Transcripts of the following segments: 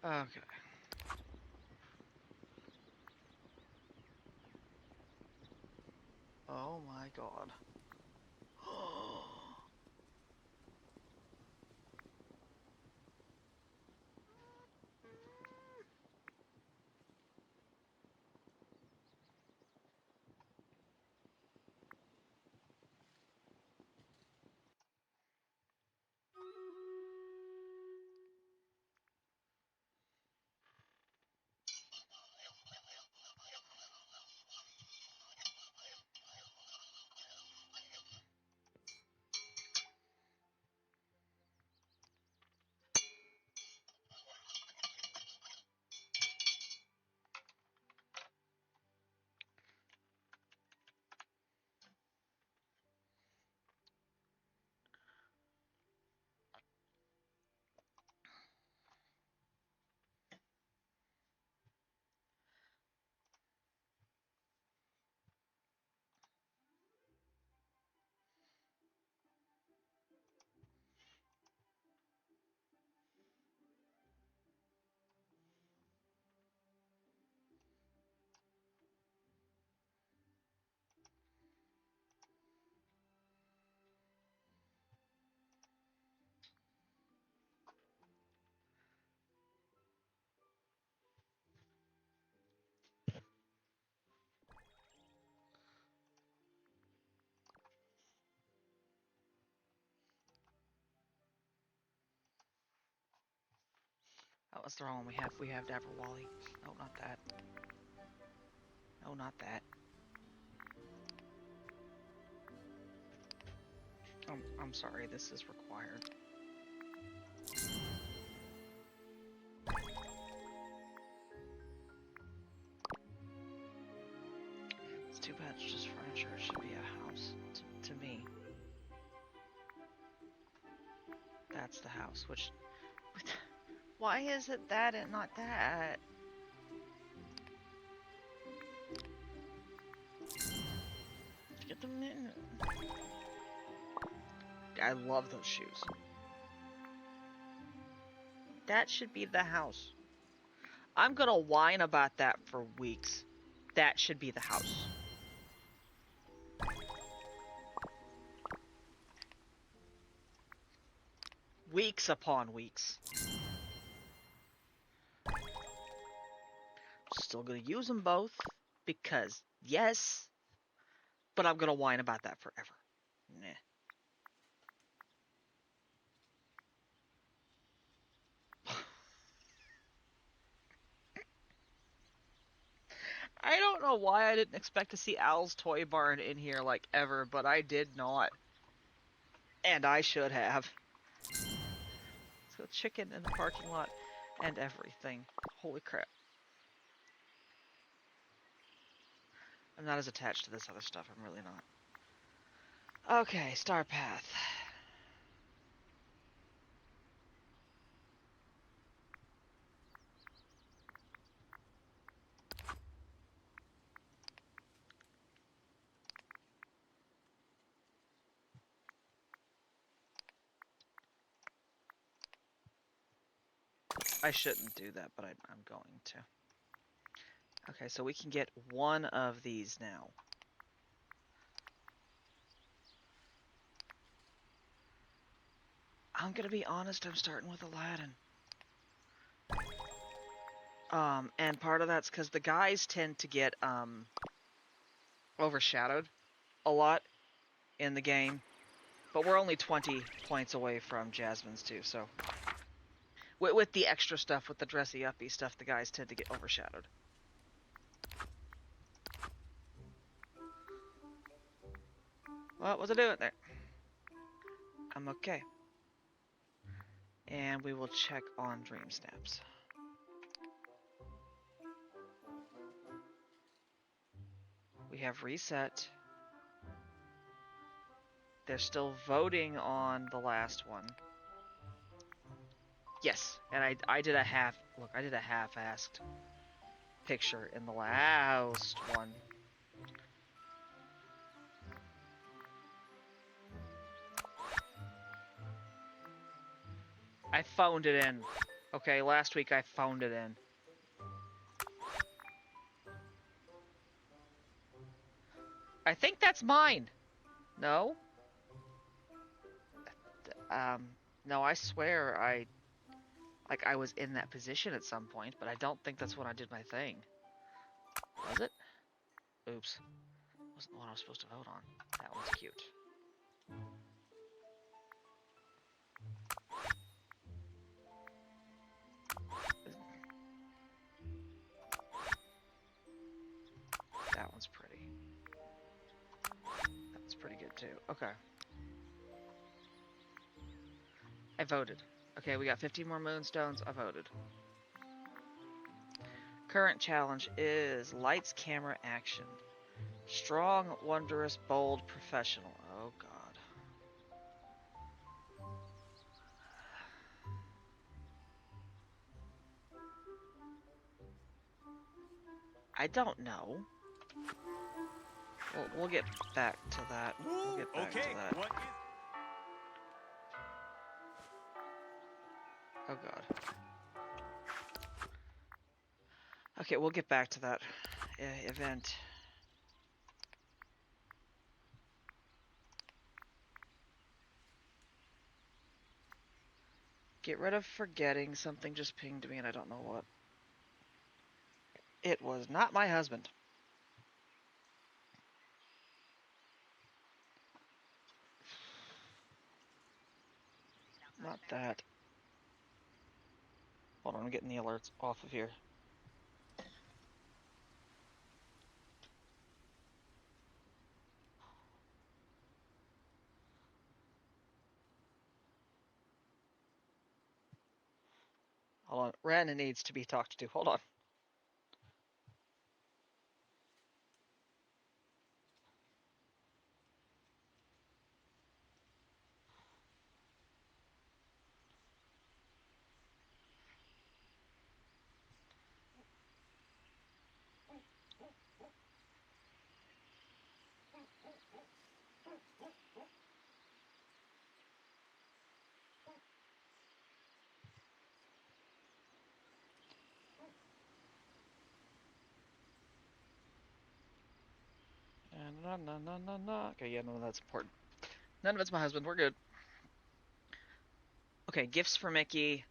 Okay. Oh my god. That was the wrong one we have. We have Dapper Wally. No, not that. No, not that. I'm sorry, this is required. It's too bad it's just furniture. It should be a house to me. That's the house, which... Why is it that and not that? Get them in. I love those shoes. That should be the house. I'm gonna whine about that for weeks. That should be the house. Weeks upon weeks. Still gonna use them both, because yes, but I'm gonna whine about that forever. Nah. I don't know why I didn't expect to see Al's Toy Barn in here, like, ever, but I did not. And I should have. So chicken in the parking lot and everything. Holy crap. I'm not as attached to this other stuff, I'm really not. Okay, Star Path. I shouldn't do that, but I'm going to. Okay, so we can get one of these now. I'm gonna be honest, I'm starting with Aladdin. And part of that's because the guys tend to get, overshadowed a lot in the game. But we're only 20 points away from Jasmine's too, so... With the extra stuff, with the dressy-uppy stuff, the guys tend to get overshadowed. What was I doing there? I'm okay. And we will check on Dream Snaps. We have reset. They're still voting on the last one. Yes, and I did a half-assed picture in the last one. I phoned it in Okay, last week I phoned it in. I think that's mine. No? No, I swear I was in that position at some point, but I don't think that's when I did my thing. Was it? Oops. Wasn't the one I was supposed to vote on. That one's cute. That one's pretty. That one's pretty good too. Okay. I voted. Okay, we got 15 more moonstones. I voted. Current challenge is lights, camera, action. Strong, wondrous, bold, professional. Oh god. I don't know. We'll get back to that. We'll get back to that. Oh god. Okay, we'll get back to that event. Get rid of forgetting. Something just pinged me and I don't know what. It was not my husband. Not that. Hold on, I'm getting the alerts off of here. Hold on. Ren needs to be talked to. Hold on. Okay, yeah, none of that's important. None of it's my husband. We're good. Okay, gifts for Mickey.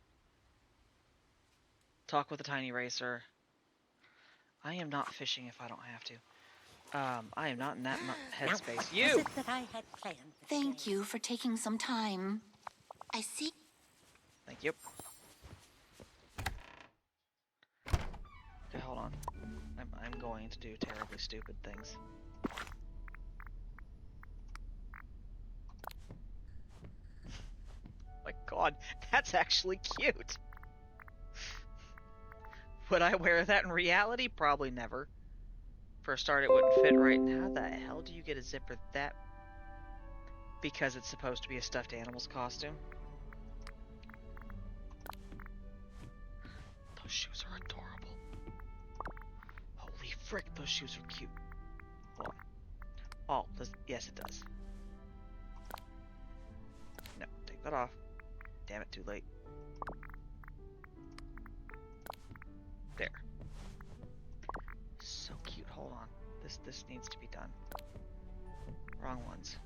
Talk with a tiny racer. I am not fishing if I don't have to. I am not in that headspace. You! Thank you for taking some time. I see. Thank you. Okay, hold on. I'm going to do terribly stupid things. My god, that's actually cute. Would I wear that in reality? Probably never. For a start, it wouldn't fit right. And how the hell do you get a zipper that? Because it's supposed to be a stuffed animal's costume. Those shoes are adorable. Holy frick, those shoes are cute. Hold on. Oh, yes it does. No, take that off. Damn it, too late. There. So cute. Hold on. This needs to be done. Wrong ones.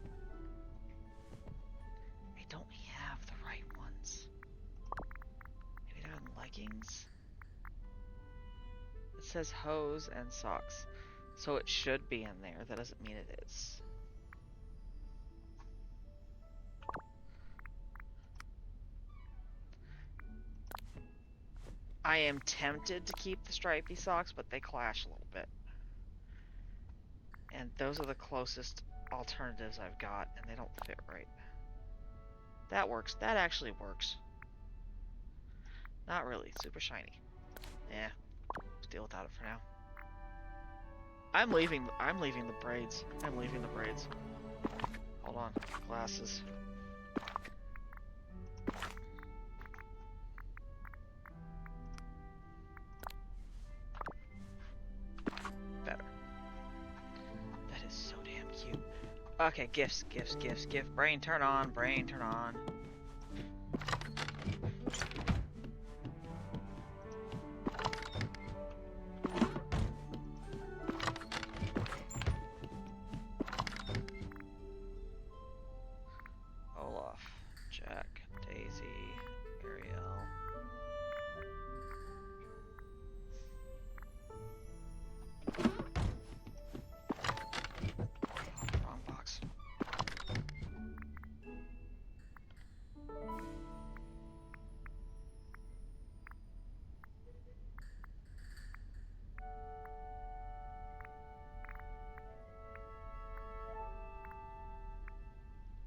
I don't have the right ones. Maybe they're in leggings? It says hose and socks. So it should be in there. That doesn't mean it is. I am tempted to keep the stripy socks, but they clash a little bit. And those are the closest alternatives I've got, and they don't fit right. That works. That actually works. Not really. Super shiny. Yeah. Let's deal without it for now. I'm leaving the braids. I'm leaving the braids. Hold on. Glasses. Better. That is so damn cute. Okay, gifts. Brain turn on.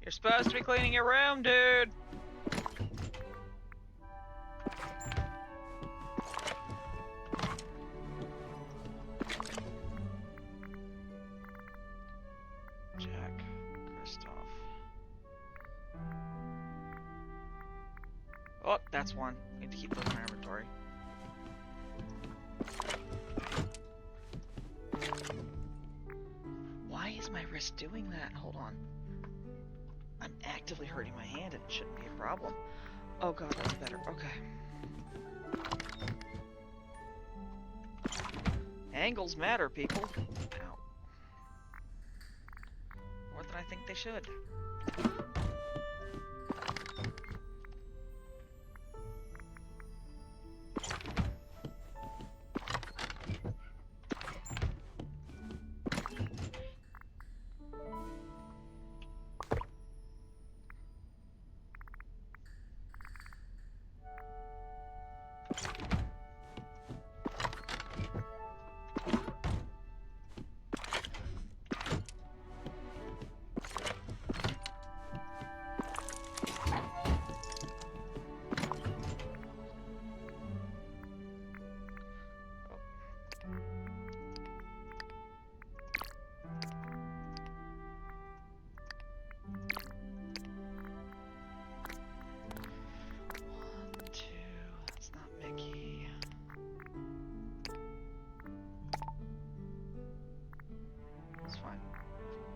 You're supposed to be cleaning your room, dude! Jack, Kristoff. Oh, that's one. Need to keep those in my inventory. Why is my wrist doing that? Hold on. I'm actively hurting my hand and it shouldn't be a problem. Oh god, that's better. Okay. Angles matter, people. Ow. More than I think they should.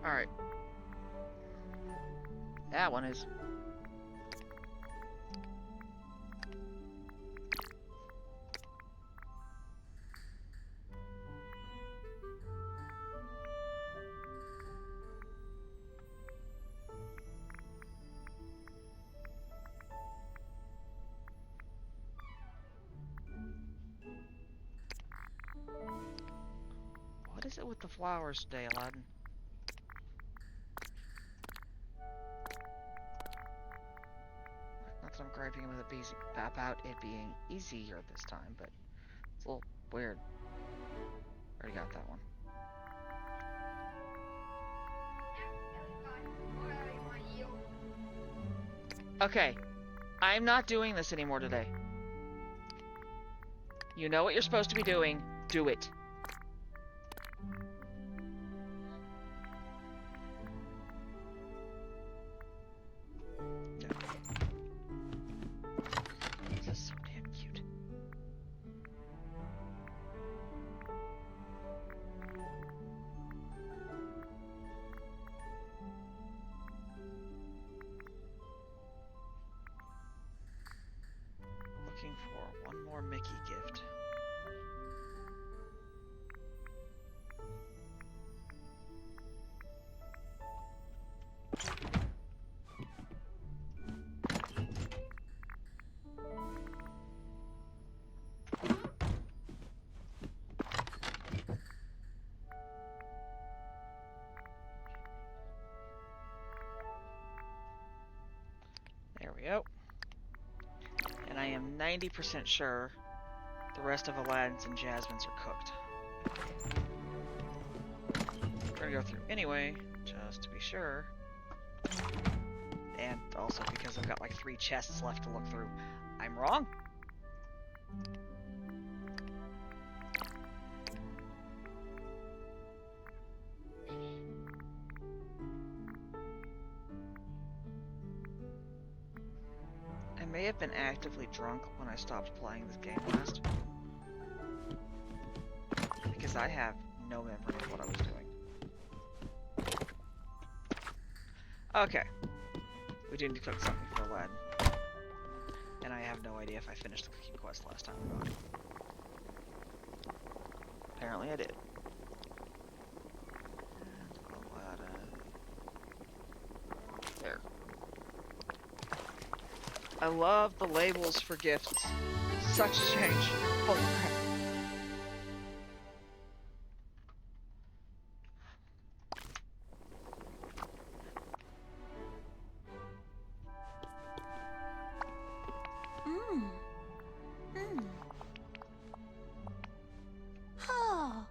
Alright. That one is. What is it with the flowers today, Aladdin? Not that I'm griping about it being easier this time, but it's a little weird. Already got that one. Okay, I'm not doing this anymore today. You know what you're supposed to be doing. Do it. This is so damn cute. Looking for one more Mickey gift. There we go. And I am 90% sure the rest of Aladdin's and Jasmine's are cooked. We're gonna go through anyway, just to be sure. And also because I've got like 3 chests left to look through. I'm wrong. I may have been actively drunk when I stopped playing this game last. Because I have no memory of what I was doing. Okay. We do need to cook something for Aladdin. And I have no idea if I finished the cooking quest last time or not. Apparently I did. And Aladdin. There. I love the labels for gifts. Such a change. Holy crap. Oh.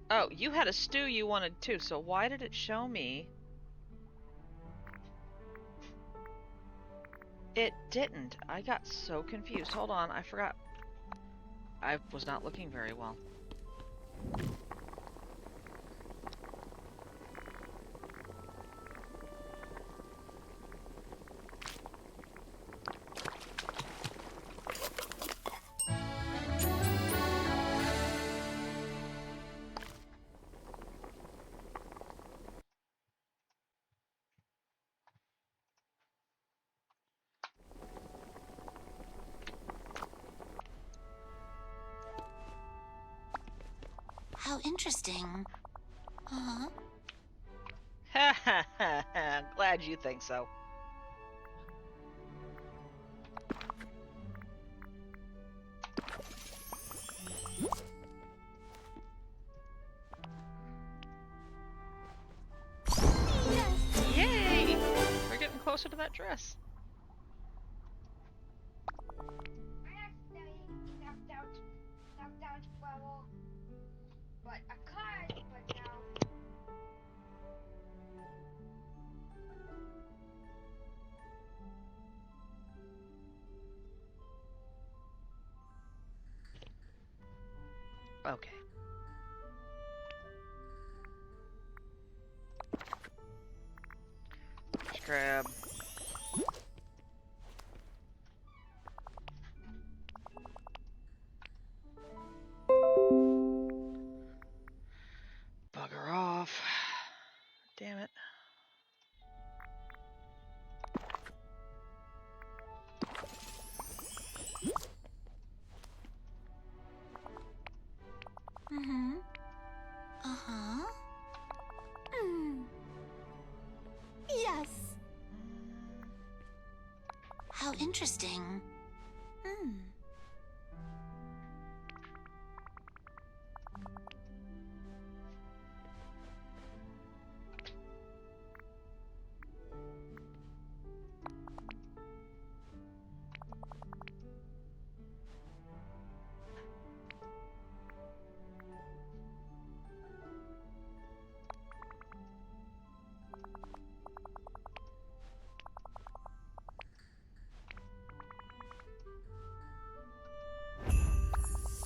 Oh, you had a stew you wanted too, so why did it show me? It didn't. I got so confused. Hold on, I forgot. I was not looking very well. How interesting. Uh-huh. Ha ha ha ha. Glad you think so. Yes. Yay! We're getting closer to that dress. I accidentally knocked down Squirrel, but a card, but now. Okay. Let's grab. Bugger off. Damn it. Mm-hmm. Uh-huh. Mm. Yes. How interesting. Hmm.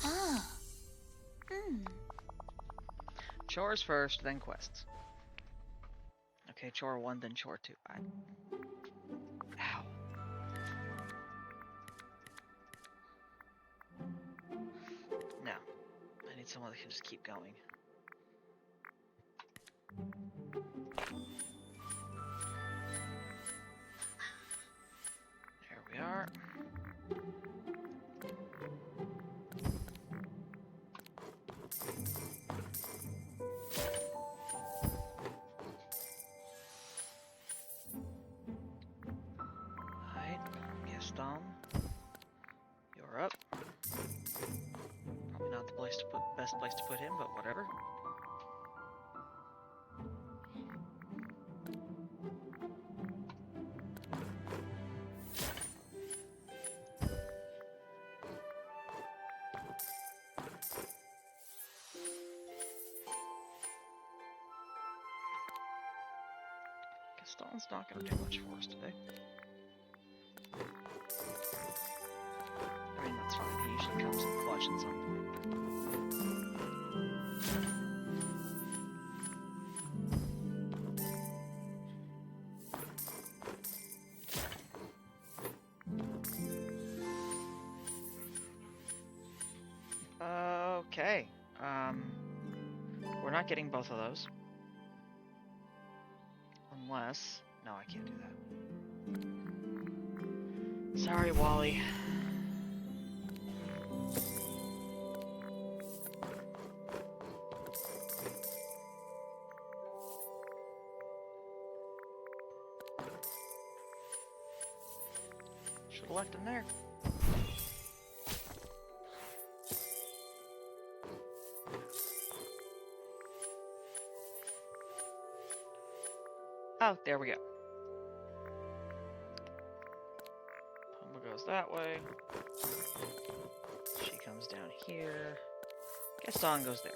Ah. Hmm. Chores first, then quests. Okay, chore 1, then chore 2. Ow. No. I need someone that can just keep going. There we are. Alright, Gaston. You're up. Probably not the best place to put him, but whatever. Gaston's not gonna do much for us today. I mean, that's fine. He usually comes in clutch at some point. Okay. We're not getting both of those. Unless... No, I can't do that. Sorry, Wally. Should've left him there. Oh, there we go. Pumba goes that way. She comes down here. Gaston goes there.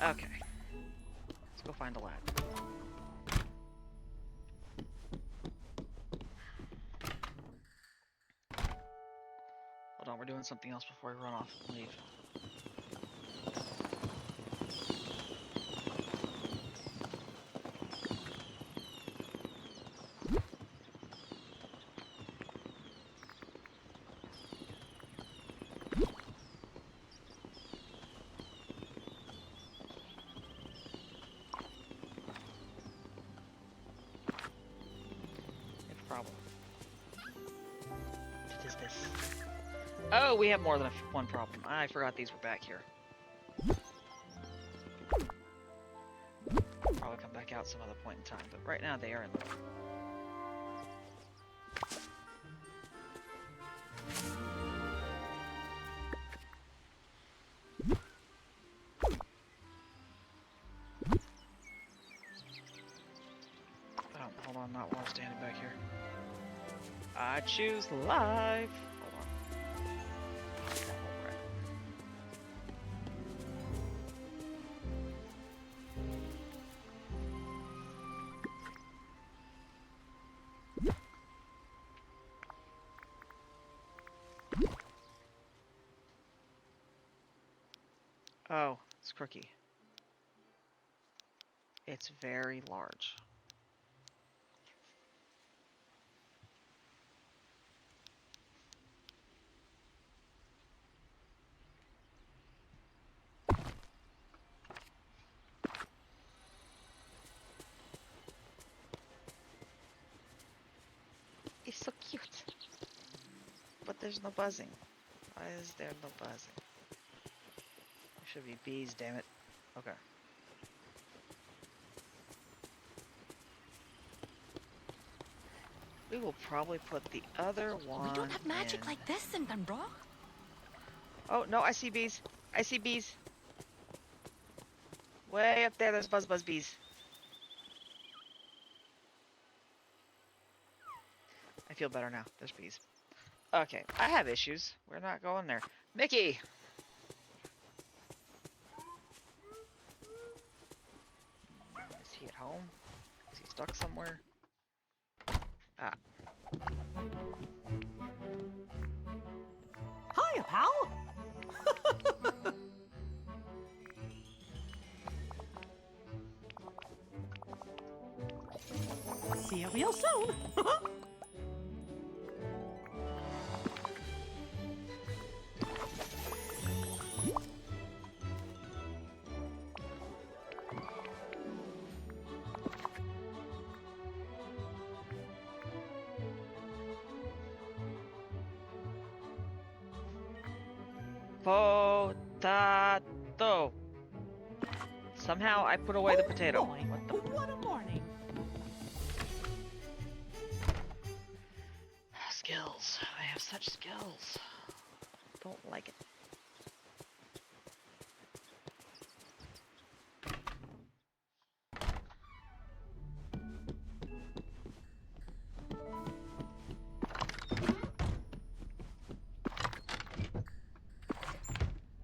Okay. Let's go find a lad. Hold on, we're doing something else before we run off and leave. We have a problem. What is this? Oh, we have more than one problem. I forgot these were back here. Probably come back out some other point in time, but right now they are in the way. Oh, hold on, not while I'm standing back here. I choose life. Hold on. Oh, it's crooky. It's very large. It's so cute. But there's no buzzing. Why is there no buzzing? There should be bees, damn it. Okay. We will probably put the other one We don't have magic in... like this in Dunbrook. Oh, no, I see bees. I see bees. Way up there, there's buzz bees. I feel better now. There's bees. Okay, I have issues. We're not going there. Mickey! Is he at home? Is he stuck somewhere? Ah. Hiya, pal. See you real soon. Potato. Somehow I put away the potato. Boy, What the? what a morning. Skills. I have such skills. Don't like it.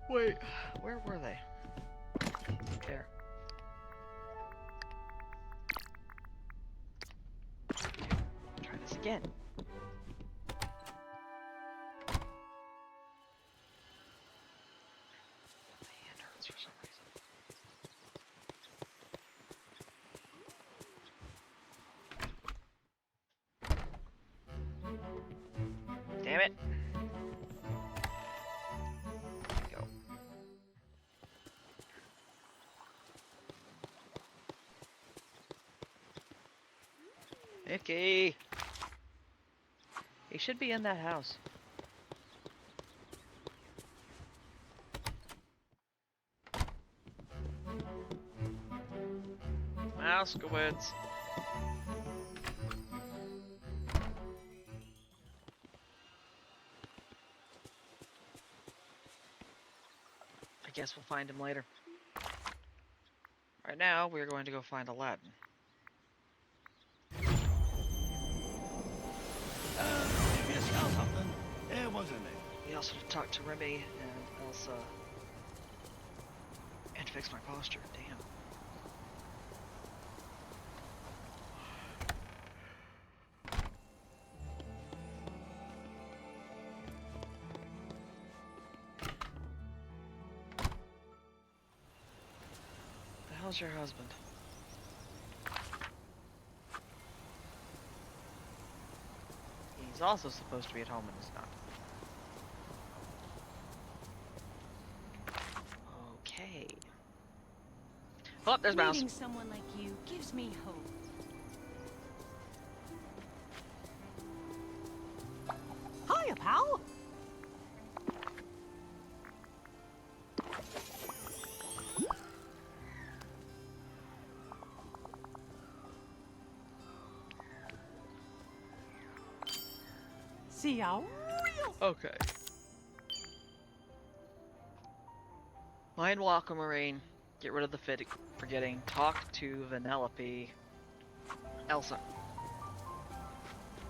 Wait, where were they? There. Try this again. My hand hurts for some reason. Damn it. There we go. Mickey! He should be in that house. Mousewoods. I guess we'll find him later. Right now, we're going to go find Aladdin. If you smell something, it wasn't me. We also talked to Remy and Elsa and fix my posture. Damn. The hell's your husband? He's also supposed to be at home and is not. Okay. Oh, there's Mouse. Meeting someone like you gives me hope. Hiya, pal. See ya. Okay. Mind walk, Marine. Get rid of the forgetting. Talk to Vanellope. Elsa.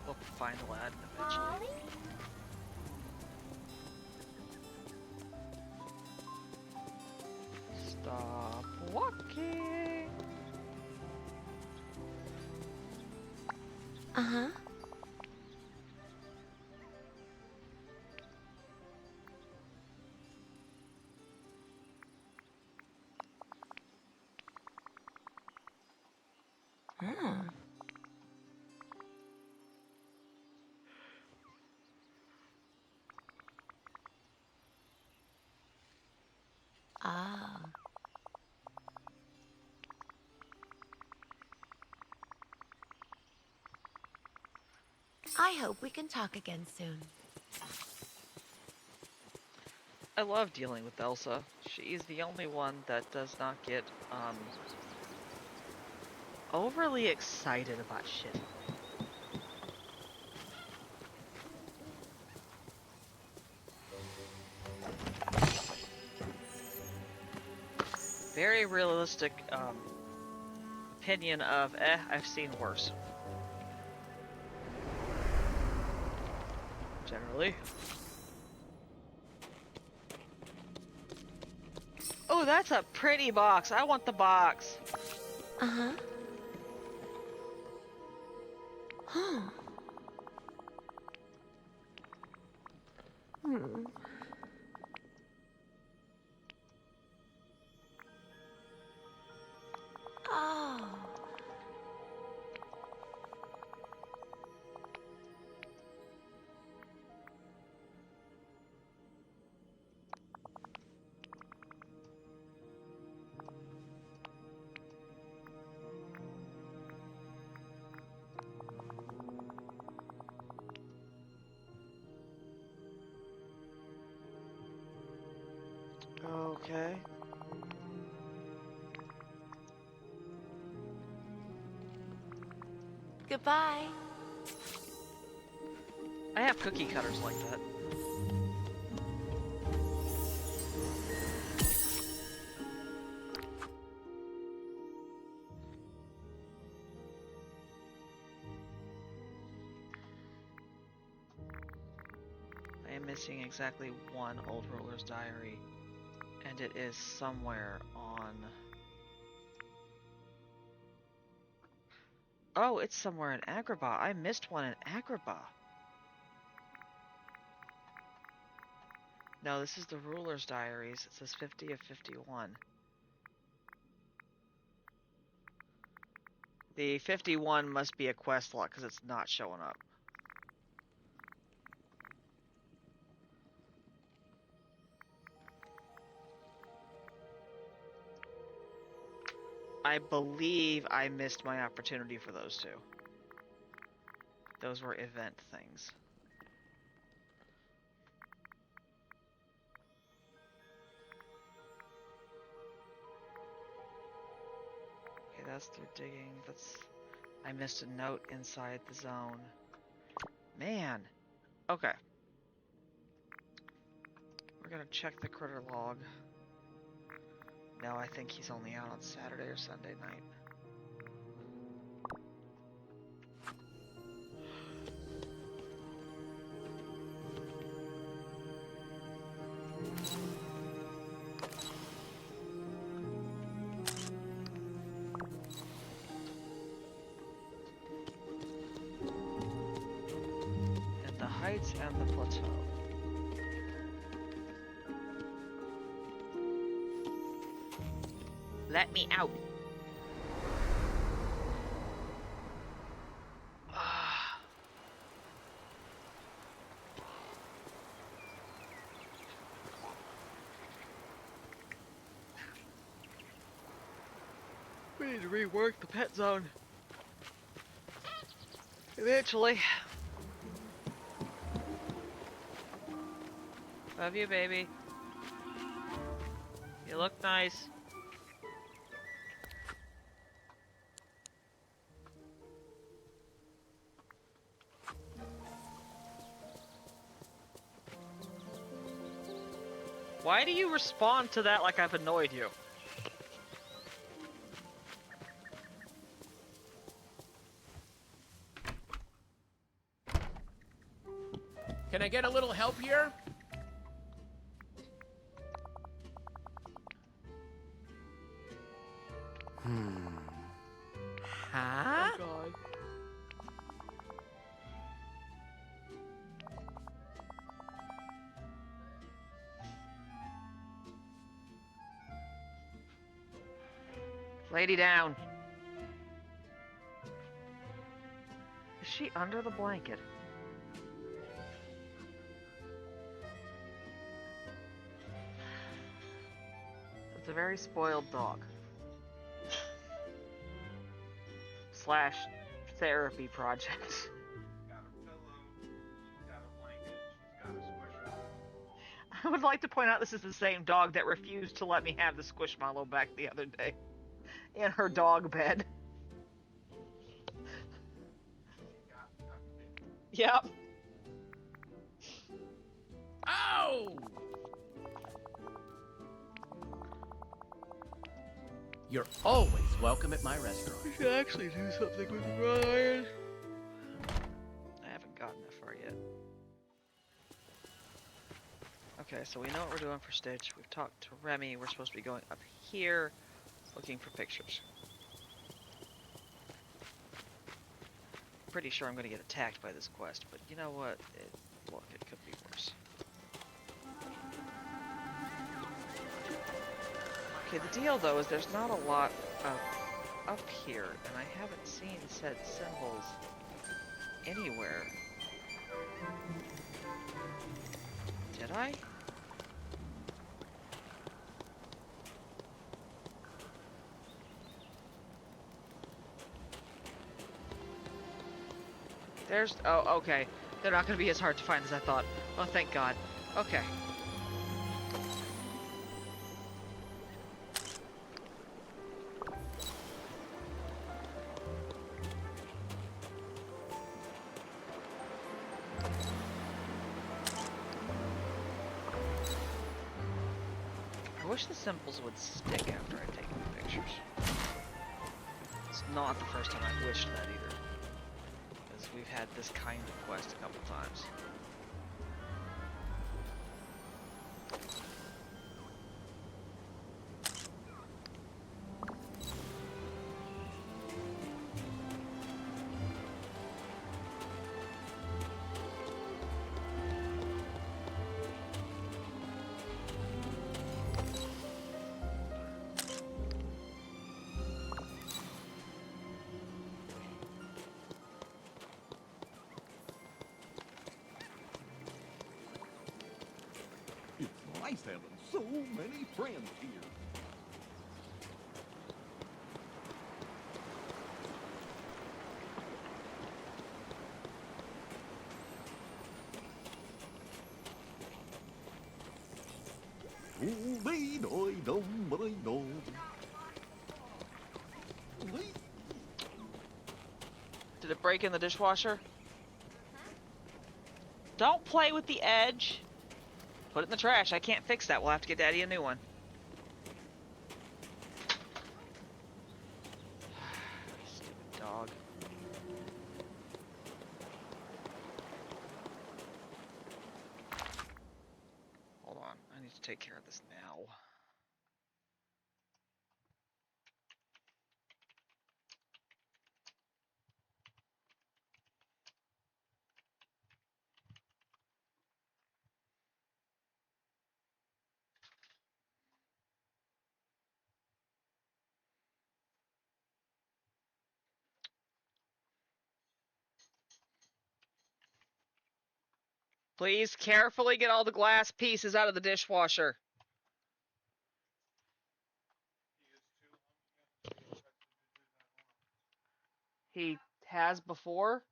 We'll find Aladdin eventually. Stop walking. Uh-huh. Hmm. Ah. I hope we can talk again soon. I love dealing with Elsa. She's the only one that does not get, overly excited about shit. Very realistic, opinion of, I've seen worse. Generally. Oh, that's a pretty box. I want the box. Uh-huh. Huh. Hmm. Oh. Okay. Goodbye. I have cookie cutters like that. I am missing exactly one Old Ruler's Diary, and it is somewhere on... Oh, it's somewhere in Agrabah. I missed one in Agrabah. No, this is the Ruler's Diaries. It says 50 of 51. The 51 must be a quest log because it's not showing up. I believe I missed my opportunity for those two. Those were event things. Okay, that's through digging. That's... I missed a note inside the zone. Man. Okay. We're gonna check the critter log. No, I think he's only out on Saturday or Sunday night. heights and the plateau. Let me out. We need to rework the pet zone. Eventually. Love you, baby. You look nice. Why do you respond to that like I've annoyed you? Can I get a little help here? Huh? Oh god. Lady down. Is she under the blanket? It's a very spoiled dog. Slash therapy project. I would like to point out this is the same dog that refused to let me have the Squishmallow back the other day. In her dog bed. Yep. Oh! You're always welcome at my restaurant. We should actually do something with the wrought iron. I haven't gotten that far yet. Okay, so we know what we're doing for Stitch. We've talked to Remy. We're supposed to be going up here, looking for pictures. Pretty sure I'm going to get attacked by this quest, but you know what? Look, it could be worse. Okay, the deal though is there's not a lot up here, and I haven't seen said symbols anywhere. Did I? There's... Oh, okay. They're not going to be as hard to find as I thought. Oh, thank God. Okay. I wish the symbols would stick after I take the pictures. It's not the first time I've wished that either. Because we've had this kind of quest a couple times. It's nice having so many friends here. Did it break in the dishwasher? Don't play with the edge. Put it in the trash. I can't fix that. We'll have to get Daddy a new one. Stupid dog. Hold on. I need to take care of this now. Please carefully get all the glass pieces out of the dishwasher. He has before.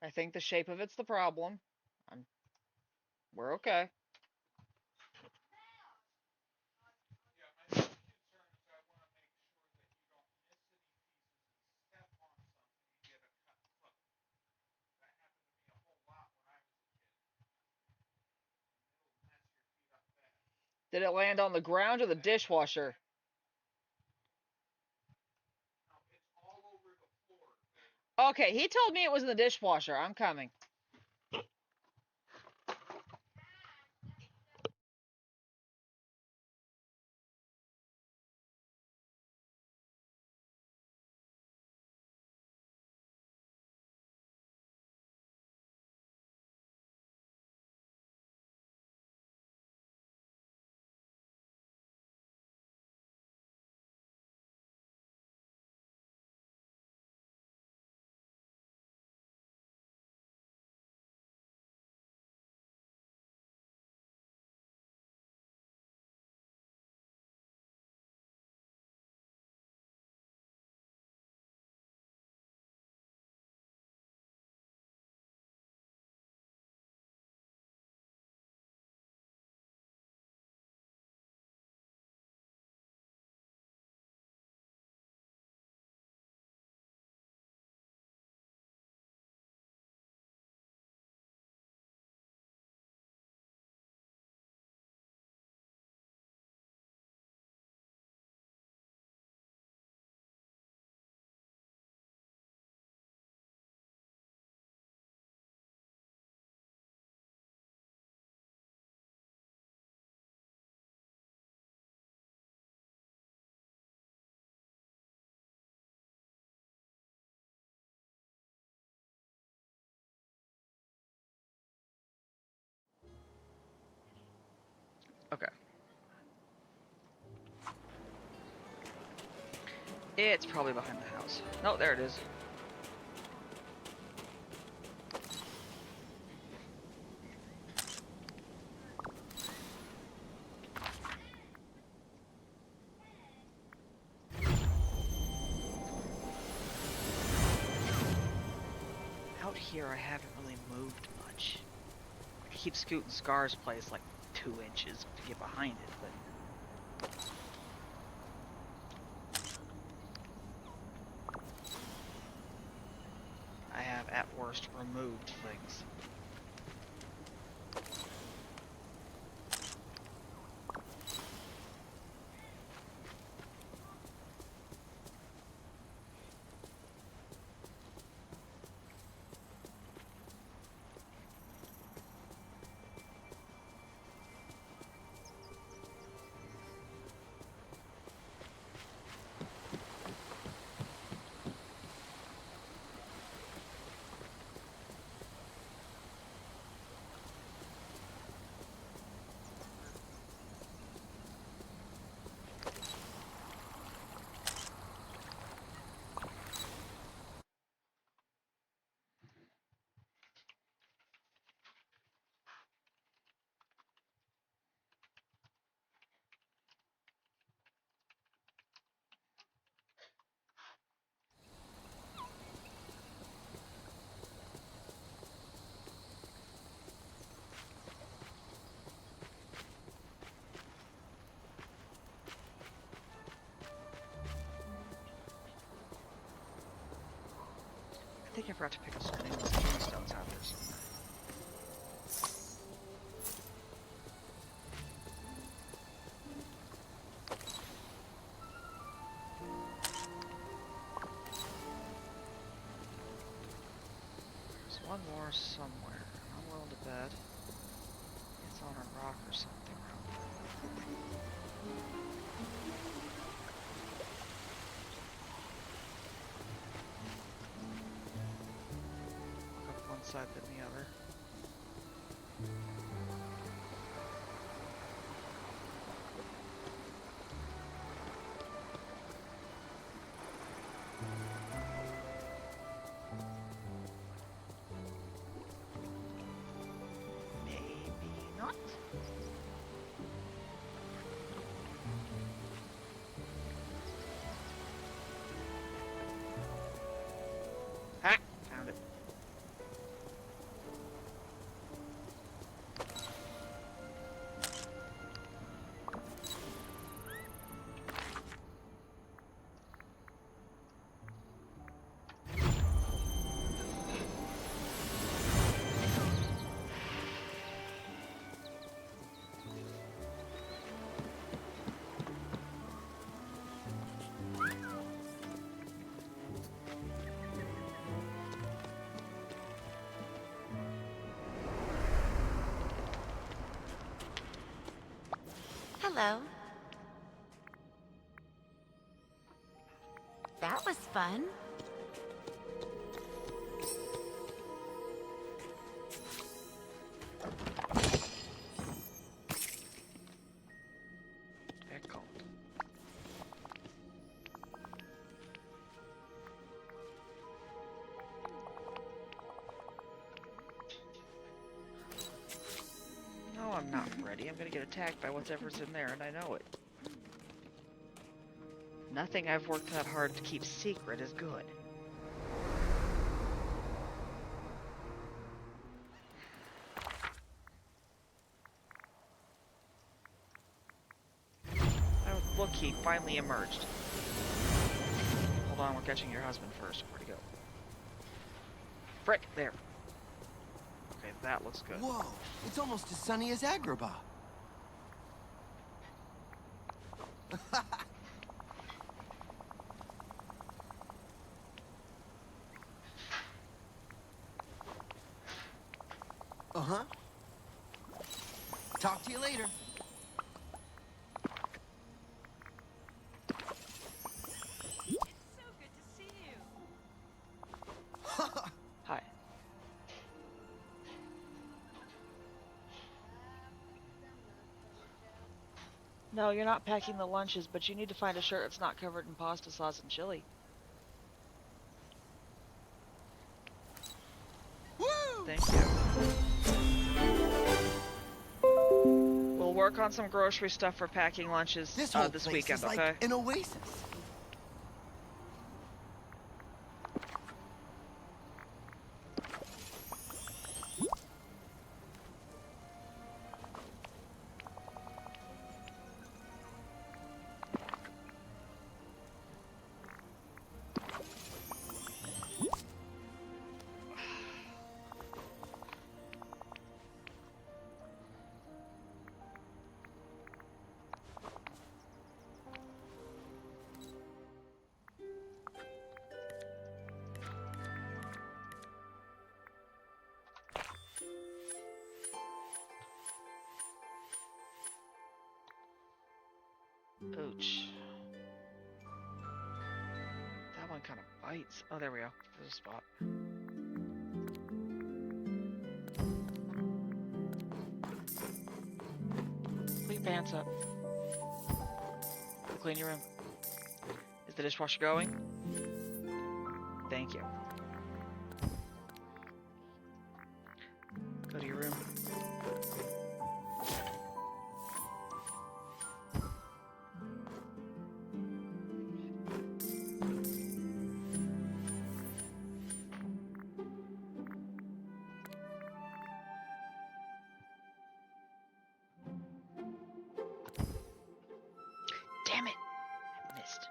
I think the shape of it's the problem. I'm, we're okay. Did it land on the ground or the dishwasher? Okay, he told me it was in the dishwasher. I'm coming. Okay. It's probably behind the house. No, there it is. Out here, I haven't really moved much. I keep scooting Scar's place like 2 inches to get behind it, but I have at worst removed things. I think I forgot to pick up some stones out there somewhere. one more somewhere. I'm willing to bet it's on a rock or something around here. Look up one side than the other. Maybe not. Ha! Found it. Hello. That was fun. Excellent. No, I'm not ready. I'm gonna get attacked by whatever's in there, and I know it. Nothing I've worked that hard to keep secret is good. Oh, look, he finally emerged. Hold on, we're catching your husband first. Where'd he go? Frick, there. Okay, that looks good. Whoa, it's almost as sunny as Agrabah. Uh-huh. Talk to you later. It's so good to see you. Hi. No, you're not packing the lunches, but you need to find a shirt that's not covered in pasta sauce and chili. Woo! Thank you. We'll work on some grocery stuff for packing lunches This whole this place weekend, is like okay? an oasis. Ouch. That one kind of bites. Oh, there we go. There's a spot. Put your pants up. Clean your room. Is the dishwasher going? Thank you. Go to your room. Damn it! I missed.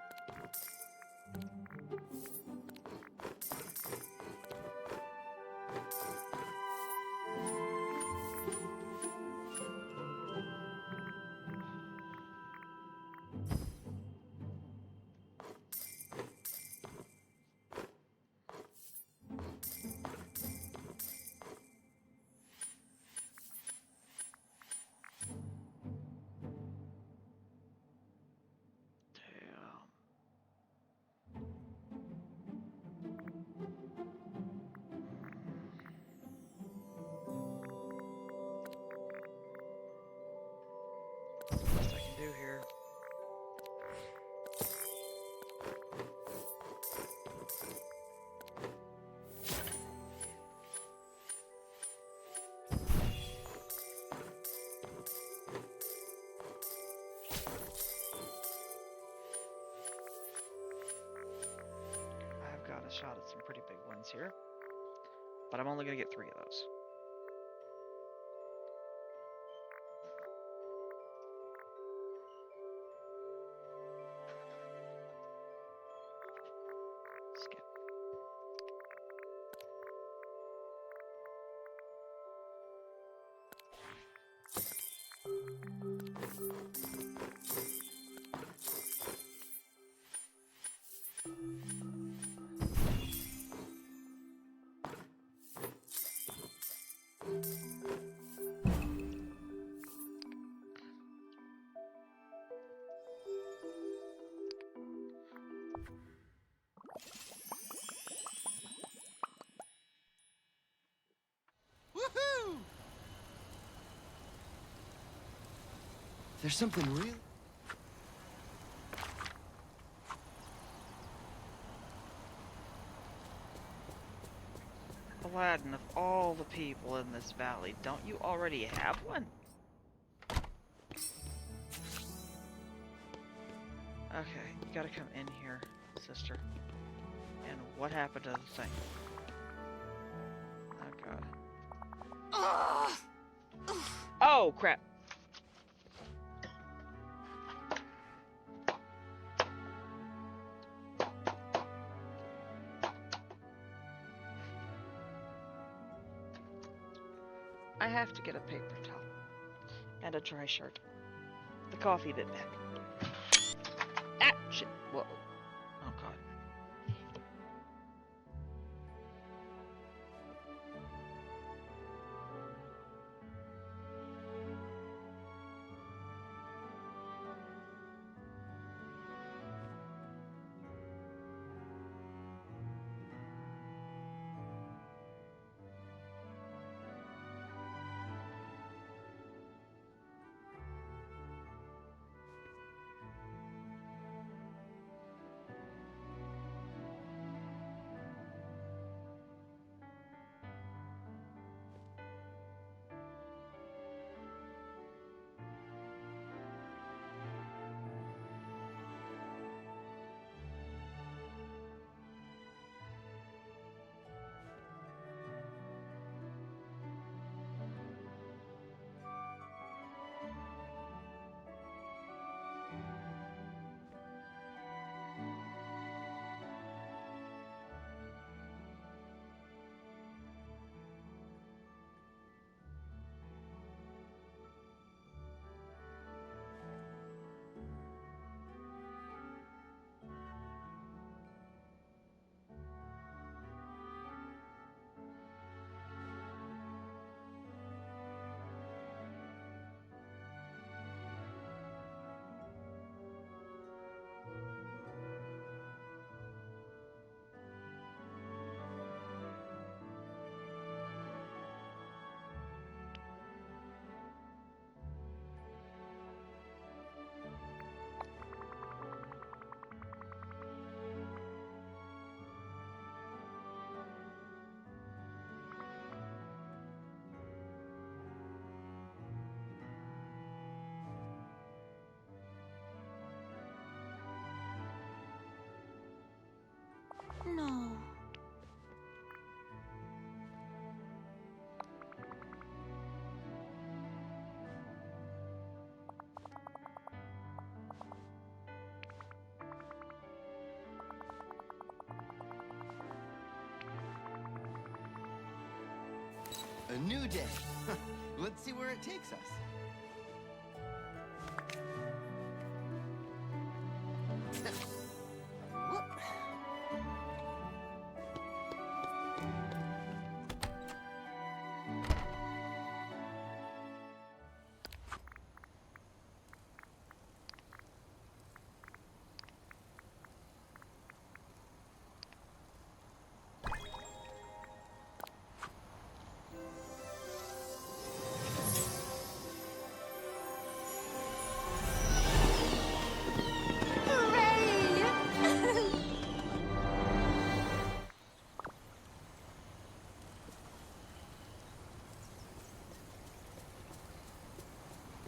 a shot at some pretty big ones here. But I'm only going to get 3 of those. Skip. Woohoo! There's something real. Aladdin, of all the people in this valley, don't you already have one? Okay, you gotta come in here, sister. And what happened to the thing? Oh god. Oh crap! I have to get a paper towel and a dry shirt. The coffee bit back. Ah! Shit! Whoa. Oh god. No. A new day. Let's see where it takes us. Whoop. Hooray!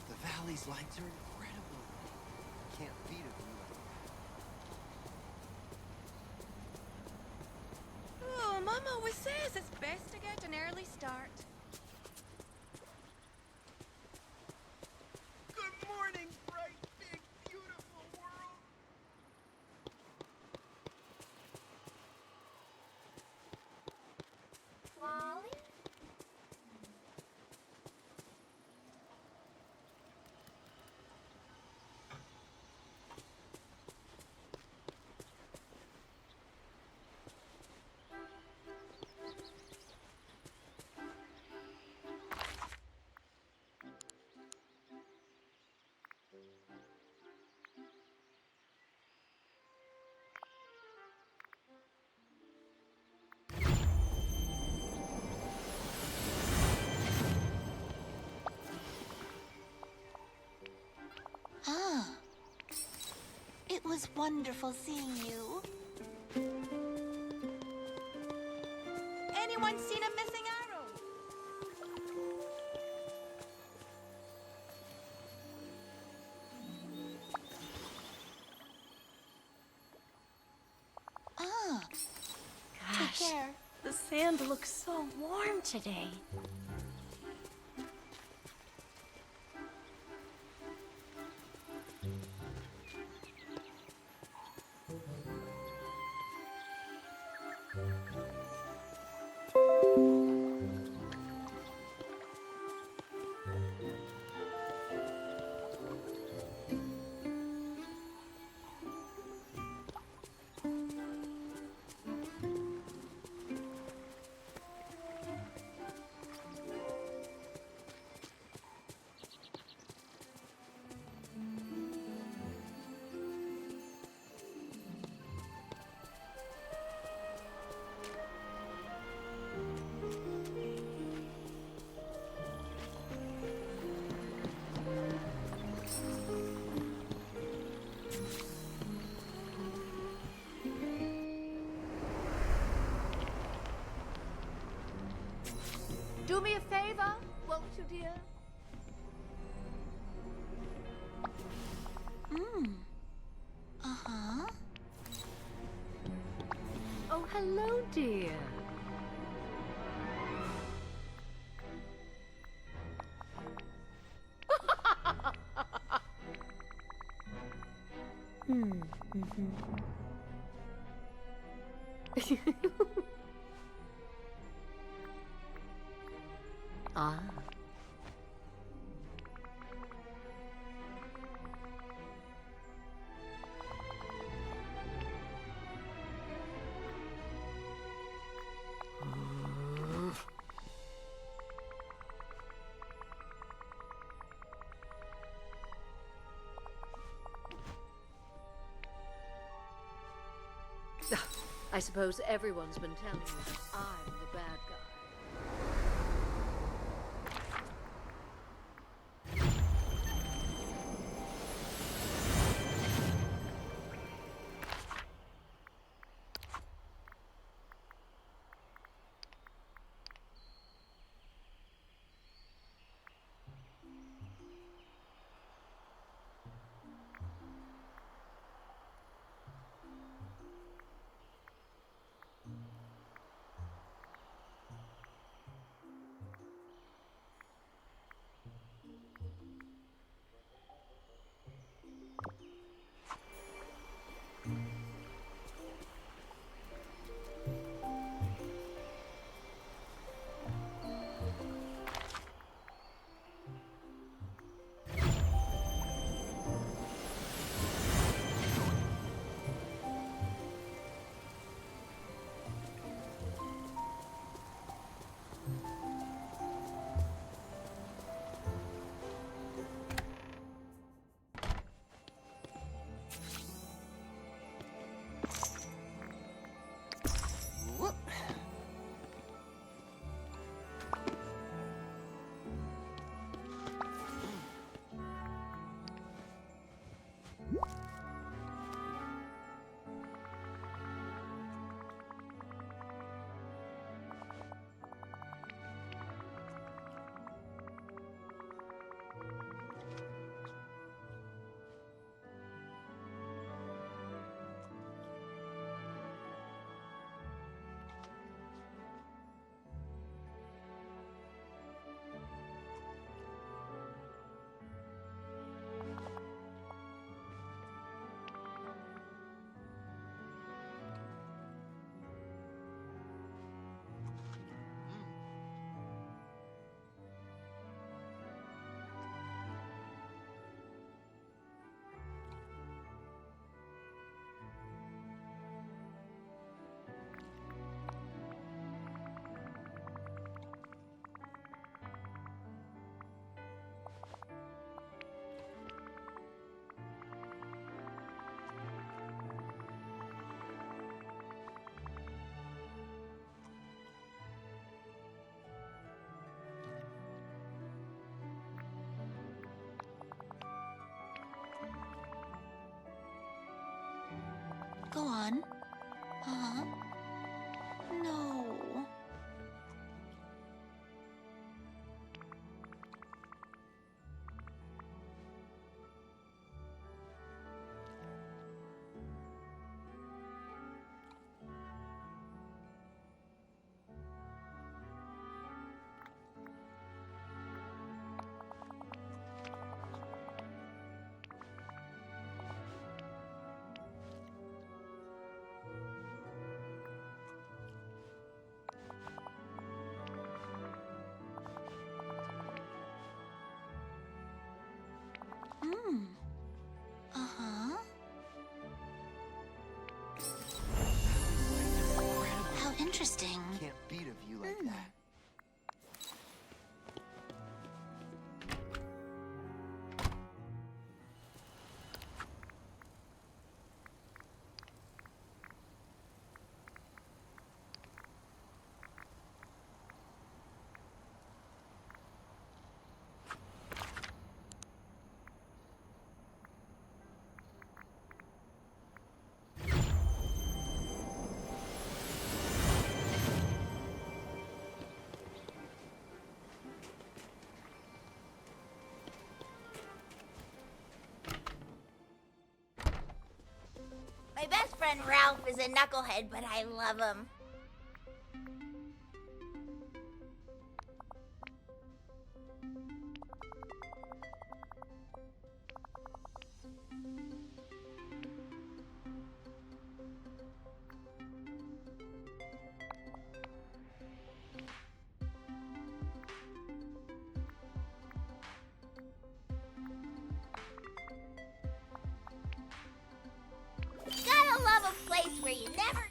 The valley's lights are incredible. Can't beat a view like always says it's best to get an early start. Good morning, bright, big, beautiful world. Wally? Ah. It was wonderful seeing you. Anyone seen a missing arrow? Ah. Take Gosh, care. the sand looks so warm today. Do me a favor, won't you, dear? Uh-huh. Oh, hello, dear. Ah. I suppose everyone's been telling you that I'm the bad guy. Go on. Huh? No. Hmm. Uh-huh. How interesting. Can't beat a view like that. My best friend Ralph is a knucklehead, but I love him. Gotta love a place where you never...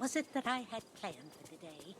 was it that I had planned for the day?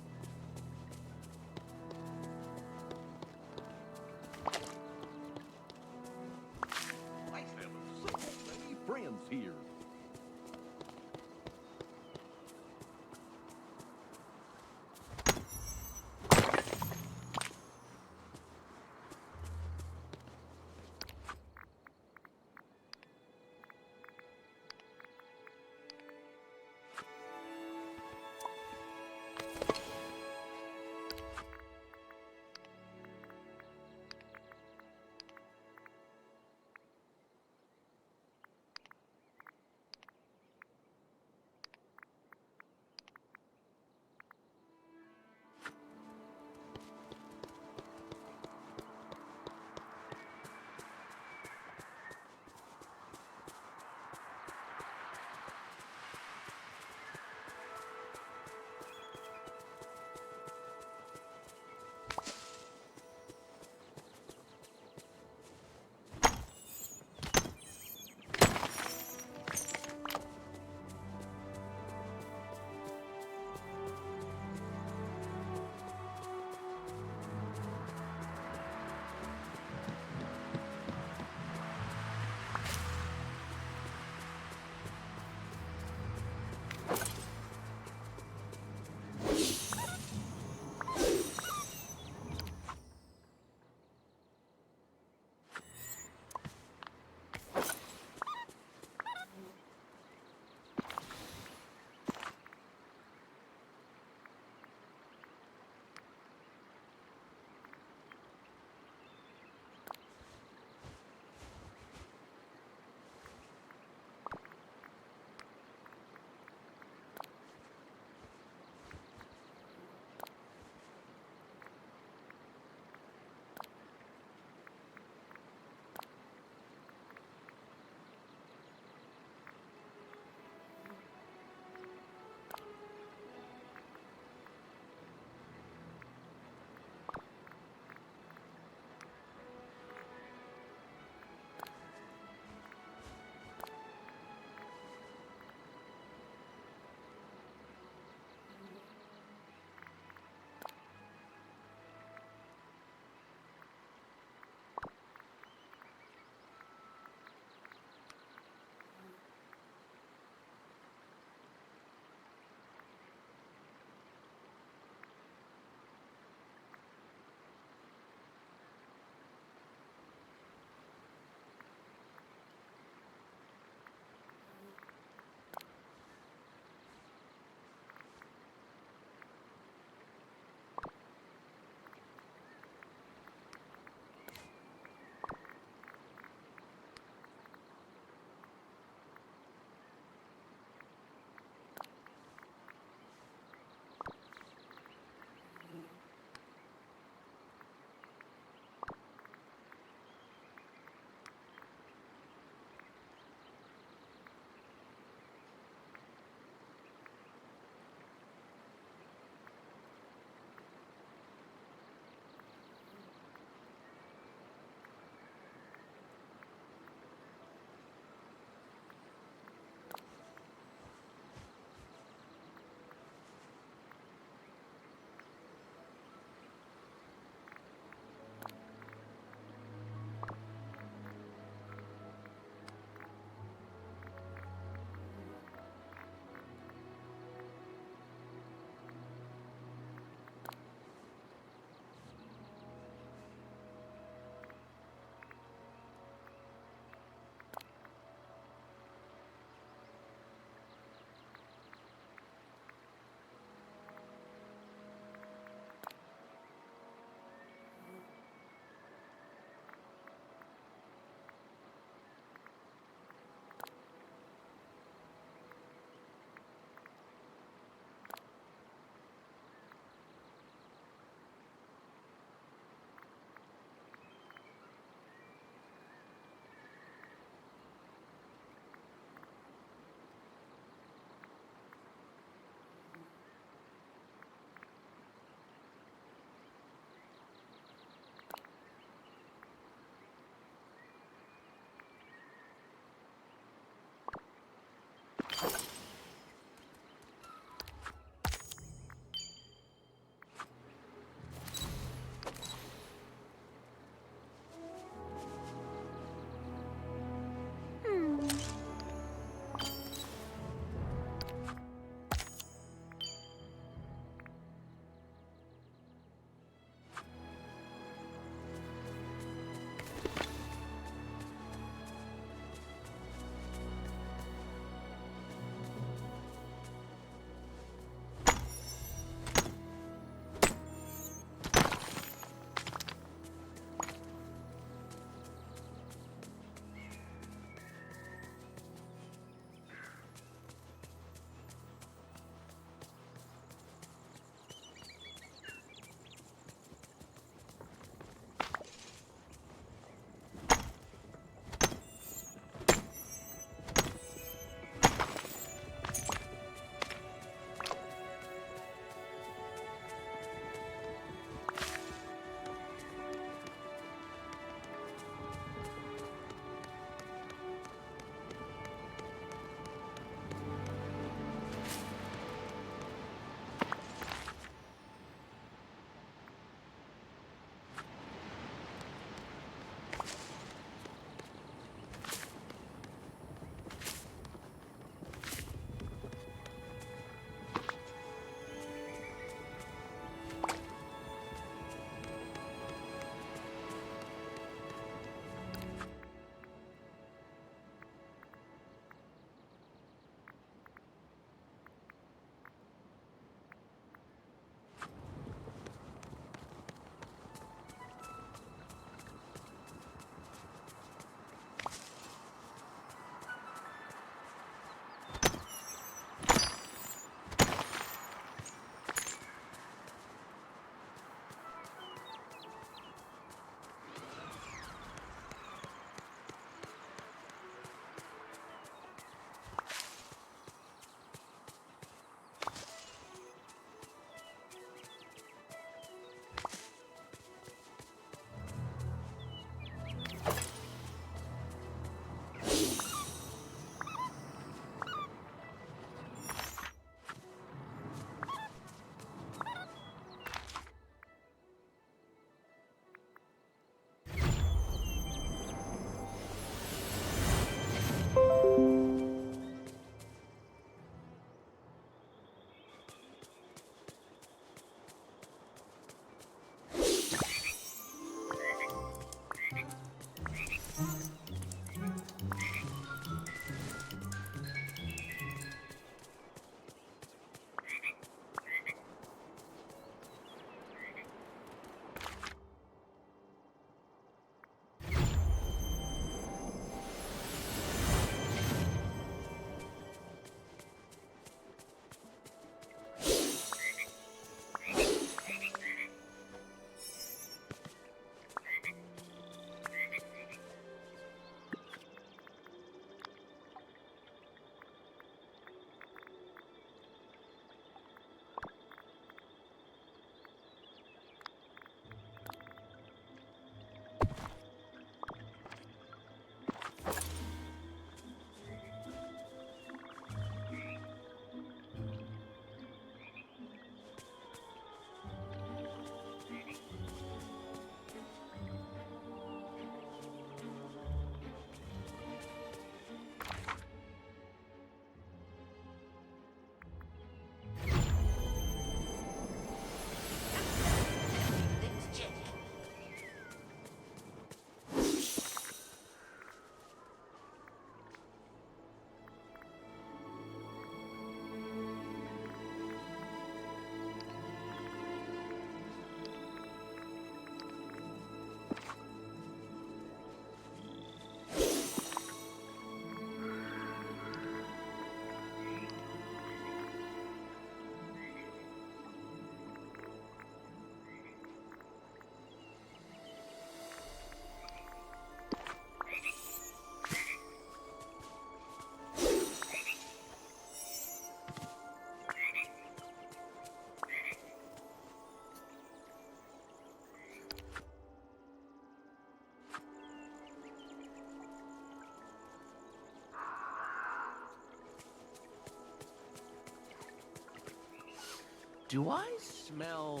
Do I smell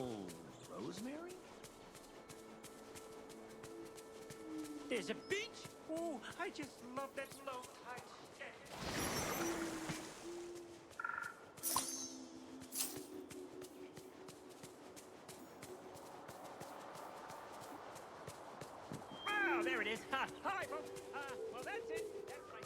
rosemary? There's a beach. Oh, I just love that low tide. Oh, there it is. Ha, hi, folks. Well, that's it. That's right.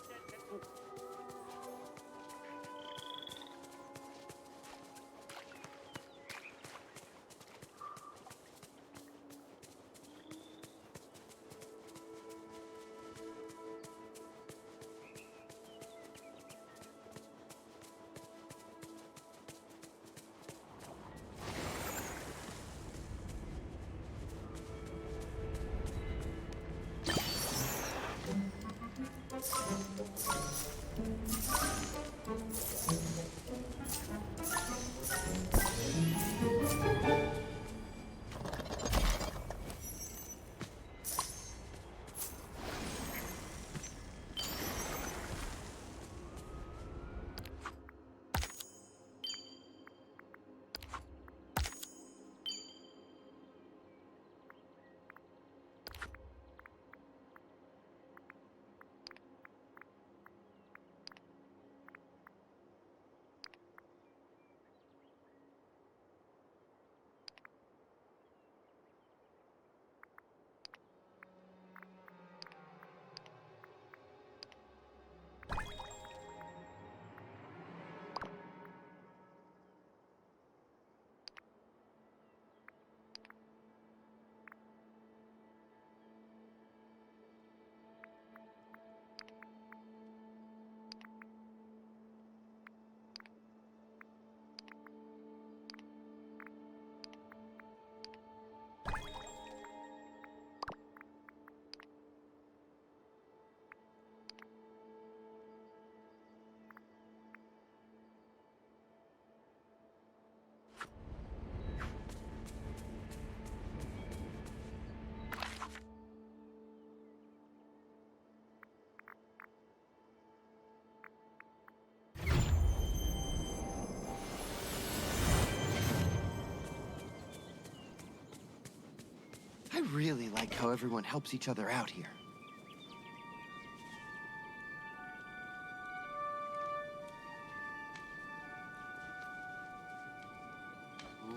I really like how everyone helps each other out here.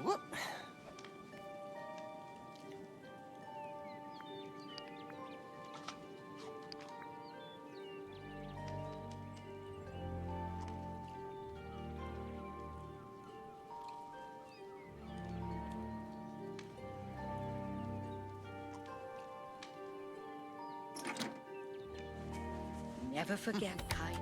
Whoop. Never forget kindness.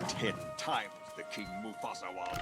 10 times the King Mufasa was.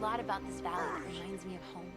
lot about this valley that reminds me of home.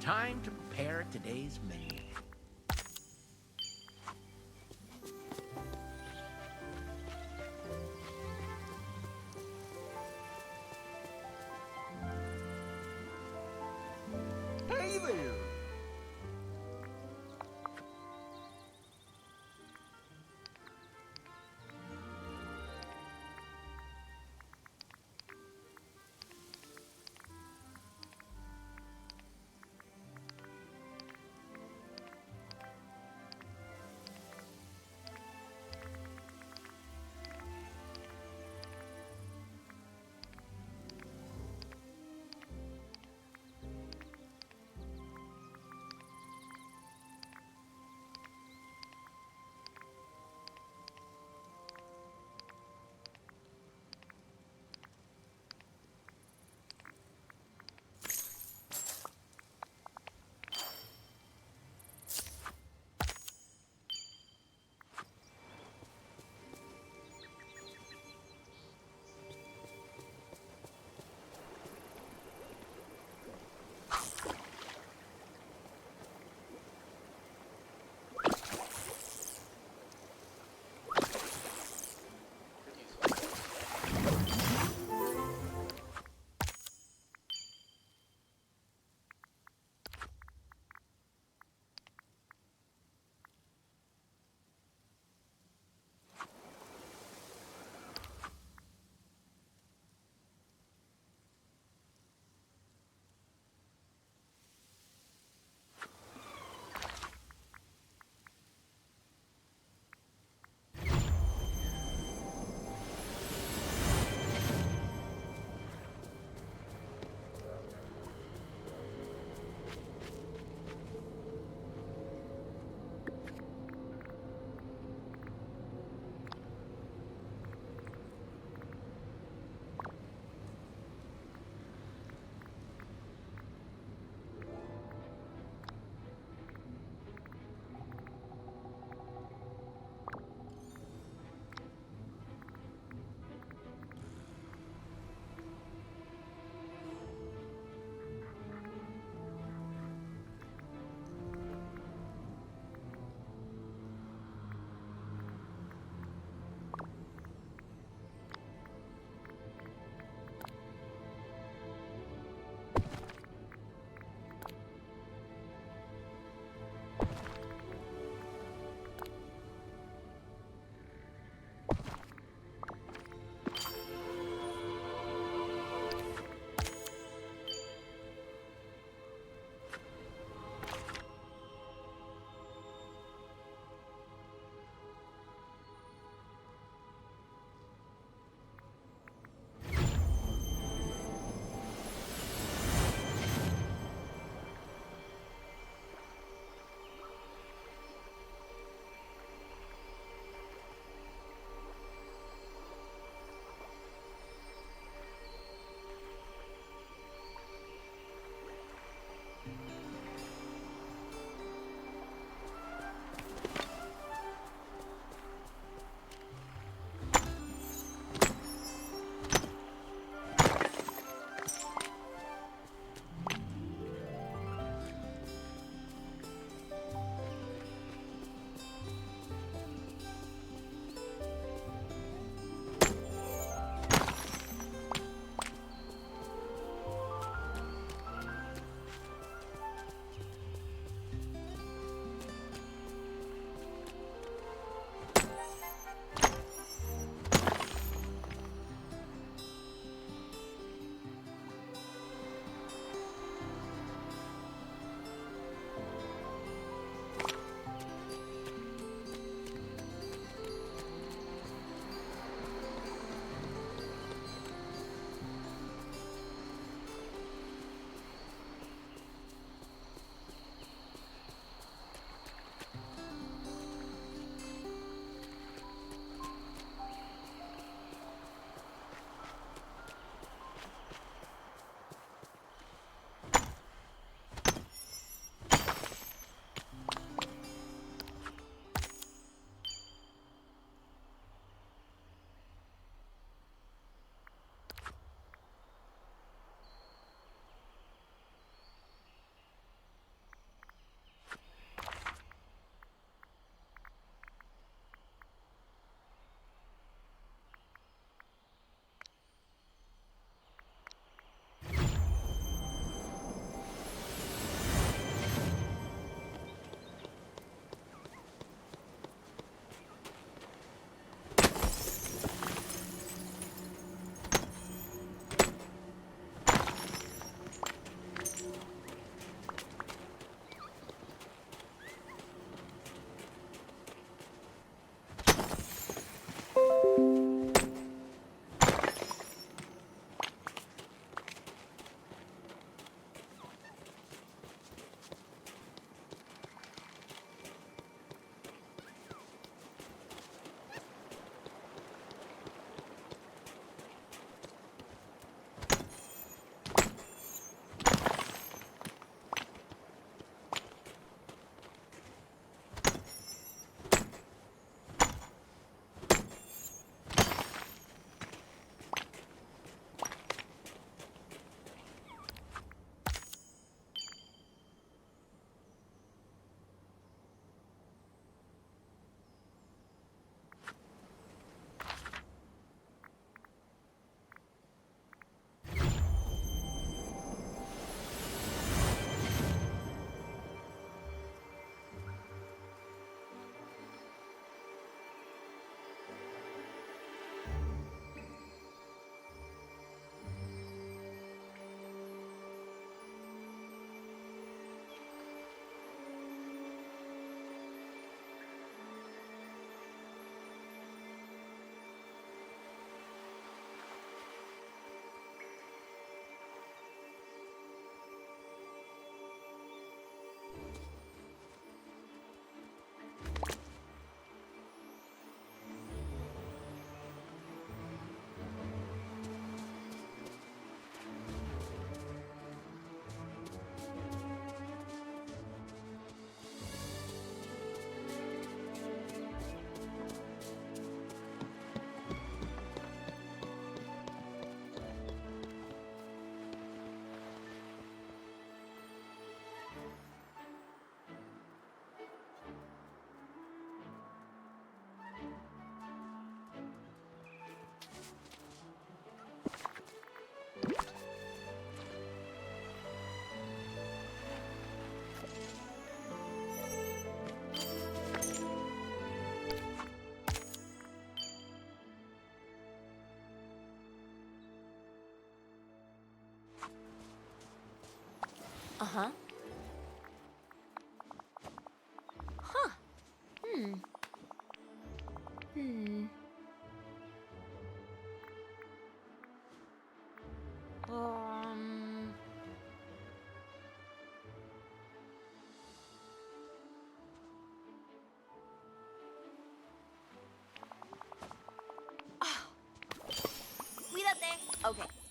Time to prepare today's menu. Hey there! Uh-huh. Huh. Hmm. Hmm. Um... Cuídate. Okay.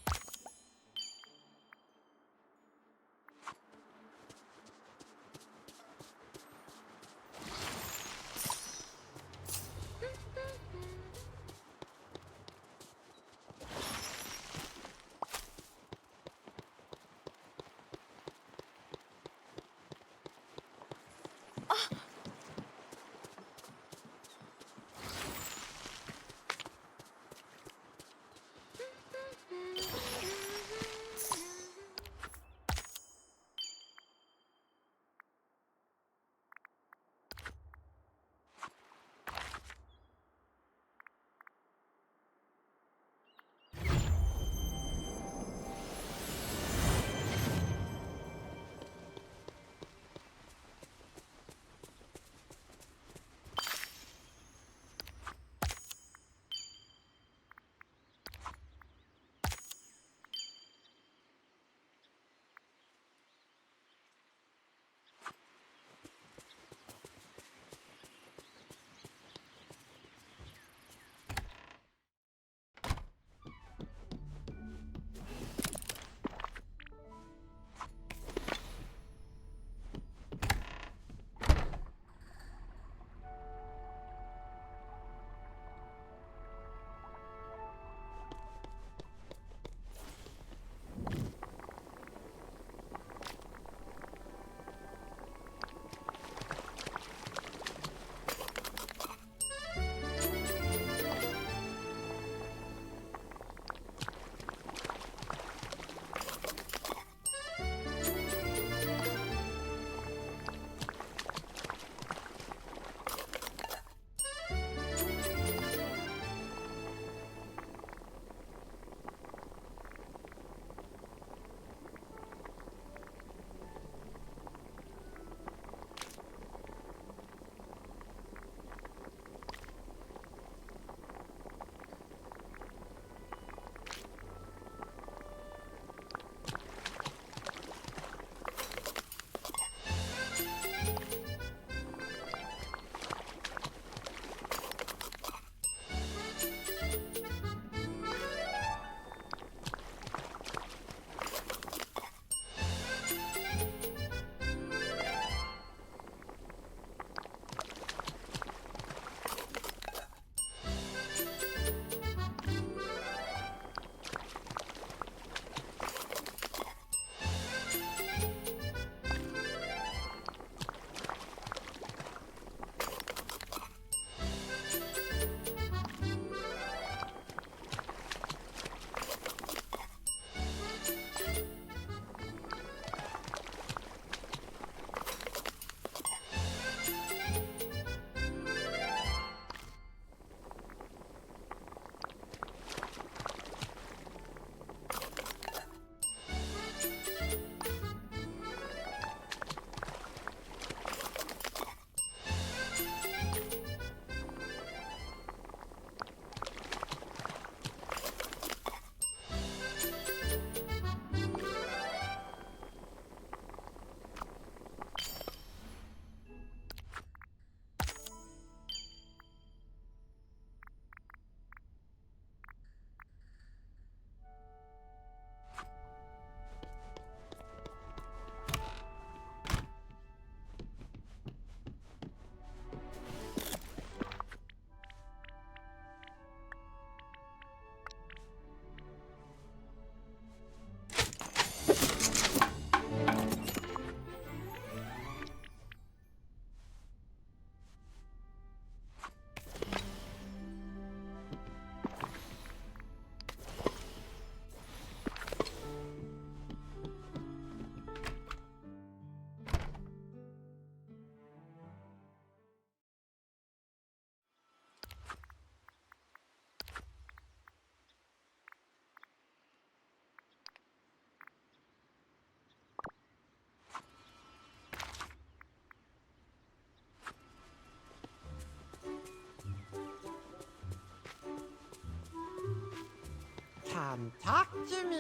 Come talk to me.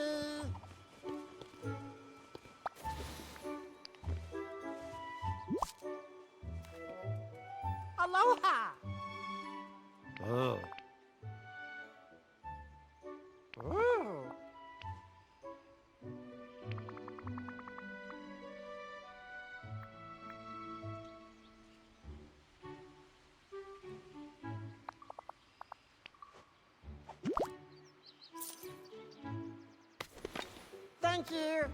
Aloha. Oh. Oh. Thank you.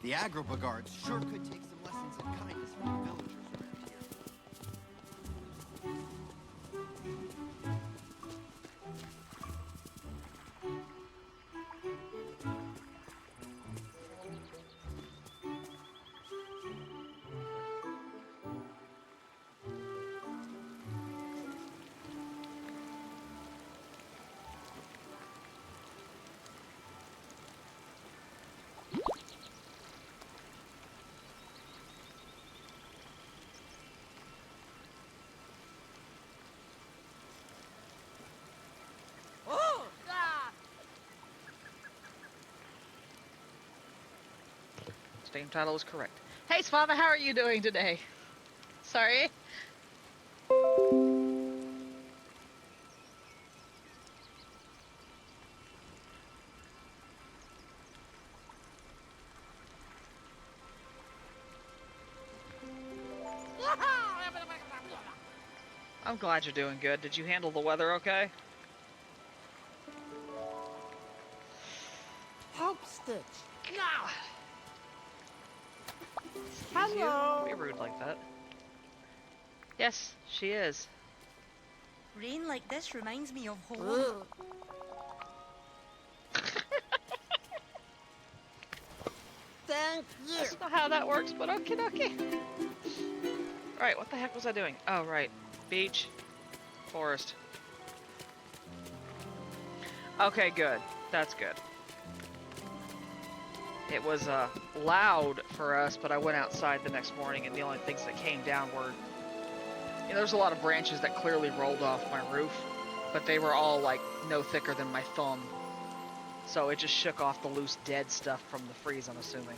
The Agrobogards sure could take some lessons in kindness from the villagers around here. Oh, ah. Stream title is correct. Hey, Father, how are you doing today? Sorry. I'm glad you're doing good. Did you handle the weather okay? Help Stitch. Now. Excuse Hello. you. Don't be rude like that. Yes, she is. Rain like this reminds me of home. Ugh. Thank you. That's not how that works, but okay, okay. Alright, what the heck was I doing? Oh, right. Beach. Forest. Okay, good. That's good. It was loud for us, but I went outside the next morning and the only things that came down were... You know, there's a lot of branches that clearly rolled off my roof, but they were all like no thicker than my thumb. So it just shook off the loose dead stuff from the freeze, I'm assuming.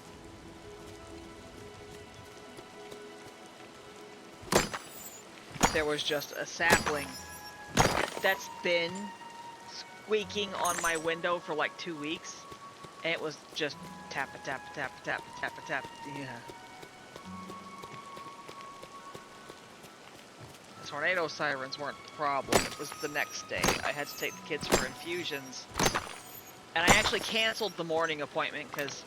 There was just a sapling that's been squeaking on my window for like 2 weeks, and it was just tap a tap a tap a tap a tap a tap. Yeah. The tornado sirens weren't the problem. It was the next day. I had to take the kids for infusions, and I actually canceled the morning appointment because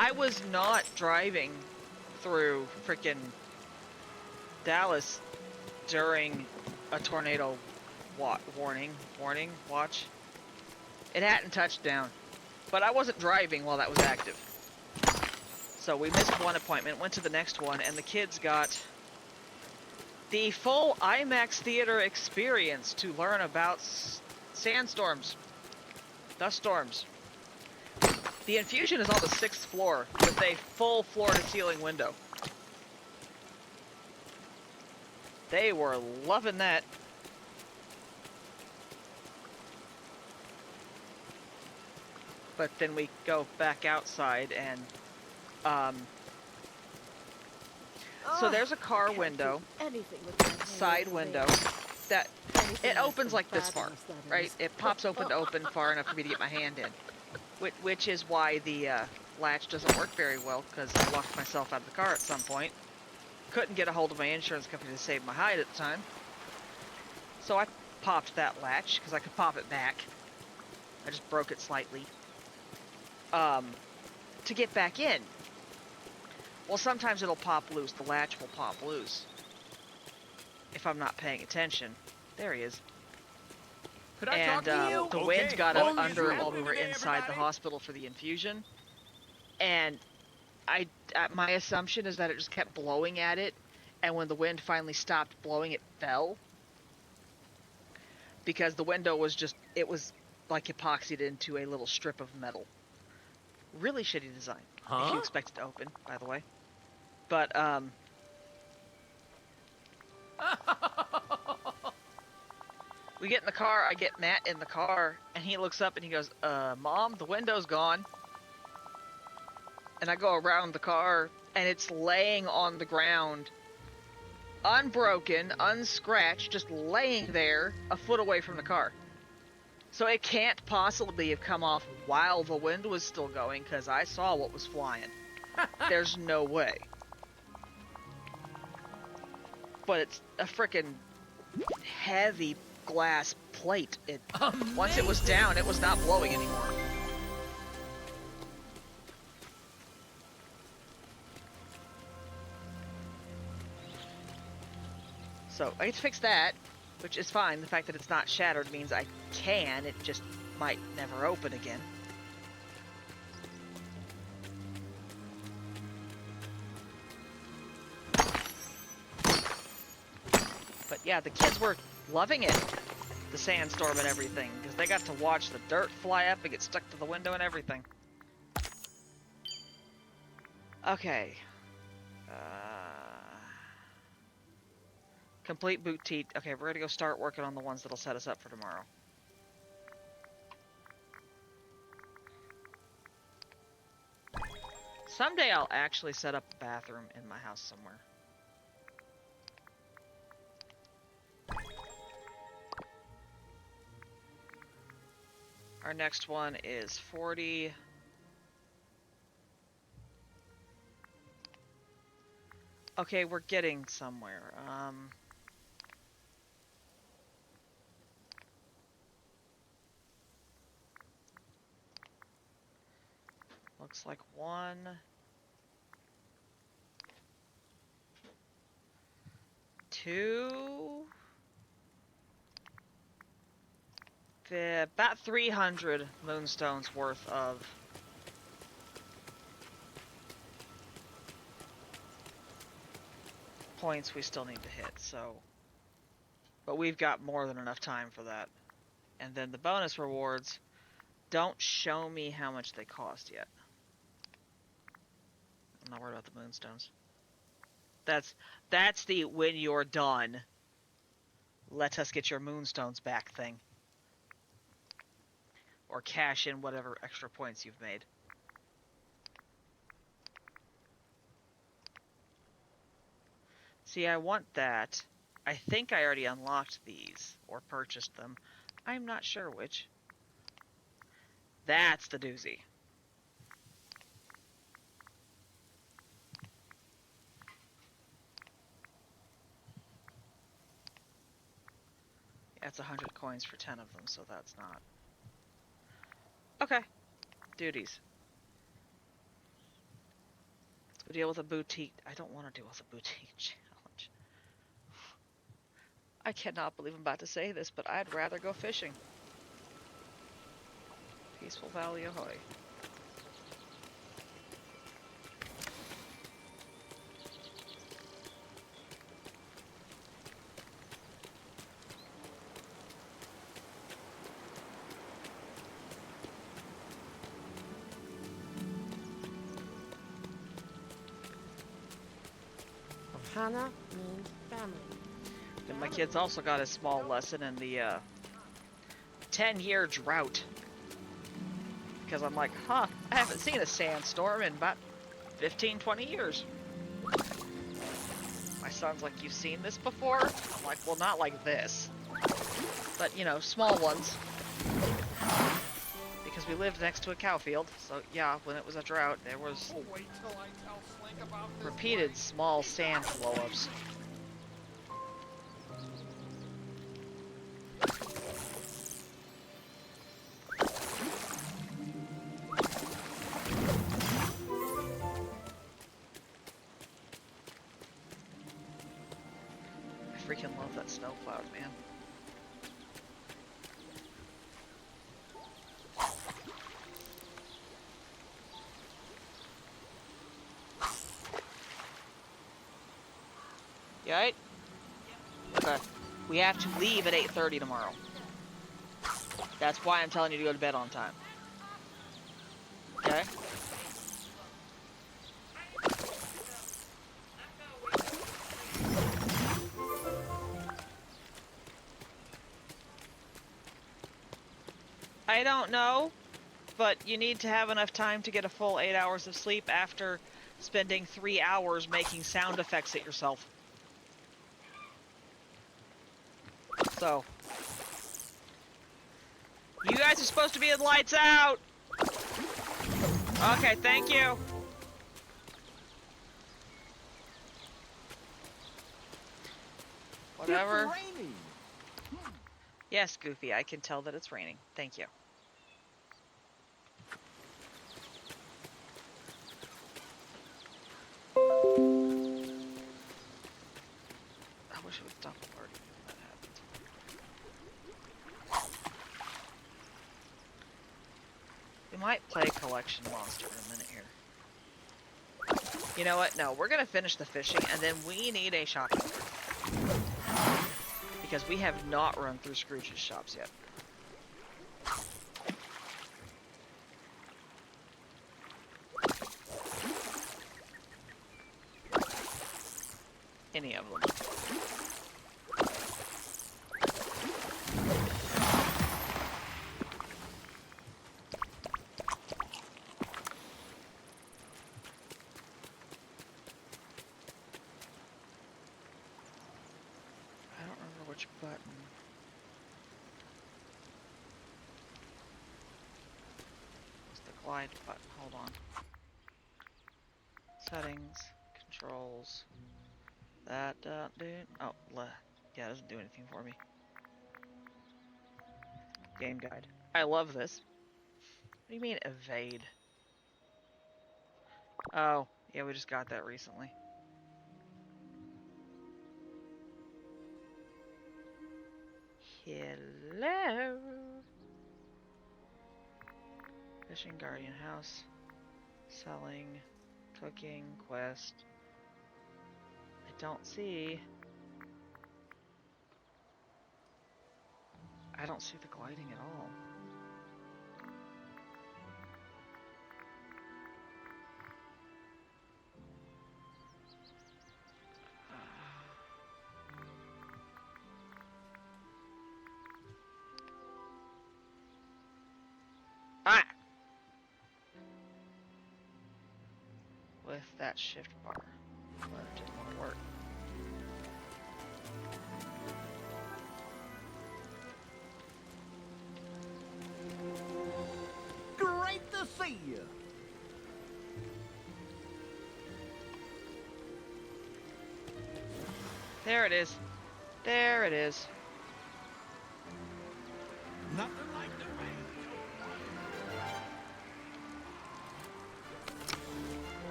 I was not driving through frickin' Dallas during a tornado watch. It hadn't touched down, but I wasn't driving while that was active. So we missed one appointment, went to the next one, and the kids got the full IMAX theater experience to learn about sandstorms, dust storms. The infusion is on the 6th floor with a full floor-to-ceiling window. They were loving that. But then we go back outside and, so there's a car window, side window, that, it opens like this far, right? It pops open to open far enough for me to get my hand in. Which is why the, latch doesn't work very well, because I locked myself out of the car at some point. Couldn't get a hold of my insurance company to save my hide at the time. So I popped that latch, because I could pop it back. I just broke it slightly. To get back in. Well, sometimes it'll pop loose. The latch will pop loose. If I'm not paying attention. There he is. Could I talk to you? The wind got up under while we were inside the hospital for the infusion. And my assumption is that it just kept blowing at it, and when the wind finally stopped blowing, it fell. Because the window was just, it was like epoxied into a little strip of metal. Really shitty design. If you expect it to open, by the way. But, We get in the car, I get Matt in the car, and he looks up and he goes, Mom, the window's gone. And I go around the car, and it's laying on the ground, unbroken, unscratched, just laying there, a foot away from the car. So it can't possibly have come off while the wind was still going, because I saw what was flying. There's no way. But it's a frickin' heavy glass plate. Once it was down, it was not blowing anymore. So I get to fix that, which is fine. The fact that it's not shattered means I can. It just might never open again. But yeah, the kids were loving it, the sandstorm and everything, because they got to watch the dirt fly up and get stuck to the window and everything. Okay. Complete boutique. Okay, we're gonna go start working on the ones that'll set us up for tomorrow. Someday I'll actually set up a bathroom in my house somewhere. Our next one is 40. Okay, we're getting somewhere. Looks like 1, 2, about 300 moonstones worth of points we still need to hit, so. But we've got more than enough time for that. And then the bonus rewards don't show me how much they cost yet. I'm not worried about the moonstones. That's the when you're done, let us get your moonstones back thing. Or cash in whatever extra points you've made. See, I want that. I think I already unlocked these, or purchased them. I'm not sure which. That's the doozy. That's 100 coins for 10 of them, so that's not. Okay. Duties. Let's go deal with a boutique. I don't want to deal with a boutique challenge. I cannot believe I'm about to say this, but I'd rather go fishing. Peaceful Valley, ahoy. Ohana means family. Then my kids also got a small lesson in the 10-year drought. Because I'm like, I haven't seen a sandstorm in about 15, 20 years. My son's like, you've seen this before? I'm like, well, not like this. But, you know, small ones. Because we lived next to a cow field, so yeah, when it was a drought, there was repeated small sand blow-ups. I freaking love that snow cloud, man. You alright? Okay. We have to leave at 8:30 tomorrow. That's why I'm telling you to go to bed on time. Okay? I don't know, but you need to have enough time to get a full 8 hours of sleep after spending 3 hours making sound effects at yourself. So, you guys are supposed to be in lights out! Okay, thank you. Whatever. It's raining. Yes, Goofy, I can tell that it's raining. Thank you. I wish it would stop alerting me when that happens. We might play Collection Monster in a minute here. You know what? No, we're gonna finish the fishing, and then we need a shopping cart. Because we have not run through Scrooge's shops yet. Any of them. I don't remember which button. It's the glide button. Hold on. Settings, controls. That dude. Oh, yeah, it doesn't do anything for me. Game guide. I love this. What do you mean evade? Oh, yeah, we just got that recently. Hello. Fishing Guardian House. Selling. Cooking. Quest. I don't see. I don't see the gliding at all. Ah! With that shift bar. But it didn't want to work. Great to see you. There it is. There it is. Nothing like the rain.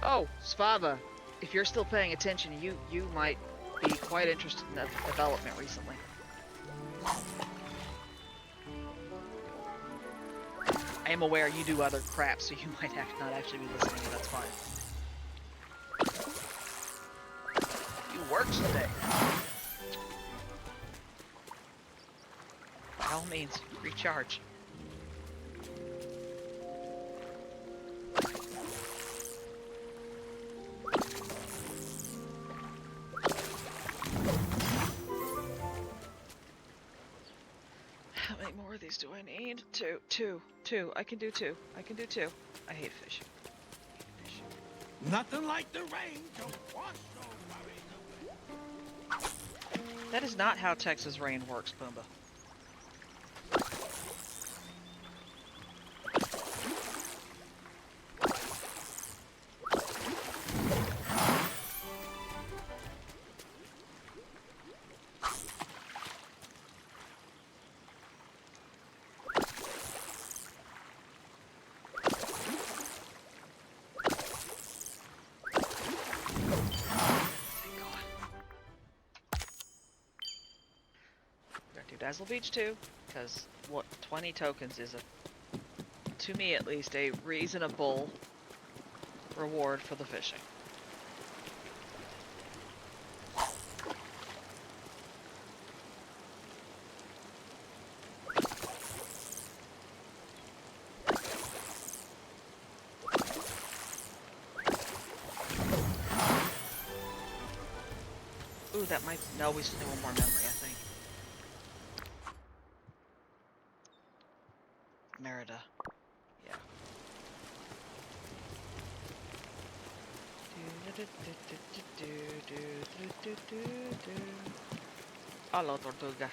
Oh, Svava, if you're still paying attention, you might be quite interested in that development recently. I am aware you do other crap, so you might not actually be listening, but that's fine. You work today. By all means, recharge. How many more of these do I need? Two. I can do two. I can do two. I hate fishing. Nothing like the rain to wash your worries away. That is not how Texas rain works, Pumbaa. Dazzle Beach 2, because what 20 tokens is to me at least, a reasonable reward for the fishing. Ooh, that might... No, we still need one more memory, I think. Merida. Yeah. Hello, Tortuga.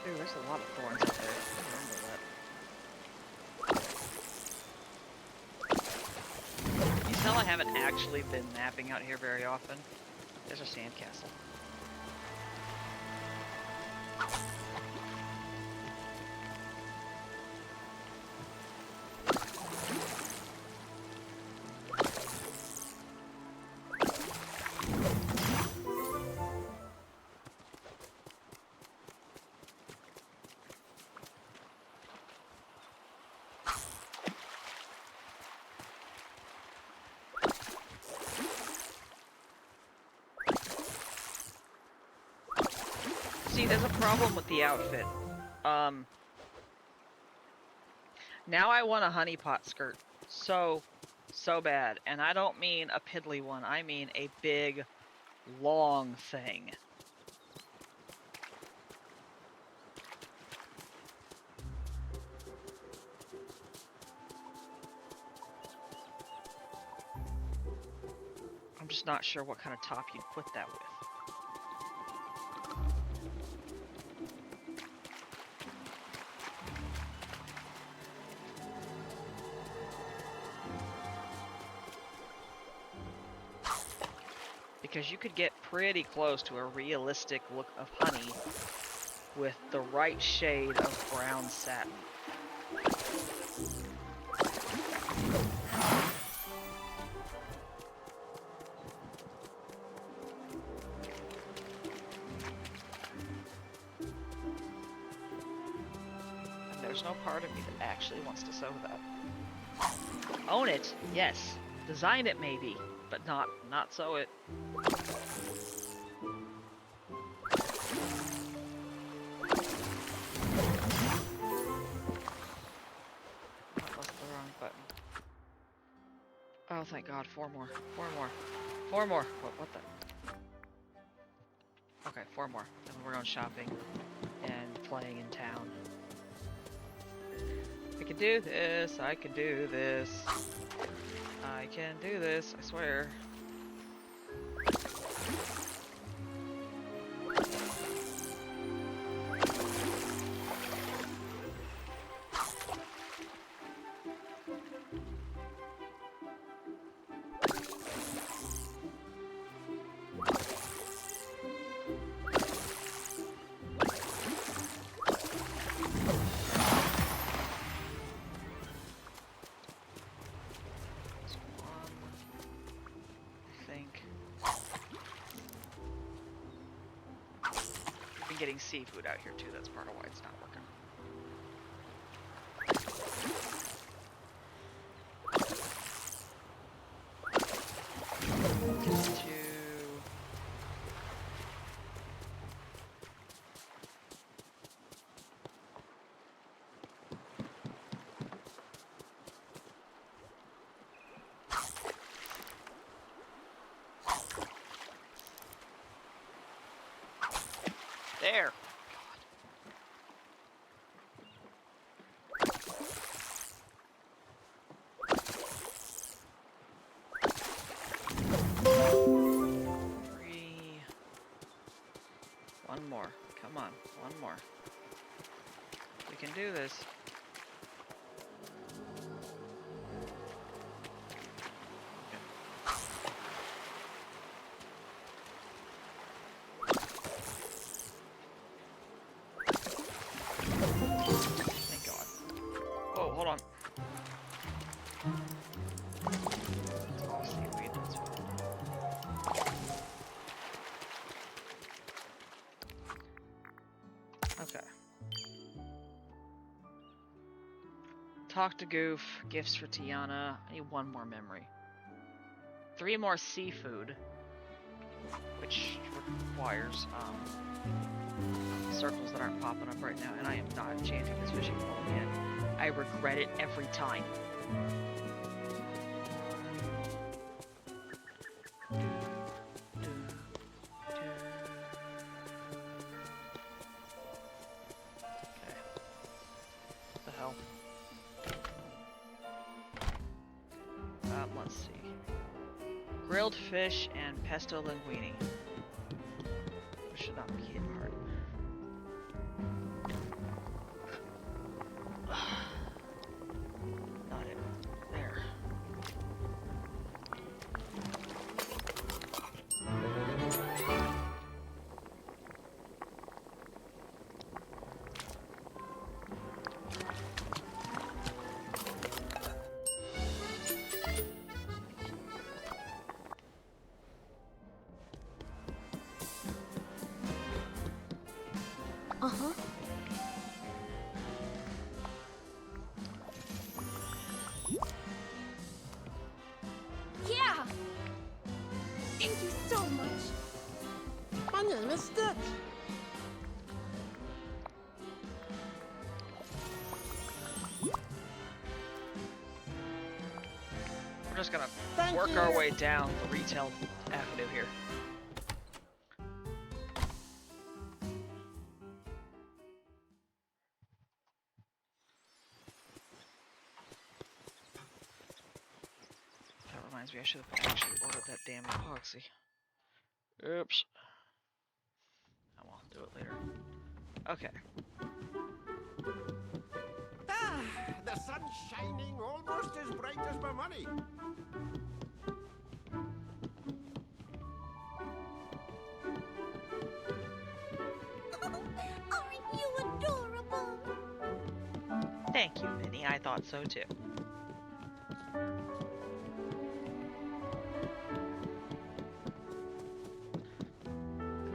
Ooh, there's a lot of thorns out there. I remember that. You tell I haven't actually been mapping out here very often. There's a sandcastle. See, there's a problem with the outfit. Now I want a honeypot skirt. So bad. And I don't mean a piddly one. I mean a big, long thing. I'm just not sure what kind of top you'd put that with. Because you could get pretty close to a realistic look of honey with the right shade of brown satin. And there's no part of me that actually wants to sew that. Own it, yes. Design it maybe, but not sew it. Oh, thank God, 4 more. 4 more. 4 more. What the? Okay, 4 more. And we're going shopping and playing in town. I can do this. I can do this. I can do this, I swear. Getting seafood out here too, that's part of why it's not working. There. One more. Come on. One more. We can do this. Thank God. Oh, hold on. Talk to Goof. Gifts for Tiana. I need one more memory. 3 more seafood, which requires circles that aren't popping up right now, and I am not enchanting this fishing pole again. I regret it every time. Okay. What the hell? Let's see. Grilled fish and pesto linguine. This should not be hit hard. Not it. There. Uh-huh. Yeah! Thank you so much. My name is Stitch. We're just gonna Thank work you. our way down the retail avenue here. That reminds me, I should have actually ordered that damn epoxy. Oops. I will do it later. Okay. Ah, the sun's shining almost as bright as my money. Aren't you adorable? Thank you, Minnie. I thought so too.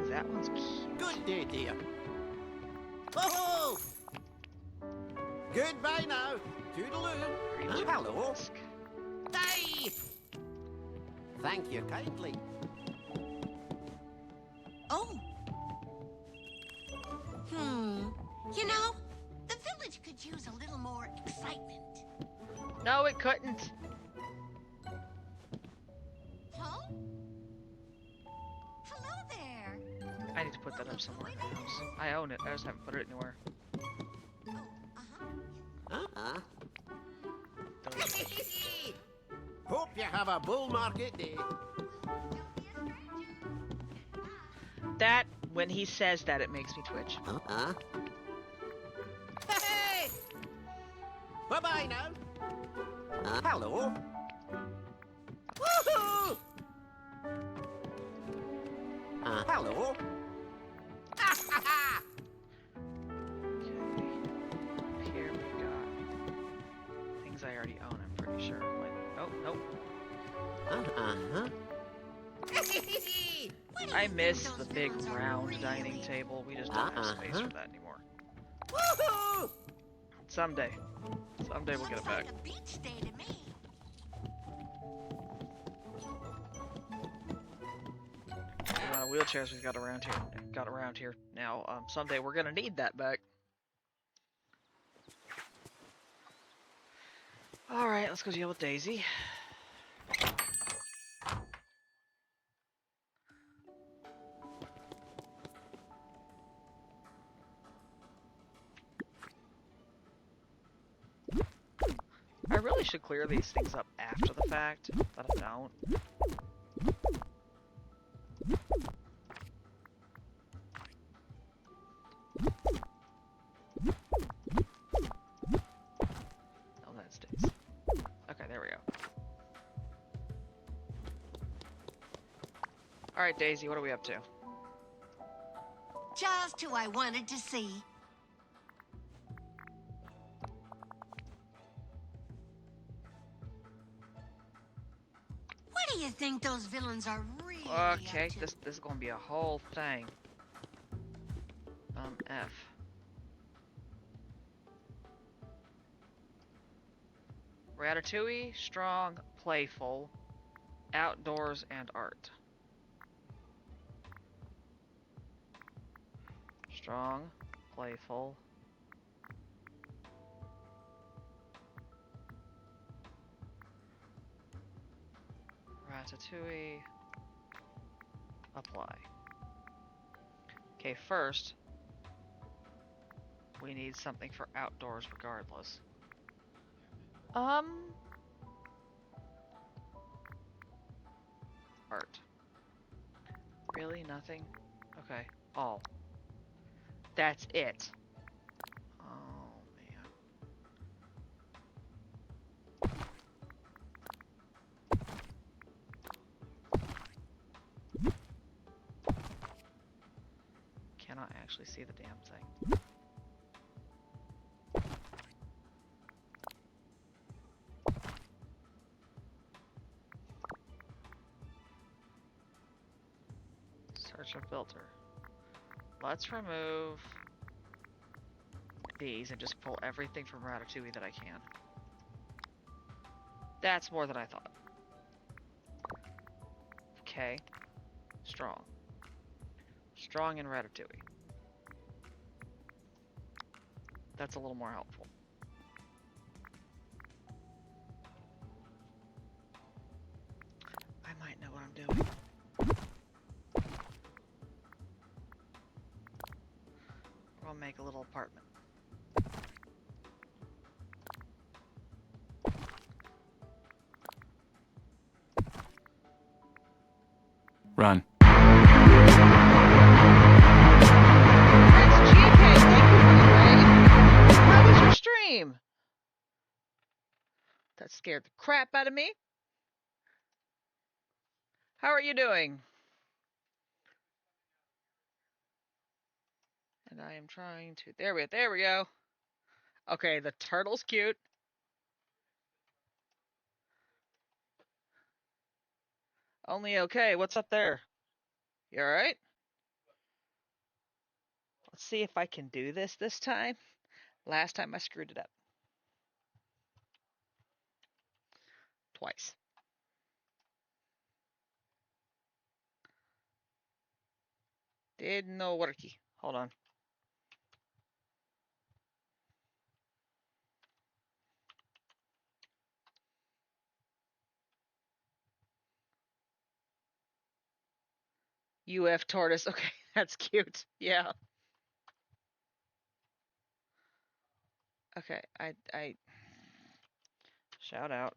That one's cute. Good day, dear. Oh! Goodbye now. Toodaloo. Hello. Hey! Thank you kindly. Oh. You know, the village could use a little more excitement. No, it couldn't. Huh? Hello there. I need to put that up somewhere in the house. I own it. I just haven't put it anywhere. Uh-huh. Hope you have a bull market day. That, when he says that, it makes me twitch. Uh-huh. Hey! Bye-bye now. Hello. Woohoo! Hello. Okay. Here we got things I already own, I'm pretty sure. Like, oh, nope. Uh-huh. I miss the big round dining table. We just don't have space for that anymore. Woohoo! Someday. Someday we'll get it back. A beach day to me. The amount of wheelchairs we've got around here now. Someday we're gonna need that back. All right, let's go deal with Daisy. I really should clear these things up after the fact, but I don't. Oh, that stays. Okay, there we go. Alright, Daisy, what are we up to? Just who I wanted to see. What do you think those villains are really Okay, up to? this is gonna be a whole thing. F. Ratatouille, strong, playful, outdoors, and art. Strong, playful. Ratatouille. Apply. Okay, first, we need something for outdoors regardless. Art. Really? Nothing? Okay. All. That's it. Oh, man. Cannot actually see the damn thing. Search a filter. Let's remove these and just pull everything from Ratatouille that I can. That's more than I thought. Okay. Strong. Strong in Ratatouille. That's a little more helpful. I might know what I'm doing. We'll make a little apartment. Run. How was your stream? That scared the crap out of me. How are you doing? And I am trying to... There we go. Okay, the turtle's cute. Only okay. What's up there? You alright? Let's see if I can do this time. Last time I screwed it up. Twice. Did no worky. Hold on. UF tortoise. Okay, that's cute. Yeah. Okay, I shout out.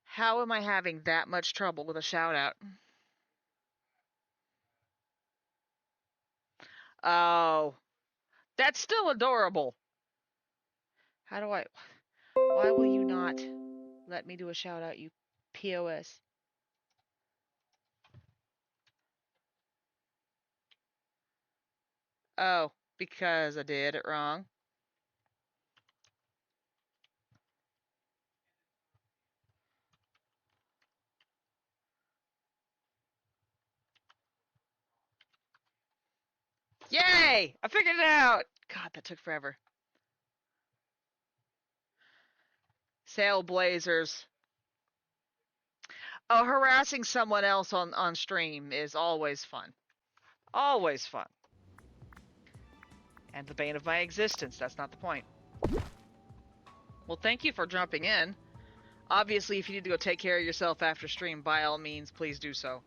How am I having that much trouble with a shout out? Oh, that's still adorable. How do I... Why will you not let me do a shout out, you POS? Oh, because I did it wrong. Yay! I figured it out! God, that took forever. Sail blazers. Oh, harassing someone else on stream is always fun. Always fun. And the bane of my existence. That's not the point. Well, thank you for jumping in. Obviously, if you need to go take care of yourself after stream, by all means, please do so.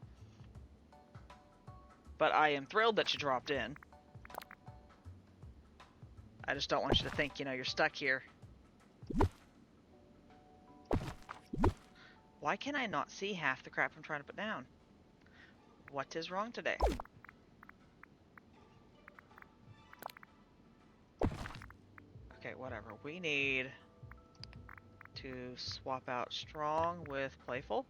But I am thrilled that you dropped in. I just don't want you to think, you're stuck here. Why can I not see half the crap I'm trying to put down? What is wrong today? Okay, whatever. We need to swap out strong with playful.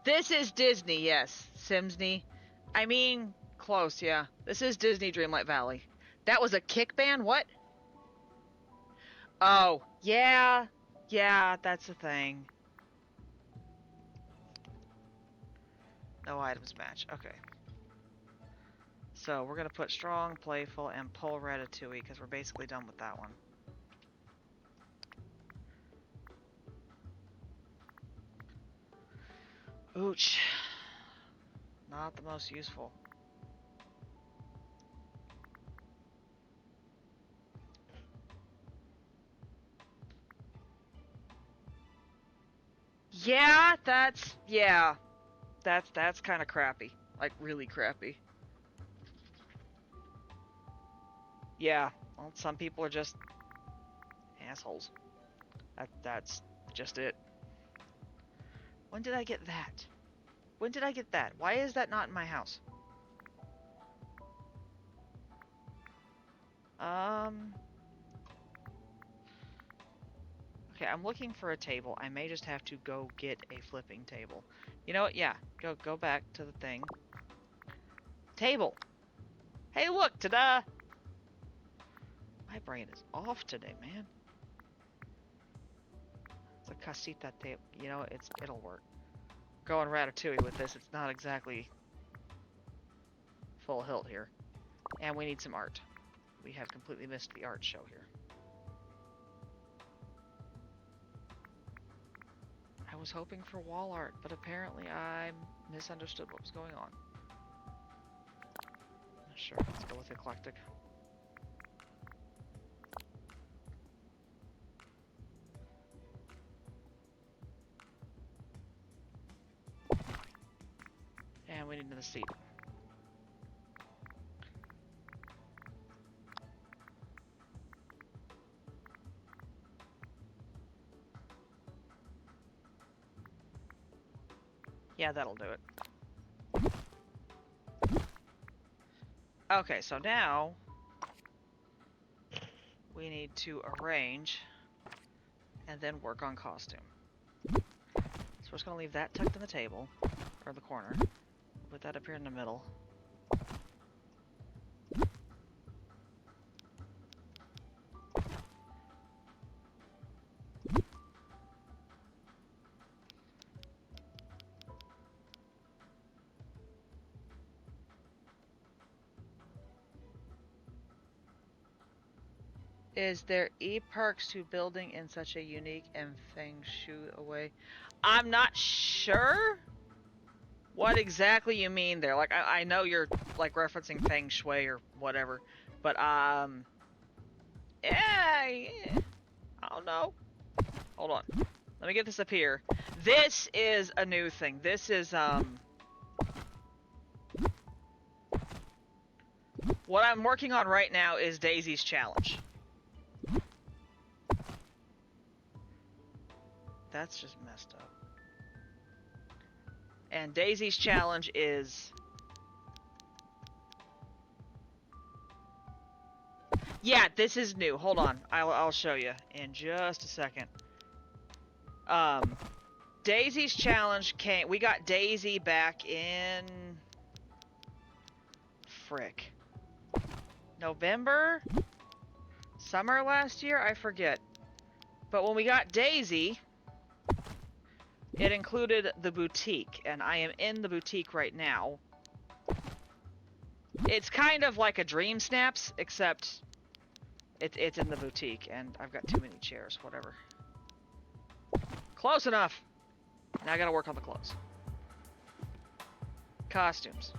This is Disney, yes. Simsney. I mean, close, yeah. This is Disney Dreamlight Valley. That was a kick ban? What? Oh, yeah. Yeah, that's the thing. No items match. Okay. So we're gonna put strong, playful, and pull Ratatouille because we're basically done with that one. Ooch. Not the most useful. Yeah, that's kind of crappy. Like really crappy. Yeah. Well, some people are just assholes. That's just it. When did I get that? When did I get that? Why is that not in my house? Okay, I'm looking for a table. I may just have to go get a flipping table. You know what? Yeah, go back to the thing. Table. Hey, look, ta-da! My brain is off today, man. It's a casita table. You know, it'll work. Going Ratatouille with this, it's not exactly full hilt here. And we need some art. We have completely missed the art show here. I was hoping for wall art, but apparently I misunderstood what was going on. Sure, let's go with eclectic. And we need another seat. Yeah, that'll do it. Okay, so now we need to arrange and then work on costume. So we're just gonna leave that tucked in the table, or the corner. Put that up here in the middle. Is there e-perks to building in such a unique and feng shui way? I'm not sure what exactly you mean there. Like, I know you're, like, referencing feng shui or whatever, but, yeah, I don't know. Hold on. Let me get this up here. This is a new thing. This is, what I'm working on right now is Daisy's challenge. That's just messed up. And Daisy's challenge is... Yeah, this is new. Hold on. I'll show you in just a second. Daisy's challenge came... We got Daisy back in... Frick. November? Summer last year? I forget. But when we got Daisy, it included the boutique, and I am in the boutique right now. It's kind of like a Dream Snaps, except it's in the boutique, and I've got too many chairs, whatever. Close enough! Now I gotta work on the clothes. Costumes.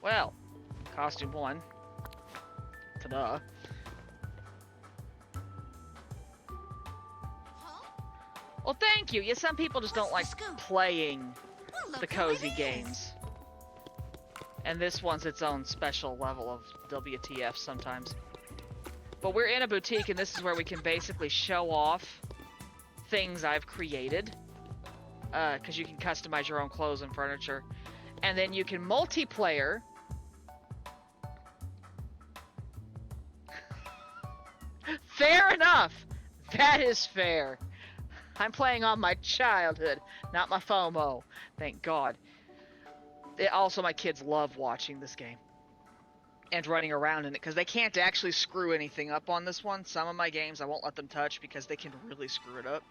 Well, costume 1. Ta-da. Well, thank you. Yeah, some people just don't like playing the cozy games. And this one's its own special level of WTF sometimes. But we're in a boutique, and this is where we can basically show off things I've created. Because you can customize your own clothes and furniture. And then you can multiplayer. Fair enough! That is fair. I'm playing on my childhood, not my FOMO. Thank God. Also, my kids love watching this game. and running around in it, because they can't actually screw anything up on this one. Some of my games I won't let them touch because they can really screw it up.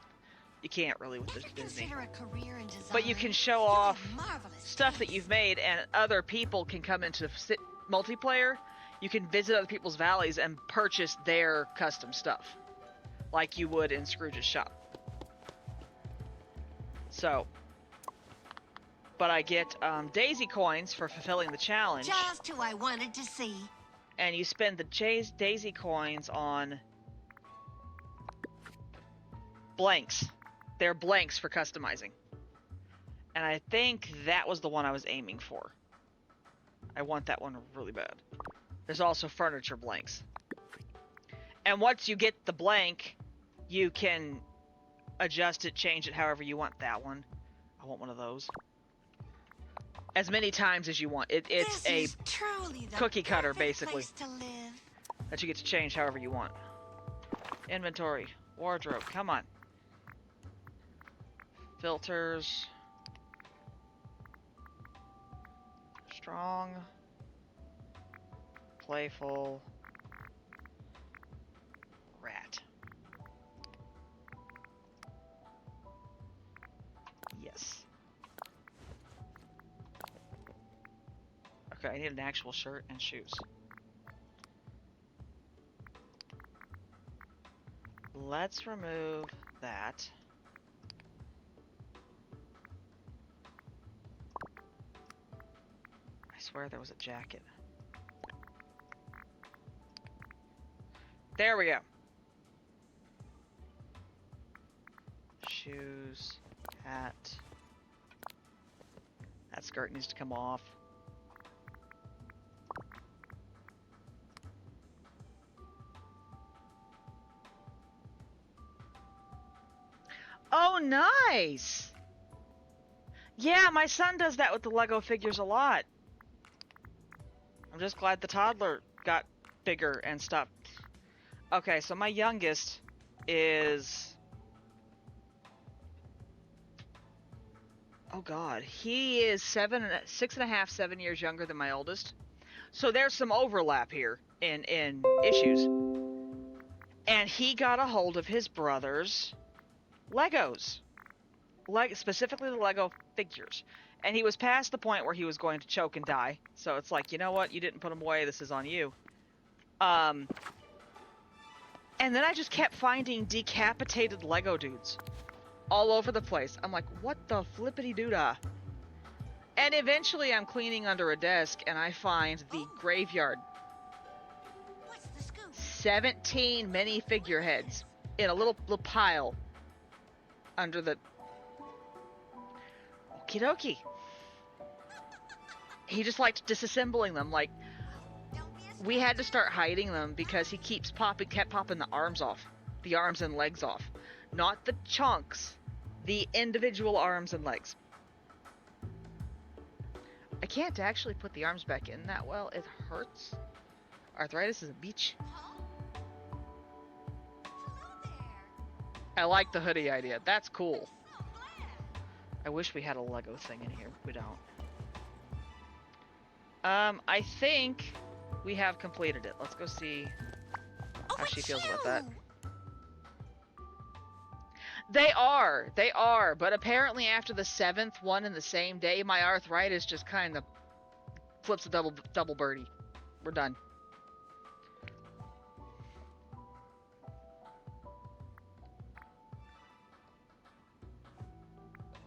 You can't really with this Disney. But you can show off stuff that you've made, and other people can come into multiplayer. You can visit other people's valleys and purchase their custom stuff, like you would in Scrooge's shop. So, but I get Daisy coins for fulfilling the challenge. Just who I wanted to see. And you spend the Daisy coins on blanks. They're blanks for customizing. And I think that was the one I was aiming for. I want that one really bad. There's also furniture blanks. And once you get the blank, you can adjust it, change it however you want. That one. I want one of those. As many times as you want. It's a cookie cutter, basically. That you get to change however you want. Inventory. Wardrobe. Come on. Filters. Strong. Playful. Rat. Yes. Okay, I need an actual shirt and shoes. Let's remove that. I swear there was a jacket. There we go. Shoes, hat. That skirt needs to come off. Oh, nice! Yeah, my son does that with the Lego figures a lot. I'm just glad the toddler got bigger and stopped. Okay, so my youngest is... Oh god, he is 6.5, 7 years younger than my oldest. So there's some overlap here in issues. And he got a hold of his brother's Legos. Specifically the Lego figures. And he was past the point where he was going to choke and die. So it's like, you know what? You didn't put them away. This is on you. And then I just kept finding decapitated Lego dudes all over the place. I'm like, what the flippity doodah? And eventually I'm cleaning under a desk and I find the graveyard. What's the scoop? 17 mini figureheads in a little pile under the... Okie dokie. He just liked disassembling them. Like, we had to start hiding them because he kept popping the arms off. The arms and legs off. Not the chunks. The individual arms and legs. I can't actually put the arms back in that well. It hurts. Arthritis is a beach. I like the hoodie idea. That's cool. I wish we had a Lego thing in here. We don't. I think we have completed it. Let's go see how she feels about that. They are, but apparently after the 7th one in the same day, my arthritis just kind of flips a double birdie. We're done.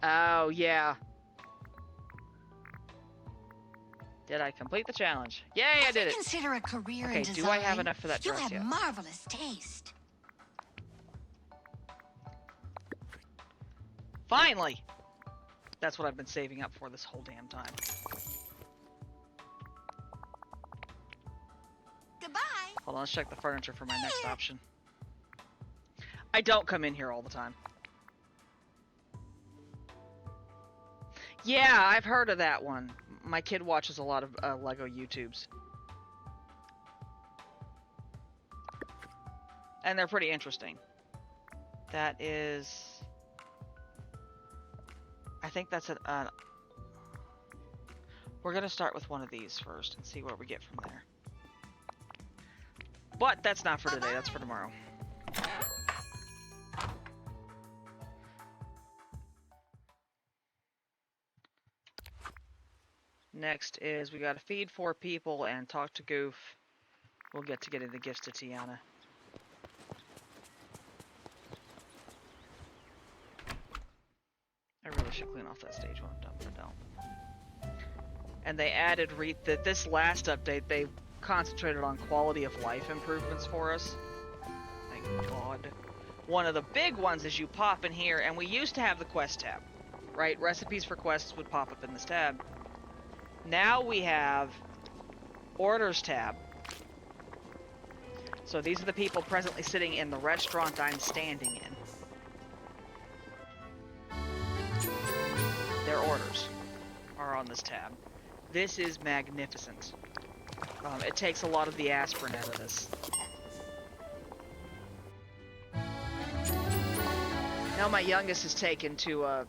Oh, yeah. Did I complete the challenge? Yay, I did it! Consider a career Okay, in design. do I have enough for that You dress have yet? marvelous taste. Finally! That's what I've been saving up for this whole damn time. Goodbye. Hold on, let's check the furniture for my next option. I don't come in here all the time. Yeah, I've heard of that one. My kid watches a lot of Lego YouTubes. And they're pretty interesting. That is... I think that's a... we're going to start with one of these first and see where we get from there. But that's not for today, that's for tomorrow. Next is we gotta feed 4 people and talk to Goof. We'll get to getting the gifts to Tiana. I really should clean off that stage when I'm done, but I don't. And they added this last update, they concentrated on quality of life improvements for us. Thank God. One of the big ones is you pop in here, and we used to have the quest tab, right? Recipes for quests would pop up in this tab. Now we have orders tab. So these are the people presently sitting in the restaurant I'm standing in. Their orders are on this tab. This is magnificent. It takes a lot of the aspirin out of this. Now my youngest is taken to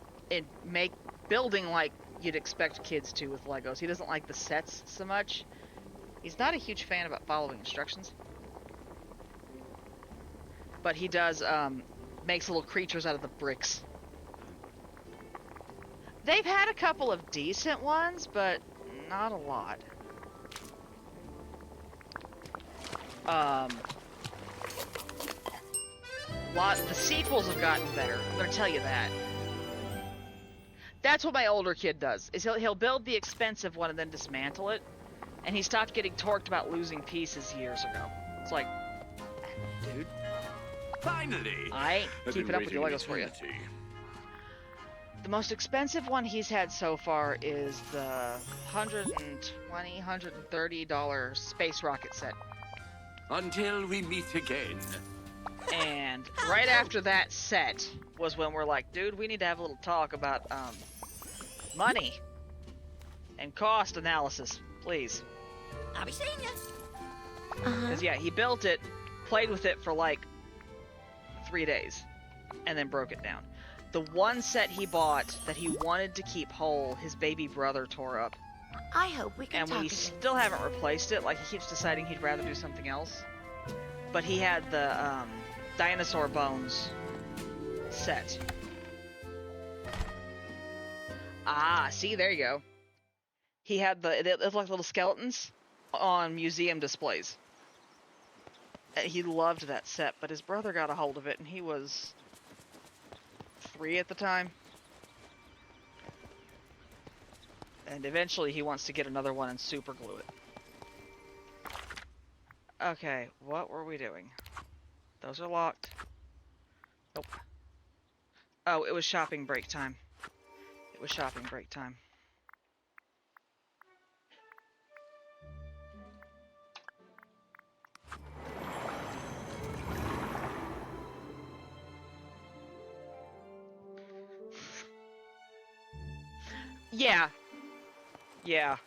building like you'd expect kids to with Legos. He doesn't like the sets so much. He's not a huge fan about following instructions. But he does, makes little creatures out of the bricks. They've had a couple of decent ones, but not a lot. The sequels have gotten better. I'm gonna tell you that. That's what my older kid does. Is he'll build the expensive one and then dismantle it, and he stopped getting torqued about losing pieces years ago. It's like, dude. Finally! I ain't keeping up with your Legos for you. The most expensive one he's had so far is the $120, $130 space rocket set. Until we meet again. And right after that set was when we're like, dude, we need to have a little talk about money and cost analysis, please. I'll be seeing you. Because yeah, he built it, played with it for like 3 days, and then broke it down. The one set he bought that he wanted to keep whole, his baby brother tore up. I hope we can and talk we again. still haven't replaced it. Like, he keeps deciding he'd rather do something else. But he had the dinosaur bones set. Ah, see, there you go. He had it looked like little skeletons on museum displays. He loved that set, but his brother got a hold of it, and he was 3 at the time. And eventually he wants to get another one and super glue it. Okay, what were we doing? Those are locked. Nope. Oh, it was shopping break time. It was shopping break time. Yeah. Yeah.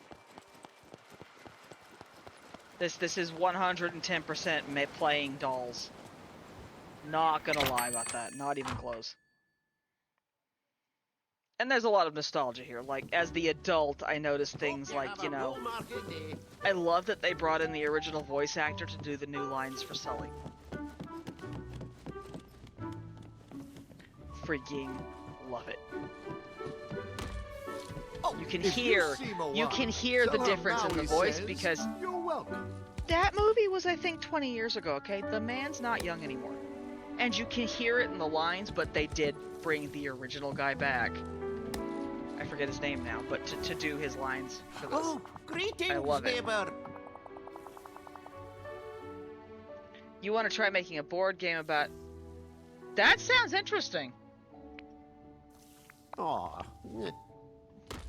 This is 110% playing dolls. Not gonna lie about that. Not even close. And there's a lot of nostalgia here. Like, as the adult, I noticed things like, you know, I love that they brought in the original voice actor to do the new lines for Sully. Freaking love it. You can hear the difference in the voice because You're welcome. that movie was, I think, 20 years ago, okay? The man's not young anymore. And you can hear it in the lines, but they did bring the original guy back. I forget his name now, but to do his lines for this. Oh, greetings, I love it. neighbor. You want to try making a board game about... That sounds interesting. Aw.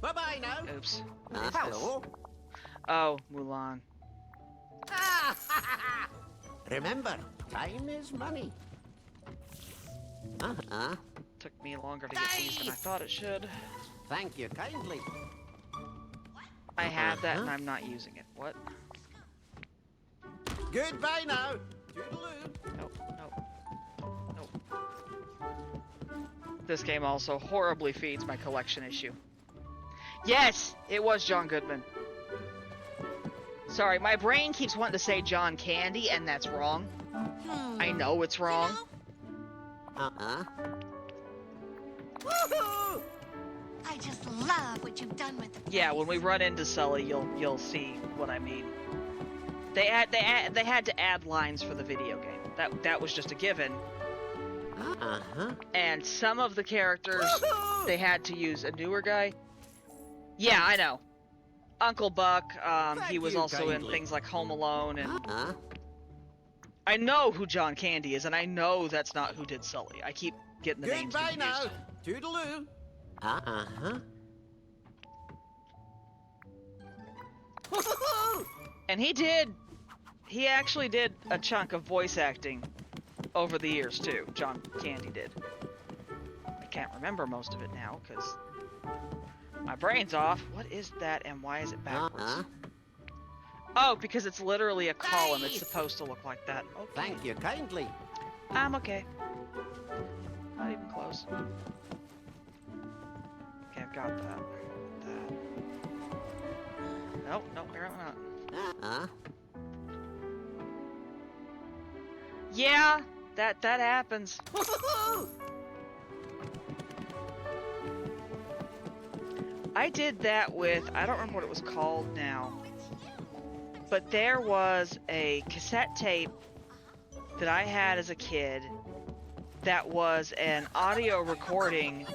Bye-bye now. Oops. Hello. Oh, Mulan. Remember, time is money. Uh-huh. Took me longer to get these than I thought it should. Thank you kindly. I have that and I'm not using it. What? Goodbye now. Toodaloo. Nope, nope. Nope. This game also horribly feeds my collection issue. Yes! It was John Goodman. Sorry, my brain keeps wanting to say John Candy, and that's wrong. I know it's wrong. Uh-huh. I just love what you've done with the place. Yeah, when we run into Sully, you'll see what I mean. They had to add lines for the video game. That was just a given. Uh-huh. And some of the characters they had to use a newer guy. Yeah, I know. Uncle Buck, he was also in things like Home Alone, and I know who John Candy is, and I know that's not who did Sully. I keep getting the names Goodbye confused. now. Toodaloo. Uh-huh. And he actually did a chunk of voice acting over the years too. John Candy did. I can't remember most of it now because my brain's off. What is that and why is it backwards? Oh, because it's literally a column. It's supposed to look like that. Okay. Thank you kindly. I'm okay. Not even close. Okay, I've got that. Nope, apparently not. Yeah, that happens. I did that with, I don't remember what it was called now, but there was a cassette tape that I had as a kid that was an audio recording.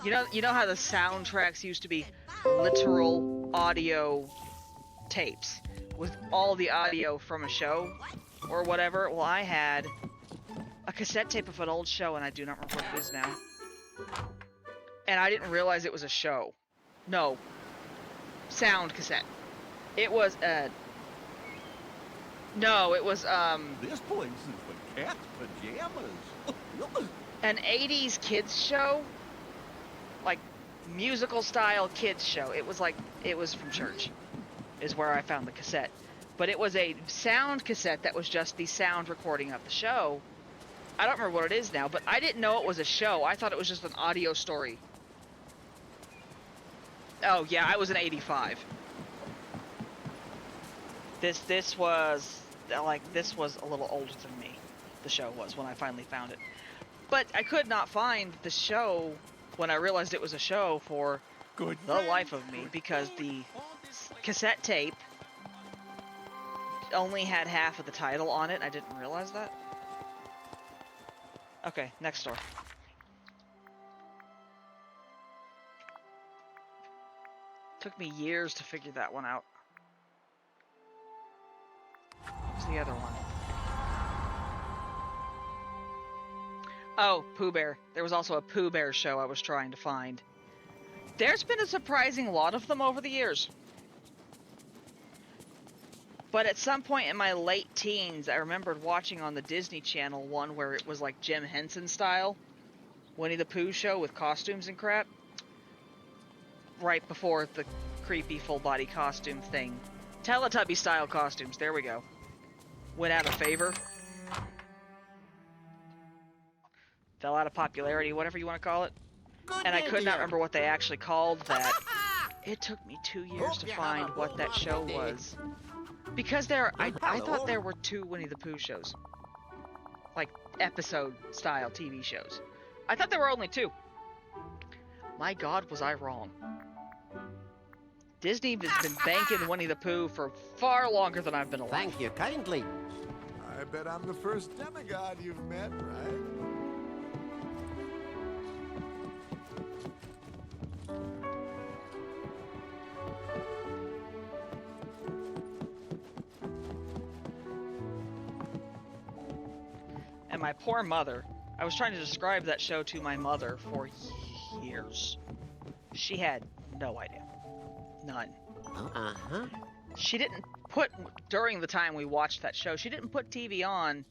You know how the soundtracks used to be literal audio tapes with all the audio from a show or whatever? Well, I had a cassette tape of an old show, and I do not remember what it is now. And I didn't realize it was a show. No. Sound cassette. It was no, it was This place is for cat's pajamas. an 80s kids show. Like musical style kids show. It was from church. Is where I found the cassette. But it was a sound cassette that was just the sound recording of the show. I don't remember what it is now, but I didn't know it was a show. I thought it was just an audio story. Oh yeah, I was in '85. This was a little older than me. The show was when I finally found it. But I could not find the show when I realized it was a show for the life of me, because the cassette tape only had half of the title on it. I didn't realize that. Okay, next door. Took me years to figure that one out. What's the other one? Oh, Pooh Bear. There was also a Pooh Bear show I was trying to find. There's been a surprising lot of them over the years. But at some point in my late teens, I remembered watching on the Disney Channel one where it was like Jim Henson style. Winnie the Pooh show with costumes and crap. Right before the creepy full body costume thing. Teletubby style costumes, there we go. Went out of favor. Fell out of popularity, whatever you want to call it. And I could not remember what they actually called that. It took me 2 years to find what that show was. Because I thought there were 2 Winnie the Pooh shows. Like, episode style TV shows. I thought there were only 2. My God, was I wrong. Disney has been banking Winnie the Pooh for far longer than I've been alive. Thank you kindly. I bet I'm the first demigod you've met, right? And my poor mother, I was trying to describe that show to my mother for years. She had no idea. None. Uh-huh. She didn't put, during the time we watched that show, she didn't put TV on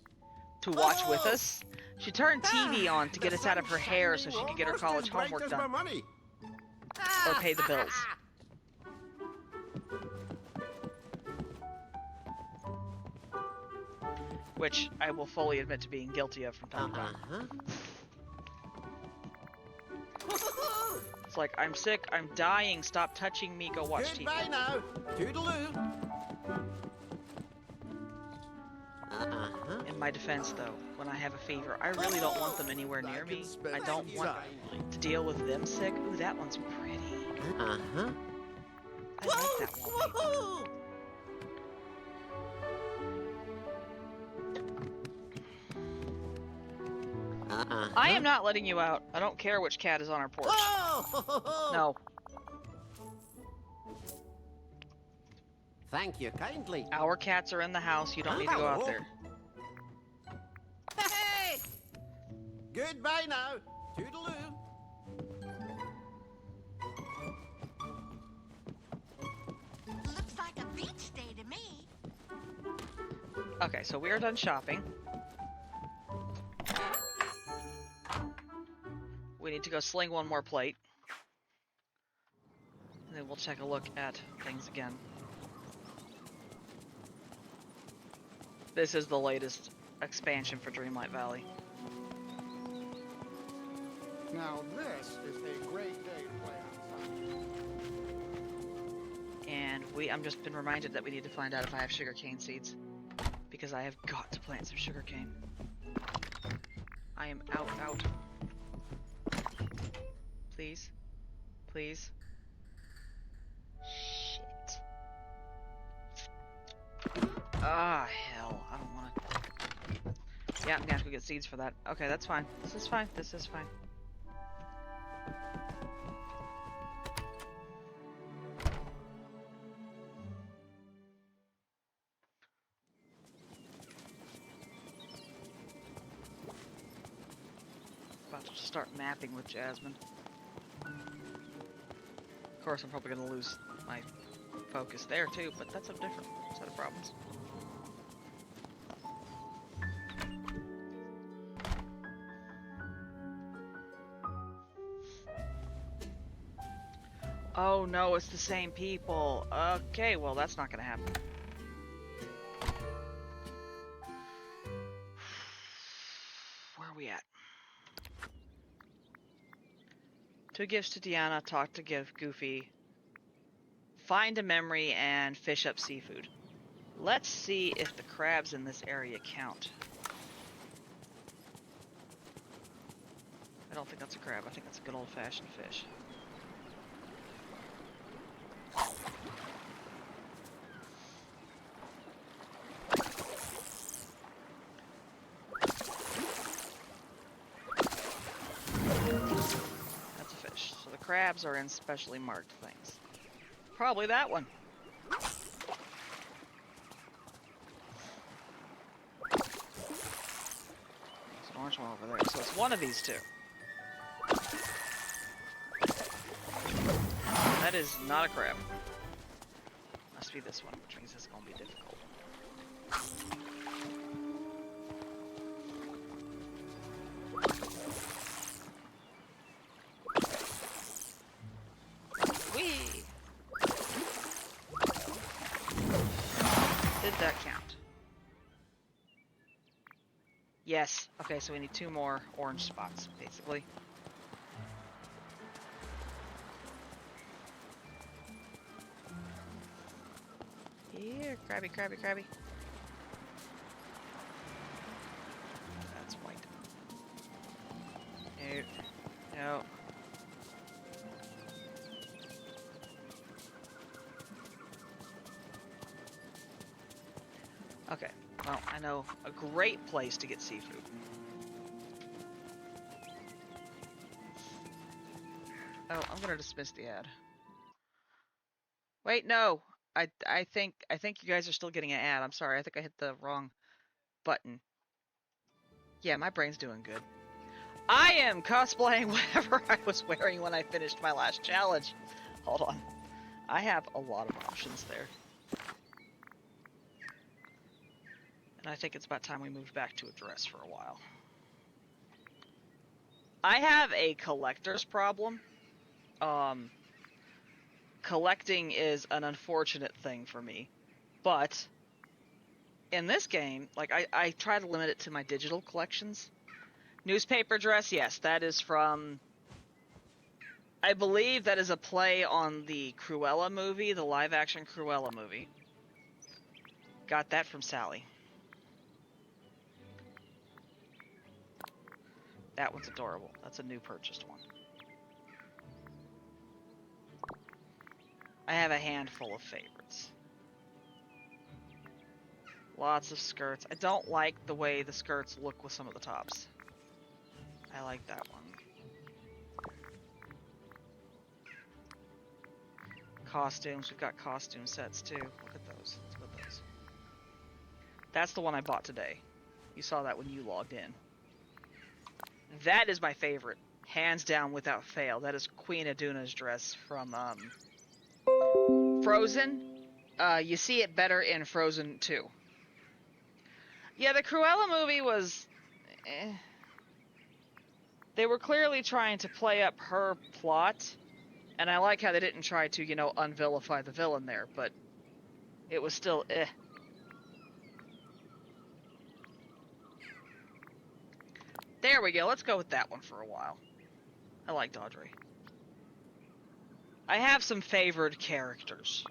to watch with us. She turned TV on to get us out of her hair so she could get her college homework done. Or pay the bills. Which I will fully admit to being guilty of from time to time. It's like, I'm sick, I'm dying, stop touching me, go watch TV. Goodbye now. Toodaloo. In my defense, though, when I have a fever, I really don't want them anywhere near me. I don't want to deal with them sick. Ooh, that one's pretty. Uh-huh. I like that wallpaper. I am not letting you out. I don't care which cat is on our porch. No. Thank you kindly. Our cats are in the house. You don't need to go out there. Hey! Goodbye now. Toodaloo. Looks like a beach day to me. Okay, so we are done shopping. We need to go sling one more plate. And then we'll take a look at things again. This is the latest expansion for Dreamlight Valley. Now this is a great day to play outside. And I'm just been reminded that we need to find out if I have sugarcane seeds. Because I have got to plant some sugarcane. I am out. Please. Please. Shit. Ah, hell. I don't want to... Yeah, I'm gonna have to go get seeds for that. Okay, that's fine. This is fine. This is fine. About to start mapping with Jasmine. Of course, I'm probably going to lose my focus there too, but that's a different set of problems. Oh no, it's the same people. Okay, well that's not going to happen. Where are we at? 2 gifts to Deanna, talk to Goofy, find a memory, and fish up seafood. Let's see if the crabs in this area count. I don't think that's a crab. I think that's a good old-fashioned fish. That's a fish. So the crabs are in specially marked things. Probably that one. There's an orange one over there. So it's one of these two. That is not a crab. Must be this one, which means it's going to be difficult. Whee! Did that count? Yes. Okay, so we need 2 more orange spots, basically. Here, crabby, crabby, crabby. That's white. No. No. Okay. Well, I know a great place to get seafood. Oh, I'm gonna dismiss the ad. Wait, no. I think you guys are still getting an ad. I'm sorry. I think I hit the wrong button. Yeah, my brain's doing good. I am cosplaying whatever I was wearing when I finished my last challenge. Hold on. I have a lot of options there. And I think it's about time we moved back to a dress for a while. I have a collector's problem. Collecting is an unfortunate thing for me. But in this game, like I try to limit it to my digital collections. Newspaper dress, yes, that is from I believe that is a play on the Cruella movie, the live-action Cruella movie. Got that from Sally. That one's adorable. That's a new purchased one. I have a handful of favorites. Lots of skirts. I don't like the way the skirts look with some of the tops. I like that one. Costumes. We've got costume sets too. Look at those. Let's look at those. That's the one I bought today. You saw that when you logged in. That is my favorite. Hands down, without fail. That is Queen Aduna's dress from Frozen. You see it better in Frozen 2. Yeah, the Cruella movie was... They were clearly trying to play up her plot, and I like how they didn't try to, you know, unvilify the villain there, but it was still There we go, let's go with that one for a while. I liked Audrey. I have some favored characters.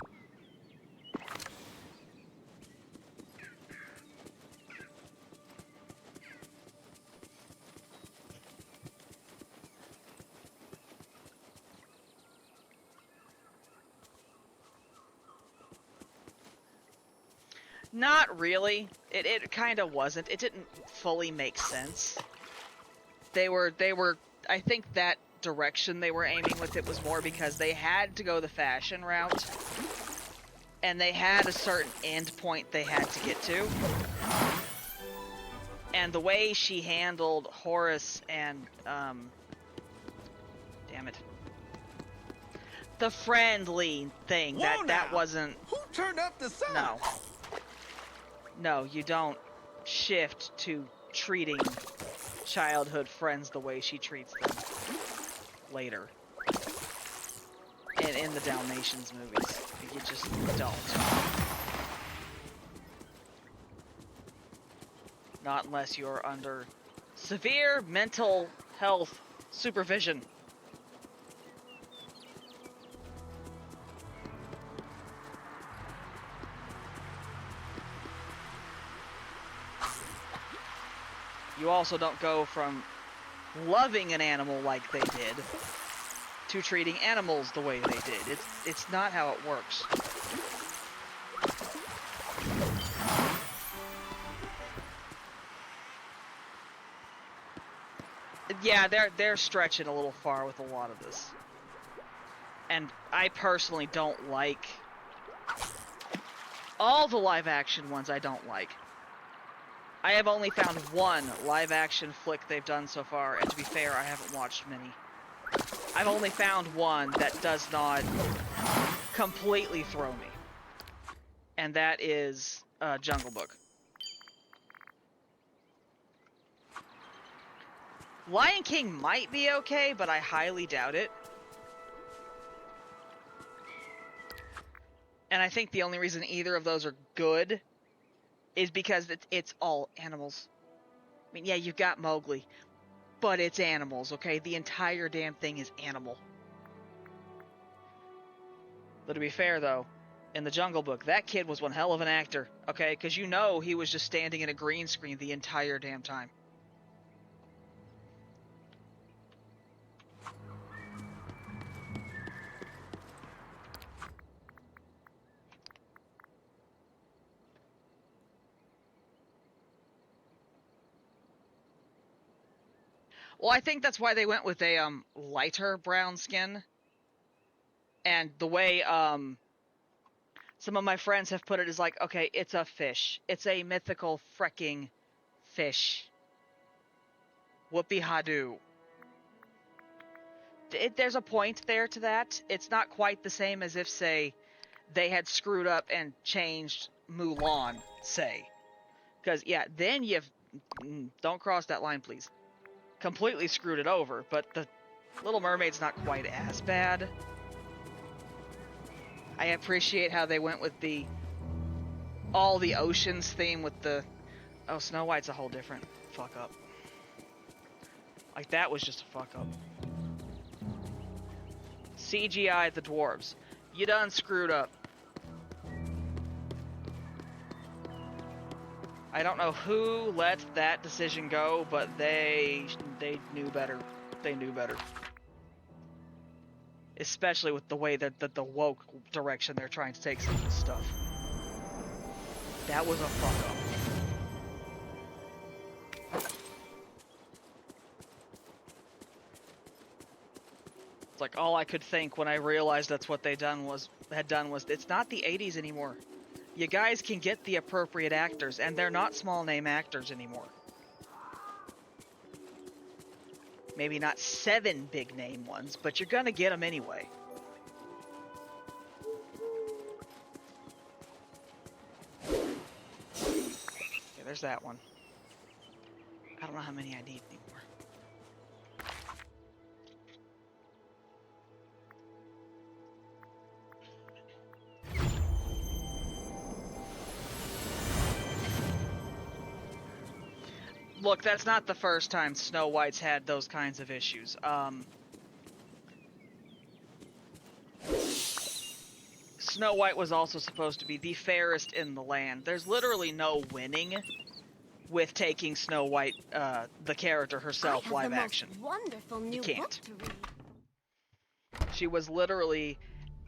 Not really. It kind of wasn't. It didn't fully make sense. They were, I think that direction they were aiming with it was more because they had to go the fashion route. And they had a certain end point they had to get to. And the way she handled Horace and, damn it. The friendly thing, that wasn't... Who turned up the sun? No. No, you don't shift to treating childhood friends the way she treats them later. In the Dalmatians movies. You just don't. Not unless you're under severe mental health supervision. You also don't go from loving an animal like they did to treating animals the way they did. It's not how it works. Yeah, they're stretching a little far with a lot of this. And I personally don't like all the live action ones. I don't like. I have only found one live-action flick they've done so far, and to be fair, I haven't watched many. I've only found one that does not completely throw me. And that is Jungle Book. Lion King might be okay, but I highly doubt it. And I think the only reason either of those are good is because it's all animals. I mean, yeah, you've got Mowgli, but it's animals, okay? The entire damn thing is animal. But to be fair, though, in the Jungle Book, that kid was one hell of an actor, okay? Because you know he was just standing in a green screen the entire damn time. Well, I think that's why they went with a lighter brown skin. And the way some of my friends have put it is like, okay, it's a fish. It's a mythical frecking fish. Whoopee-ha-doo. There's a point there to that. It's not quite the same as if, say, they had screwed up and changed Mulan, say. Because, yeah, then you've... Don't cross that line, please. Completely screwed it over, but the Little Mermaid's not quite as bad. I appreciate how they went with the all the oceans theme with the... Oh, Snow White's a whole different fuck up. Like, that was just a fuck up. CGI the dwarves. You done screwed up. I don't know who let that decision go, but they knew better. They knew better. Especially with the way that the woke direction they're trying to take some of this stuff. That was a fuck up. It's like all I could think when I realized that's what they had done was it's not the 80s anymore. You guys can get the appropriate actors, and they're not small name actors anymore. Maybe not 7 big name ones, but you're gonna get them anyway. Okay, there's that one. I don't know how many I need anymore. Look, that's not the first time Snow White's had those kinds of issues. Snow White was also supposed to be the fairest in the land. There's literally no winning with taking Snow White, the character herself, live action. Wonderful new You can't. book to read. She was literally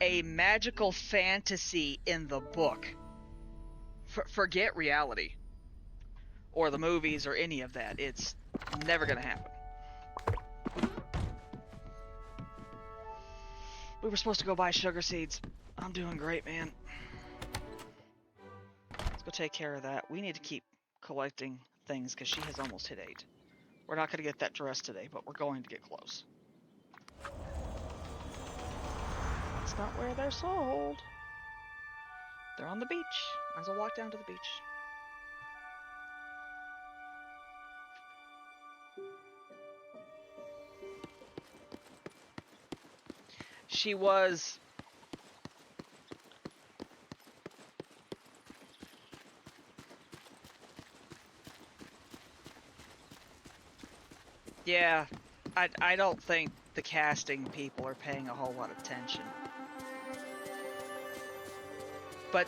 a magical fantasy in the book. Forget reality. Or the movies or any of that. It's never gonna happen. We were supposed to go buy sugar seeds. I'm doing great, man. Let's go take care of that. We need to keep collecting things because she has almost hit 8. We're not gonna get that dress today, but we're going to get close. That's not where they're sold. They're on the beach. Might as well walk down to the beach. She was... Yeah, I don't think the casting people are paying a whole lot of attention. But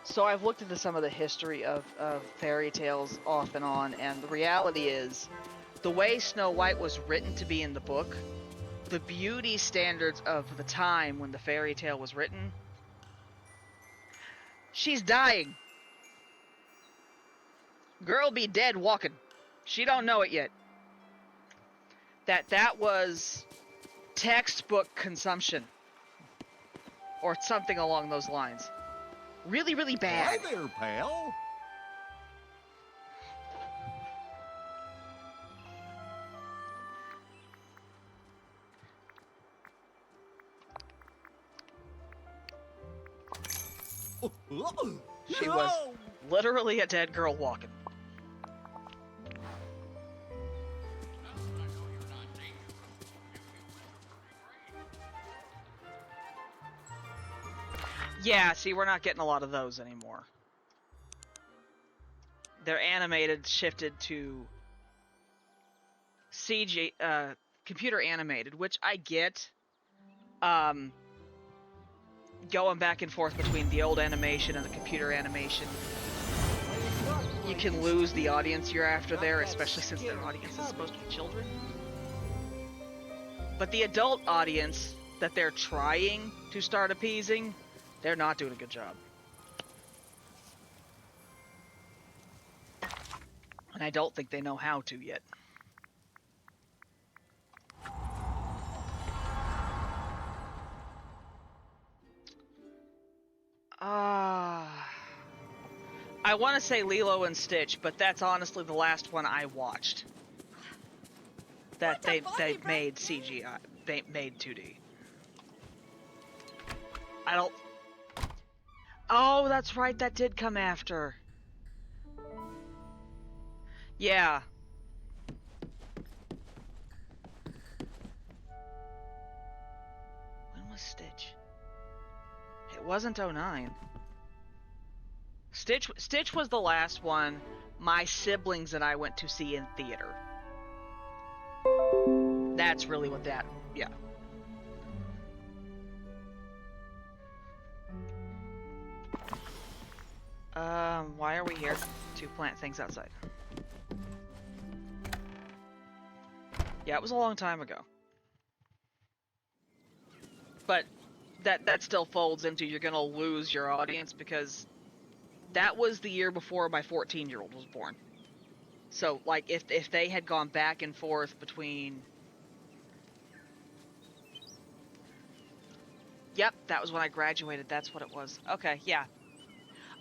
so I've looked into some of the history of fairy tales off and on, and the reality is, the way Snow White was written to be in the book, the beauty standards of the time when the fairy tale was written, she's dying. Girl be dead walking. She don't know it yet. That was textbook consumption. Or something along those lines. Really, really bad. Hi there, pal. She was literally a dead girl walking. Yeah, see, we're not getting a lot of those anymore. They're animated, shifted to CG, computer animated, which I get. Going back and forth between the old animation and the computer animation, you can lose the audience you're after there, especially since their audience is supposed to be children. But the adult audience that they're trying to start appeasing, they're not doing a good job. And I don't think they know how to yet. I want to say Lilo and Stitch, but that's honestly the last one I watched. That they made CGI, they made 2D. I don't... Oh, that's right, that did come after. Yeah. When was Stitch? It wasn't 09. Stitch was the last one my siblings and I went to see in theater. That's really what that... Yeah. Why are we here? To plant things outside. Yeah, it was a long time ago. But that still folds into you're gonna lose your audience because that was the year before my 14-year-old was born. So like if they had gone back and forth between Yep, that was when I graduated. That's what it was. Okay, yeah.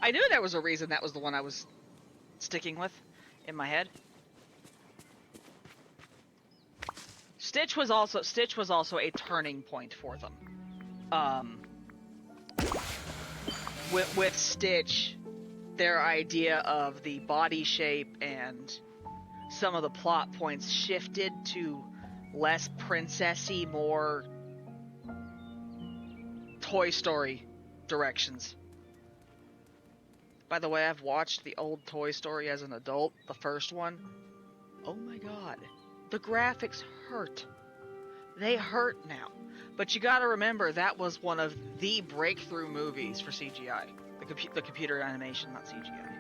I knew there was a reason that was the one I was sticking with in my head. Stitch was also a turning point for them. With Stitch, their idea of the body shape and some of the plot points shifted to less princessy, more Toy Story directions. By the way, I've watched the old Toy Story as an adult, the first one. Oh my god. The graphics hurt. They hurt now. But you gotta remember, that was one of the breakthrough movies for CGI. The computer animation, not CGI.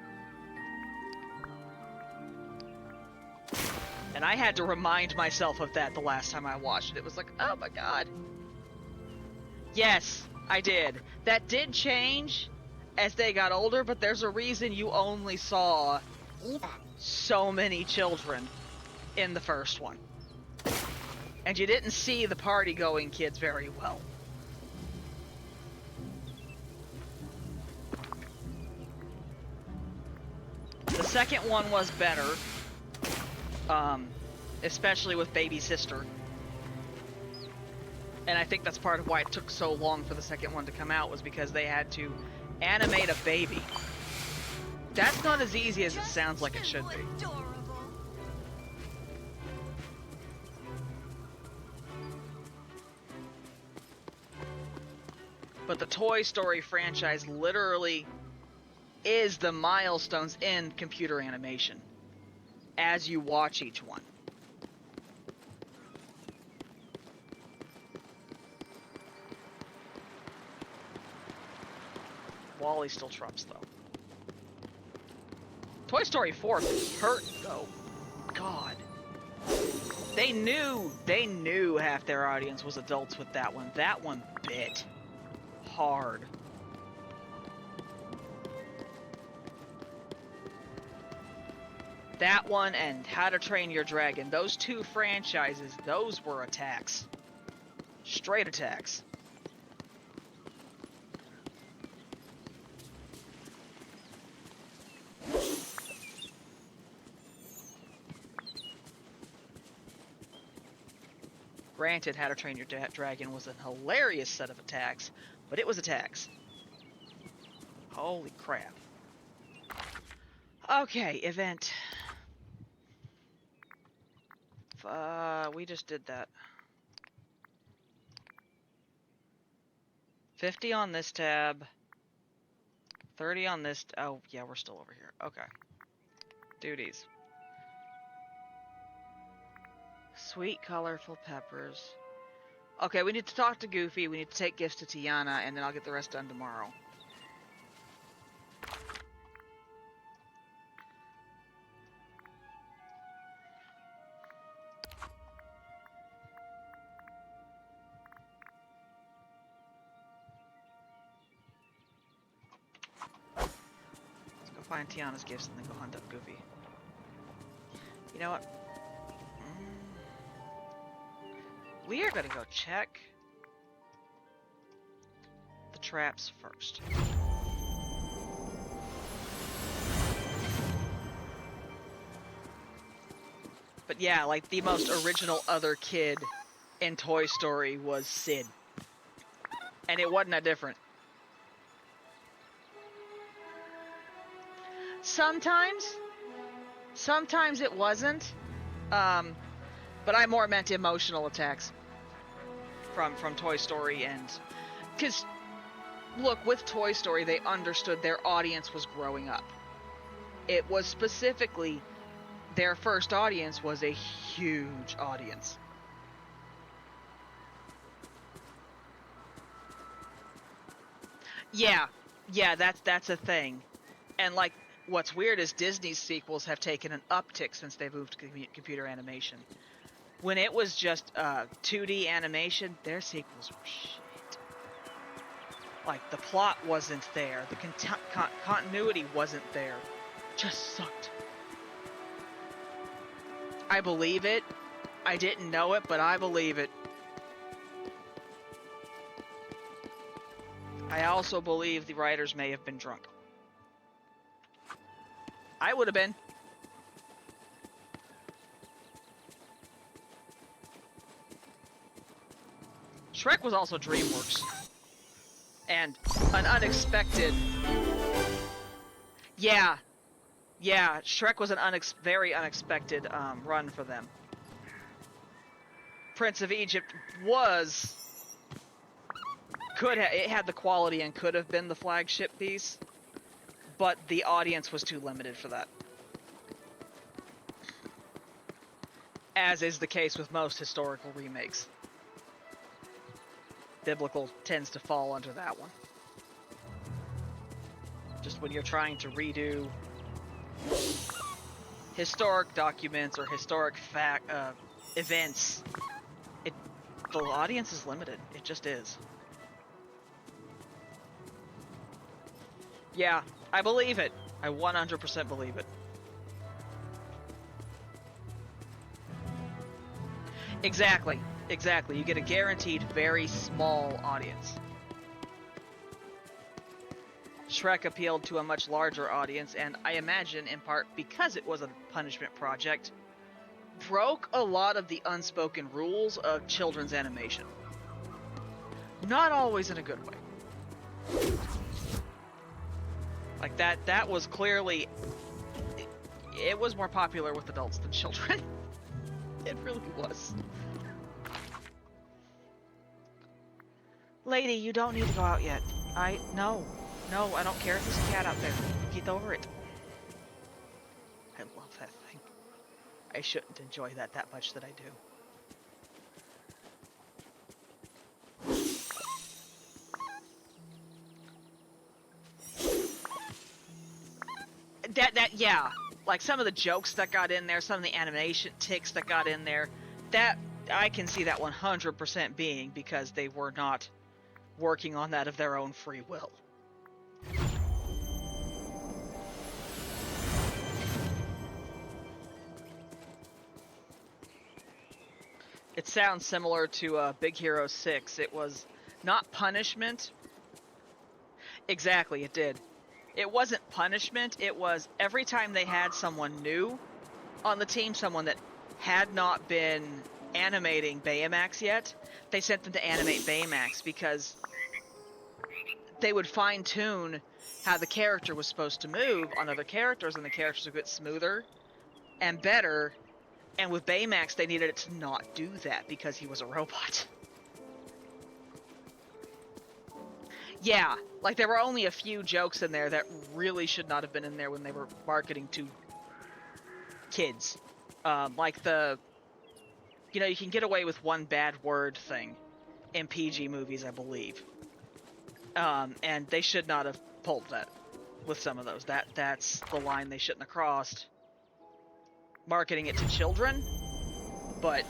And I had to remind myself of that the last time I watched it. It was like, oh my god. Yes, I did. That did change as they got older, but there's a reason you only saw so many children in the first one. And you didn't see the party-going kids very well. The second one was better, especially with baby sister. And I think that's part of why it took so long for the second one to come out, was because they had to animate a baby. That's not as easy as it sounds like it should be. But the Toy Story franchise literally is the milestones in computer animation as you watch each one. Wall-E still trumps, though. Toy Story 4 hurt, though. God. They knew half their audience was adults with that one. That one bit hard. That one and How to Train Your Dragon, those two franchises, those were attacks. Straight attacks. Granted, How to Train Your Dragon was a hilarious set of attacks, but it was attacks. Holy crap. Okay, event. We just did that. 50 on this tab. 30 on this. Oh, yeah, we're still over here. Okay. Duties. Sweet, colorful peppers. Okay, we need to talk to Goofy. We need to take gifts to Tiana, and then I'll get the rest done tomorrow. Let's go find Tiana's gifts and then go hunt up Goofy. You know what? We are gonna go check the traps first. But yeah, like the most original other kid in Toy Story was Sid. And it wasn't that different. Sometimes it wasn't. But I more meant emotional attacks from Toy Story, and because look, with Toy Story they understood their audience was growing up. It was specifically their first audience was a huge audience. Yeah, that's a thing. And like, what's weird is Disney's sequels have taken an uptick since they moved to computer animation. When it was just 2D animation, their sequels were shit. Like, the plot wasn't there, the continuity wasn't there. Just sucked. I believe it. I didn't know it, but I believe it. I also believe the writers may have been drunk. I would have been. Shrek was also DreamWorks. And an unexpected... Yeah. Yeah, Shrek was an very unexpected run for them. Prince of Egypt was... it had the quality and could have been the flagship piece, but the audience was too limited for that. As is the case with most historical remakes. Biblical tends to fall under that one. Just when you're trying to redo historic documents or historic events, the audience is limited. It just is. Yeah, I believe it. I 100% believe it. Exactly. Exactly. You get a guaranteed very small audience. Shrek appealed to a much larger audience, and I imagine, in part because it was a punishment project, broke a lot of the unspoken rules of children's animation. Not always in a good way. Like, that was clearly... It was more popular with adults than children. It really was. Lady, you don't need to go out yet. No, I don't care if there's a cat out there. Get over it. I love that thing. I shouldn't enjoy that much that I do. Yeah. Like, some of the jokes that got in there, some of the animation ticks that got in there, that, I can see that 100% being because they were not working on that of their own free will. It sounds similar to Big Hero 6. It was not punishment. Exactly, it did. It wasn't punishment, it was every time they had someone new on the team, someone that had not been animating Baymax yet, they sent them to animate Baymax because they would fine-tune how the character was supposed to move on other characters, and the characters would get smoother and better, and with Baymax they needed it to not do that because he was a robot. Yeah, like, there were only a few jokes in there that really should not have been in there when they were marketing to kids. Like you can get away with one bad word thing in PG movies, I believe. And they should not have pulled that with some of those. That's the line they shouldn't have crossed. Marketing it to children, but...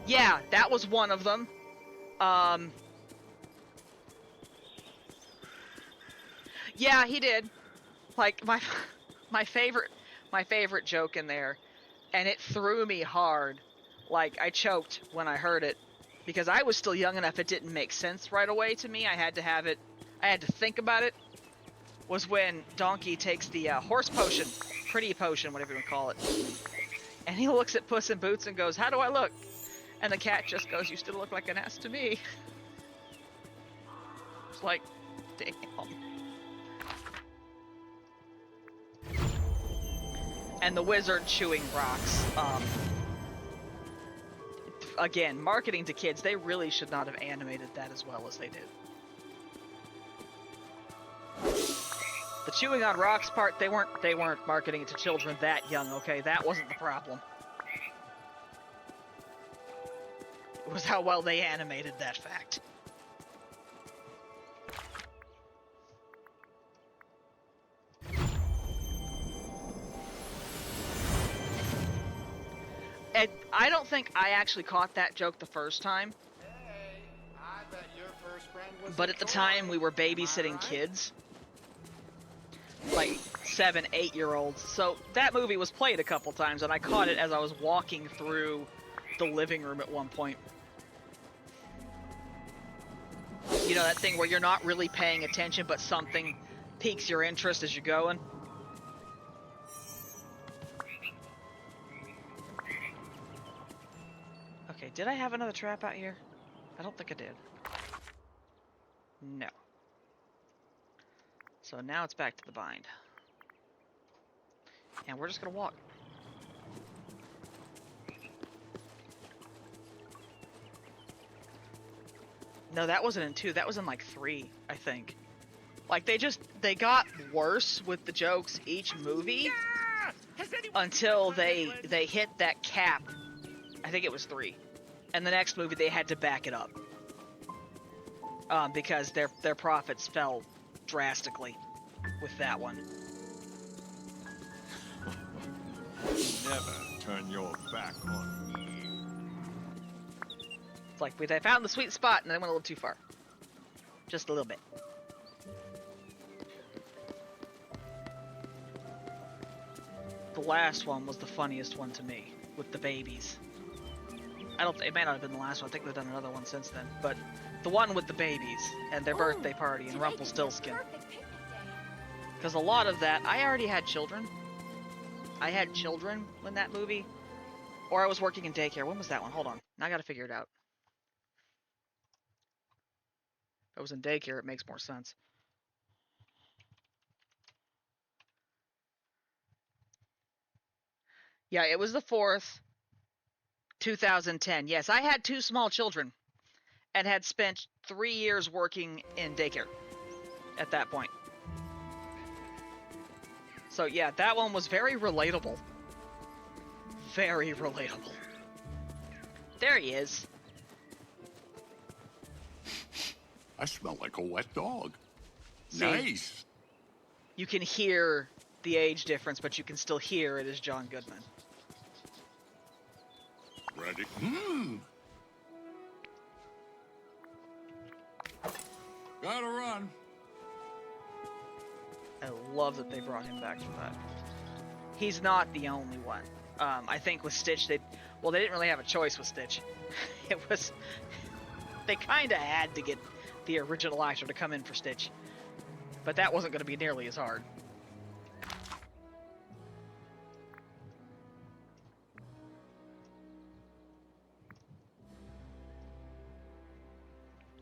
Yeah, that was one of them. Yeah, he did. Like, my favorite joke in there, and it threw me hard. Like, I choked when I heard it, because I was still young enough it didn't make sense right away to me. I had to think about it, was when Donkey takes the horse potion, pretty potion, whatever you want to call it, and he looks at Puss in Boots and goes, "How do I look?" And the cat just goes, "You still look like an ass to me." It's like, damn. And the wizard chewing rocks. Again, marketing to kids, they really should not have animated that as well as they did. The chewing on rocks part, they weren't marketing it to children that young, okay? That wasn't the problem. It was how well they animated that fact. I don't think I actually caught that joke the first time. Hey, I bet your first friend was But a at the toy. time, we were Am I babysitting right? kids. Like 7, 8-year-olds. So that movie was played a couple times, and I caught it as I was walking through the living room at one point. You know, that thing where you're not really paying attention, but something piques your interest as you're going? Okay, did I have another trap out here? I don't think I did. No. So now it's back to the bind. And we're just gonna walk. No, that wasn't in 2. That was in like 3, I think. Like they got worse with the jokes each movie until they hit that cap. I think it was 3. And the next movie they had to back it up. Because their profits fell drastically with that one. Never turn your back on me. It's like they found the sweet spot and they went a little too far. Just a little bit. The last one was the funniest one to me, with the babies. It may not have been the last one, I think they've done another one since then, but the one with the babies and their birthday party and Rumpelstiltskin. Because a lot of that, I already had children. I had children in that movie. Or I was working in daycare. When was that one? Hold on. Now I gotta figure it out. If I was in daycare, it makes more sense. Yeah, it was the 4th, 2010. Yes, I had 2 small children and had spent 3 years working in daycare at that point. So yeah, that one was very relatable. Very relatable. There he is. I smell like a wet dog. See, Nice. you can hear the age difference, but you can still hear it is John Goodman. Ready? Gotta run. I love that they brought him back for that. He's not the only one. I think with Stitch, they didn't really have a choice with Stitch. They kind of had to get the original actor to come in for Stitch. But that wasn't going to be nearly as hard.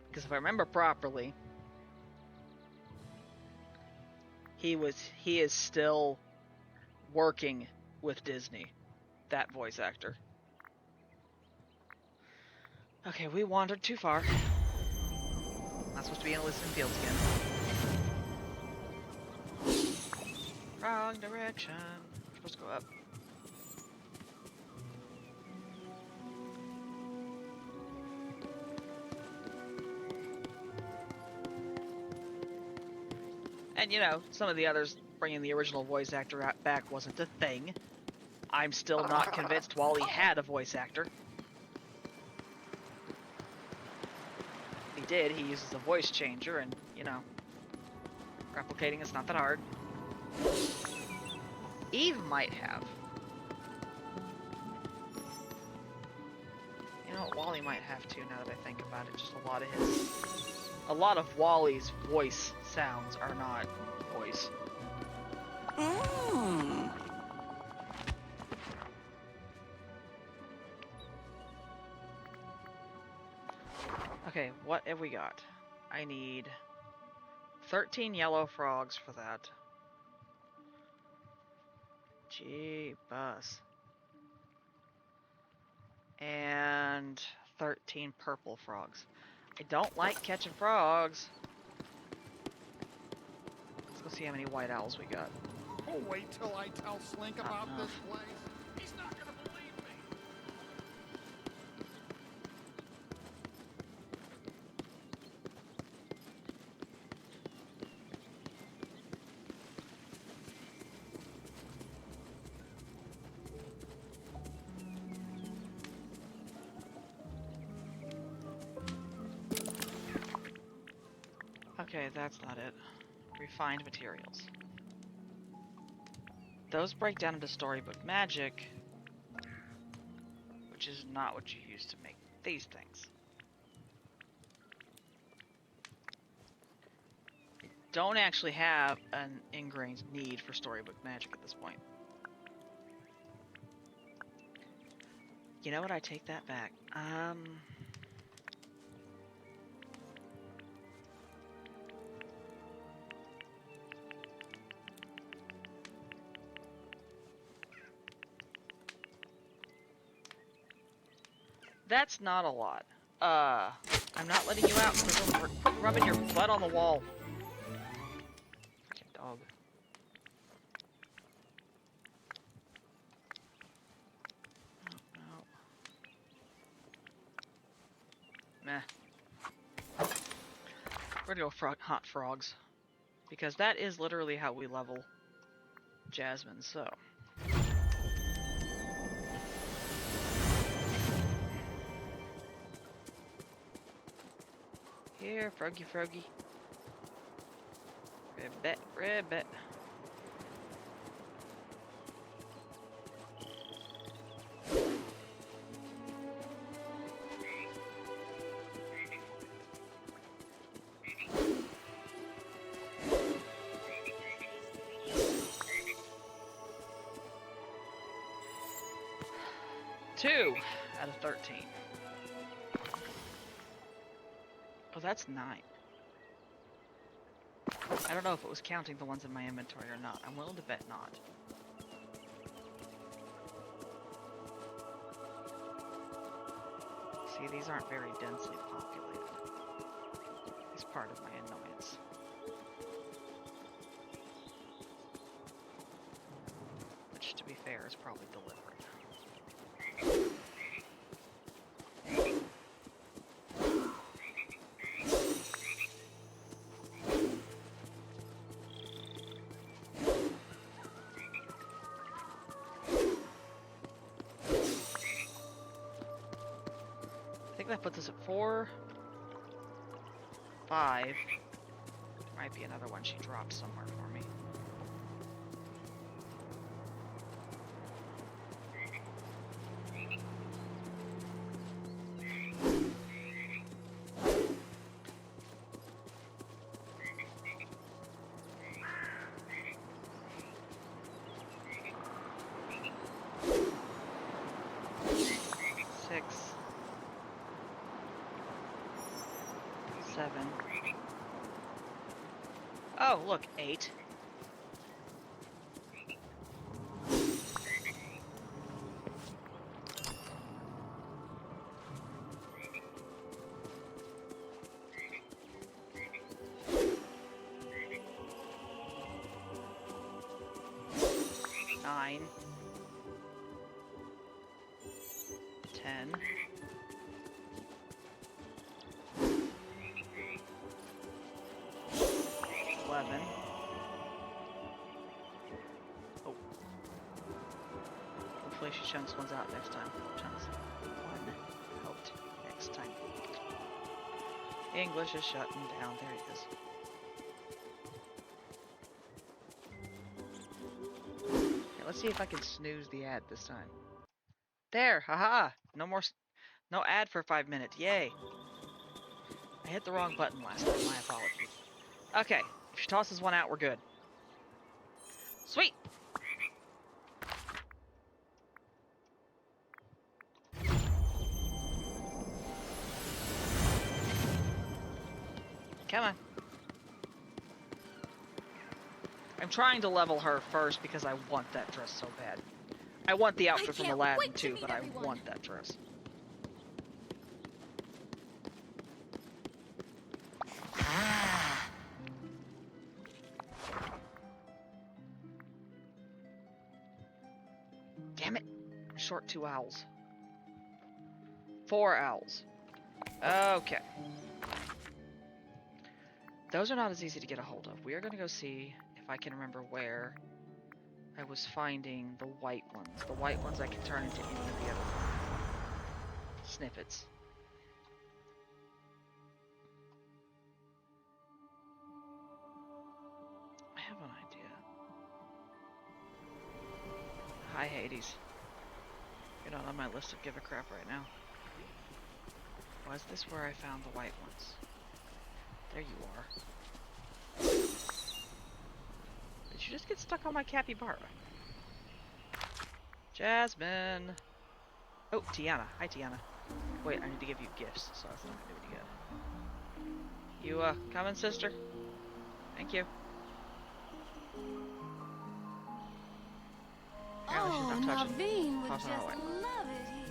Because if I remember properly, he is still working with Disney, that voice actor. Okay, we wandered too far. Not supposed to be in Elysian Fields again. Wrong direction. We're supposed to go up. And you know, some of the others bringing the original voice actor back wasn't a thing. I'm still not convinced Wally had a voice actor. He did, he uses a voice changer, and, you know, replicating it's not that hard. Eve might have. You know what, Wally might have too, now that I think about it. Just a lot of Wally's voice sounds are not voice. Okay, what have we got? I need 13 yellow frogs for that. Gee, bus. And 13 purple frogs. I don't like catching frogs. Let's go see how many white owls we got. Oh, wait till I tell Slink about this place. He's not gonna believe me. Okay, that's not it. Refined materials. Those break down into storybook magic, which is not what you use to make these things. I don't actually have an ingrained need for storybook magic at this point. You know what? I take that back. That's not a lot. I'm not letting you out because I'm quit rubbing your butt on the wall. Freaking dog. Oh, no. Meh. We're gonna go hot frogs. Because that is literally how we level Jasmine, so. Here, froggy froggy. Ribbit, ribbit. Two out of 13. Oh, that's 9. I don't know if it was counting the ones in my inventory or not. I'm willing to bet not. See, these aren't very densely populated. It's part of my annoyance. Which, to be fair, is probably deliberate. 'I think that puts us at 4, 5. There might be another one she dropped somewhere for me. Oh, look, 8. Nine. 10. 11. Oh. Hopefully she chunks ones out next time. Chunks one out next time. English is shutting down. There it is. Okay, let's see if I can snooze the ad this time. There, haha! No more, no ad for 5 minutes. Yay! I hit the wrong button last time. My apologies. Okay, if she tosses one out, we're good. Sweet! Come on. I'm trying to level her first because I want that dress so bad. I want the outfit from Aladdin too, but I want that dress. Damn it. Short 2 owls. 4 owls. Okay. Those are not as easy to get a hold of. We are going to go see if I can remember where I was finding the white ones. The white ones I can turn into any of the other snippets. have an idea. Hi, Hades. You're not on my list of give a crap right now. Was this where I found the white ones? There you are. Did you just get stuck on my capybara? Jasmine! Oh, Tiana. Hi, Tiana. Wait, I need to give you gifts, so that's not gonna do any good. You, coming, sister? Thank you. Oh, Naveen would just love it here.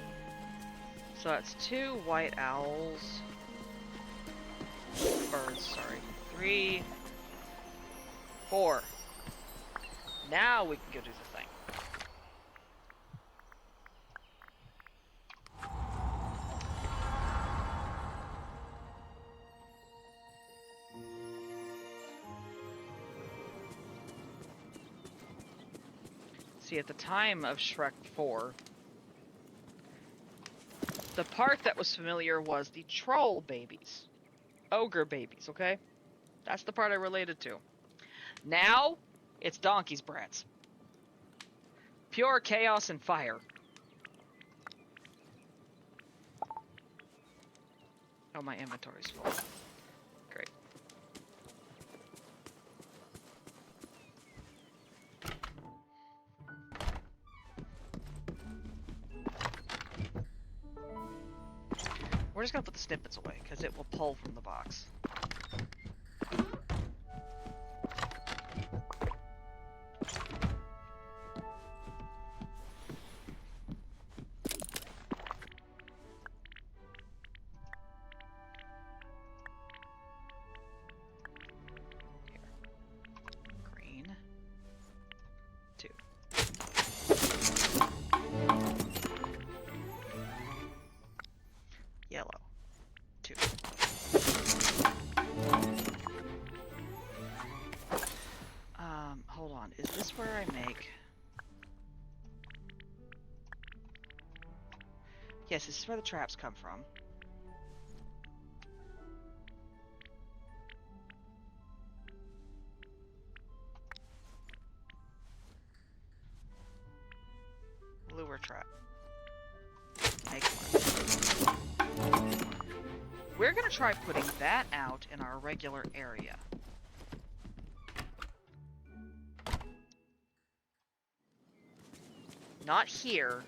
So that's 2 white owls. Birds, sorry. 3, 4. Now we can go do the thing. See, at the time of Shrek 4, the part that was familiar was the troll babies. Ogre babies, okay? That's the part I related to. Now, it's donkey's brats. Pure chaos and fire. Oh, my inventory's full. Great. We're just gonna put the snippets away, because it will pull from the box. Green. 2. Yellow. 2. Hold on. Is this where I make... Yes, this is where the traps come from. Lure trap. Make one. We're gonna try putting that out in our regular area. Not here,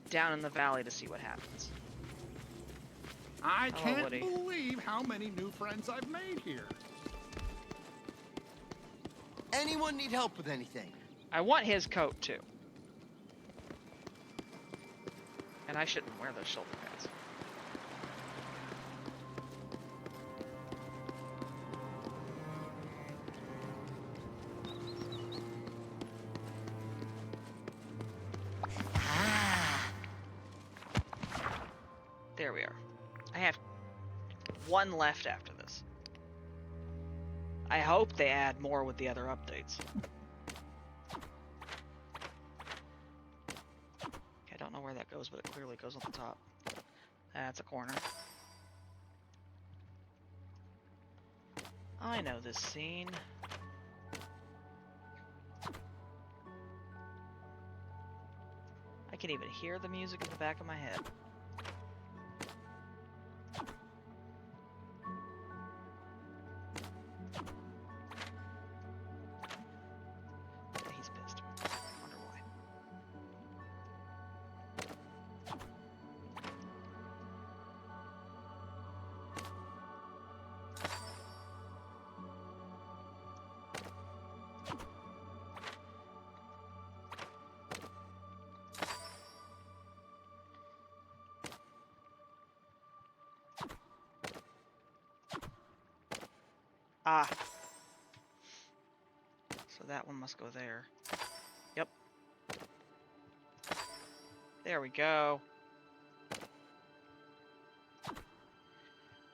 down in the valley to see what happens. I Hello, can't Woody. believe how many new friends I've made here. Anyone need help with anything? I want his coat too. And I shouldn't wear those shoulder pads. There we are. I have 1 left after this. I hope they add more with the other updates. I don't know where that goes, but it clearly goes on the top. That's a corner. I know this scene. I can even hear the music in the back of my head. Yeah, he's pissed. I wonder why. Ah. So that one must go there. Yep. There we go.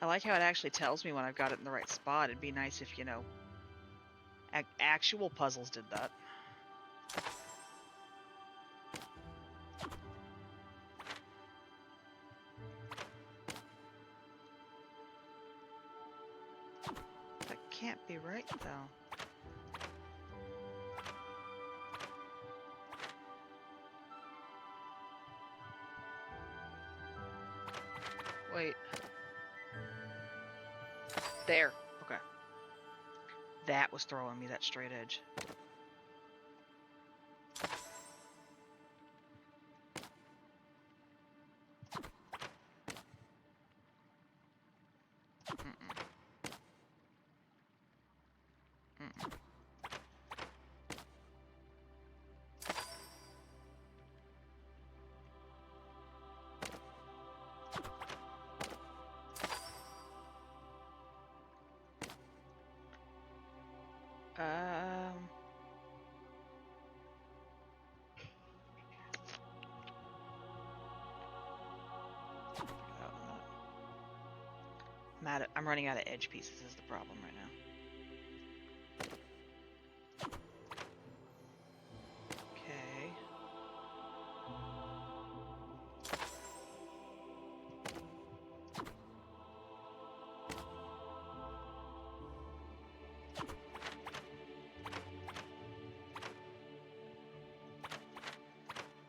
I like how it actually tells me when I've got it in the right spot. It'd be nice if, you know, actual puzzles did that. That can't be right, though. Wait. There. Okay. That was throwing me that straight edge. Um. I'm running out of edge pieces is the problem right now. Okay.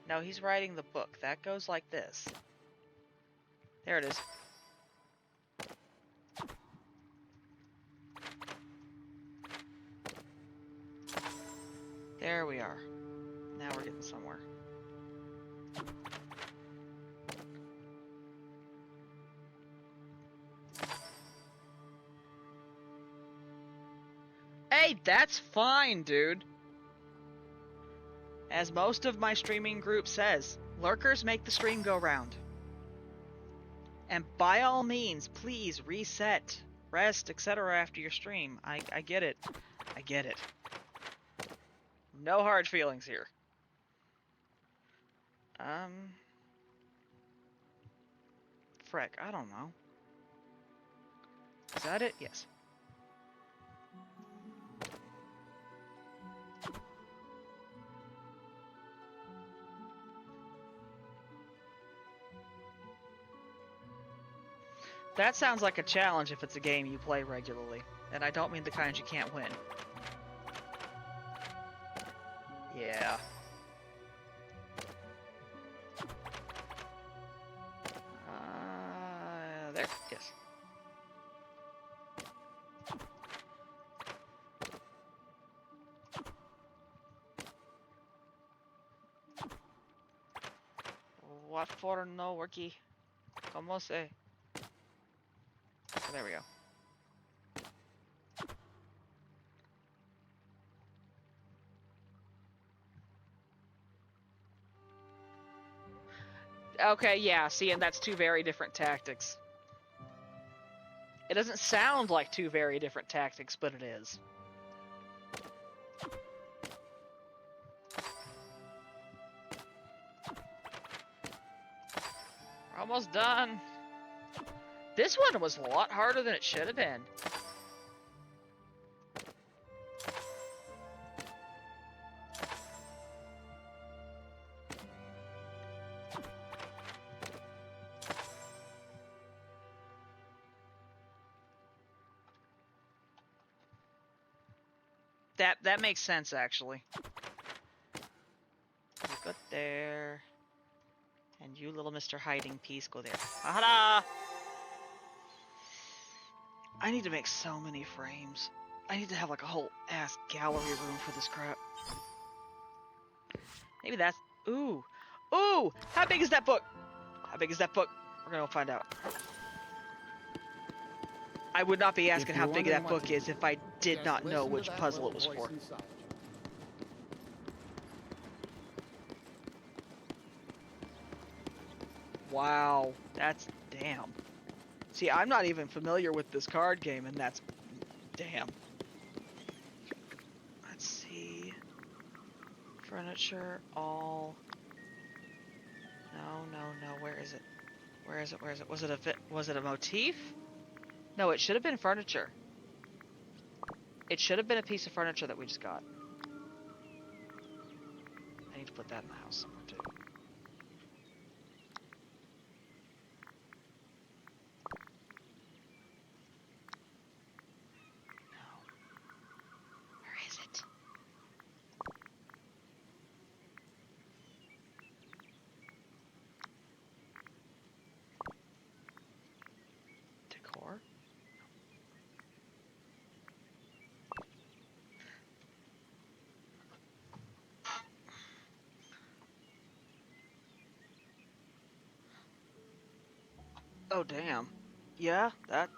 No, he's writing the book. That goes like this. There it is. There we are. Now we're getting somewhere. Hey, that's fine, dude. As most of my streaming group says, lurkers make the stream go round. And by all means, please reset, rest, etc. after your stream. I get it. I get it. No hard feelings here. Freck, I don't know. Is that it? Yes. That sounds like a challenge if it's a game you play regularly. And I don't mean the kind you can't win. Yeah. There. Yes. What for no worky? ¿Cómo se? Oh, there we go. Okay, yeah, see, and that's two very different tactics. It doesn't sound like two very different tactics, but it is. We're almost done. This one was a lot harder than it should have been. That makes sense, actually. You go there. And you, little Mr. Hiding Piece, go there. Ahada! I need to make so many frames. I need to have like a whole ass gallery room for this crap. Maybe that's... Ooh! Ooh! How big is that book? How big is that book? We're gonna find out. I would not be asking how big that book is if I did not know which puzzle it was for. Wow, that's damn. See, I'm not even familiar with this card game, and that's damn. Let's see. Furniture, all. No. Where is it? Where is it? Was it a motif? No, it should have been furniture. It should have been a piece of furniture that we just got. I need to put that in the house somewhere too. Oh, damn. Yeah, that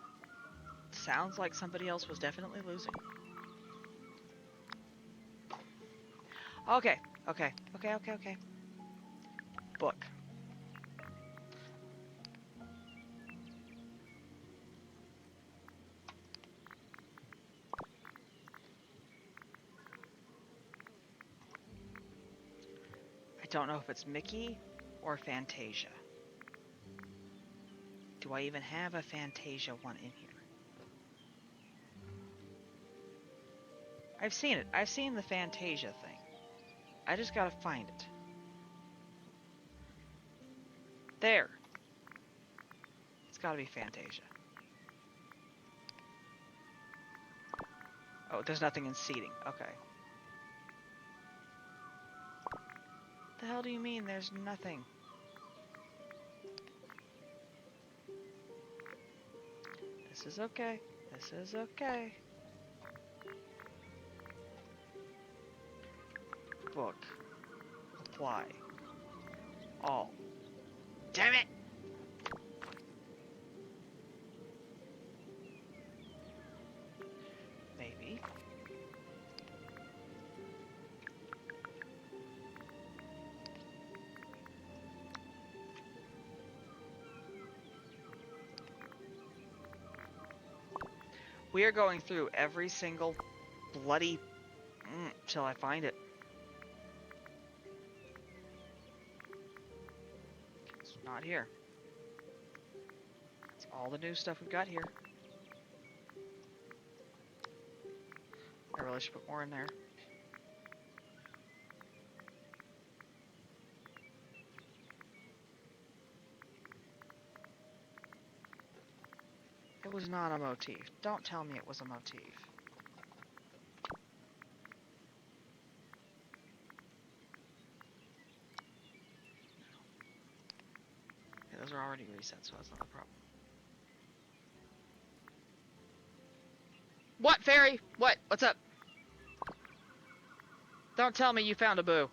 sounds like somebody else was definitely losing. Okay, okay. Book. I don't know if it's Mickey or Fantasia. Do I even have a Fantasia one in here? I've seen it. I've seen the Fantasia thing. I just gotta find it. There. It's gotta be Fantasia. Oh, there's nothing in seating. Okay. The hell do you mean there's nothing? This is okay. This is okay. Book. Apply. All. Damn it! Maybe. We are going through every single bloody till I find it. It's not here. It's all the new stuff we've got here. I really should put more in there. It was not a motif. Don't tell me it was a motif. Yeah, those are already reset, so that's not a problem. What, Fairy? What? What's up? Don't tell me you found a boo.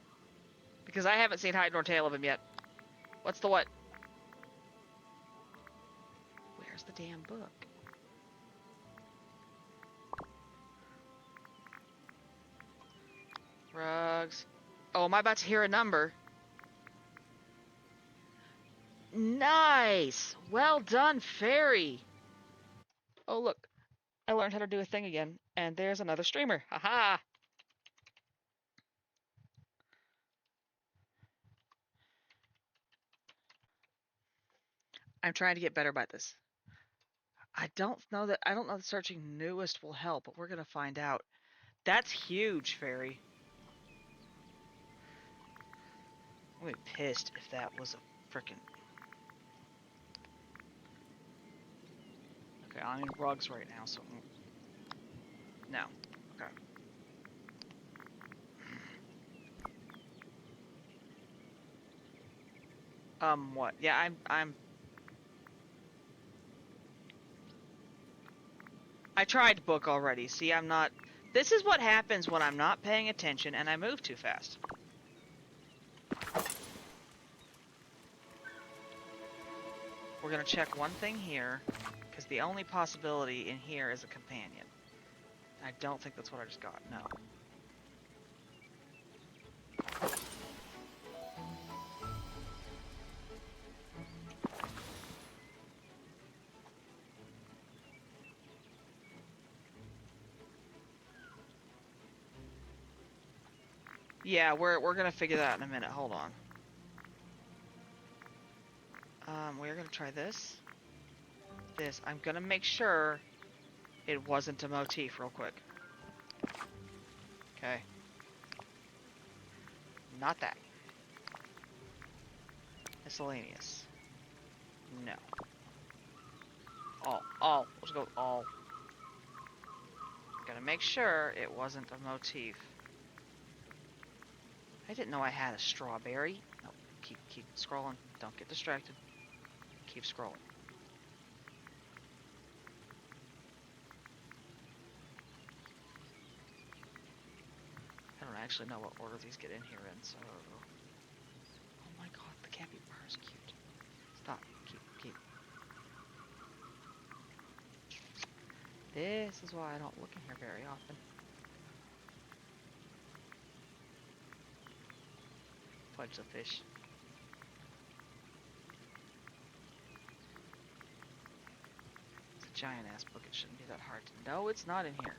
Because I haven't seen hide nor tail of him yet. What's the what? Where's the damn book? Rugs. Oh, am I about to hear a number? Nice! Well done, Fairy! Oh, look. I learned how to do a thing again. And there's another streamer. Haha! I'm trying to get better by this. I don't know that searching newest will help, but we're gonna find out. That's huge, Fairy. I'm gonna be pissed if that was a frickin'. Okay, I'm in rugs right now, so no. Okay. What? Yeah, I tried book already. See, I'm not. This is what happens when I'm not paying attention and I move too fast. We're gonna check one thing here, because the only possibility in here is a companion. I don't think that's what I just got. No. Yeah, we're gonna figure that out in a minute. Hold on. We're gonna try this. This. I'm gonna make sure it wasn't a motif real quick. Okay. Not that. Miscellaneous. No. All. Let's go with all. Gotta make sure it wasn't a motif. I didn't know I had a strawberry. No, keep scrolling. Don't get distracted. Keep scrolling. I don't actually know what order these get in here in, so... Oh my god, the capybara is cute. Stop. Keep. This is why I don't look in here very often. Bunch of fish. It's a giant ass book. It shouldn't be that hard to. No, it's not in here.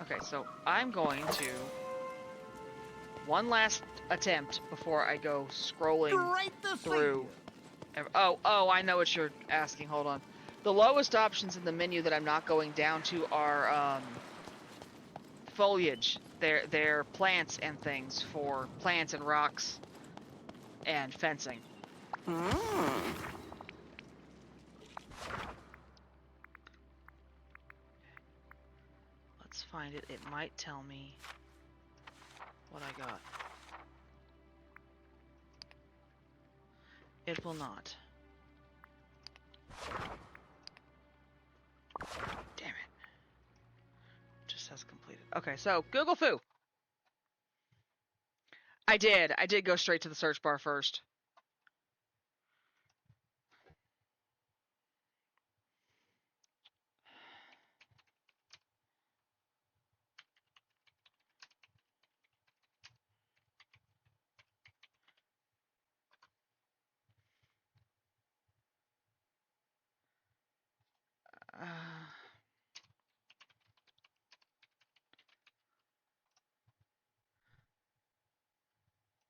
Okay, so I'm going to one last attempt before I go scrolling Great to through. see you. Oh, I know what you're asking. Hold on. The lowest options in the menu that I'm not going down to are foliage. They're plants and things for plants and rocks and fencing. Let's find it. It might tell me what I got. It will not. Damn it. Just says completed. Okay, so Google Foo. I did go straight to the search bar first.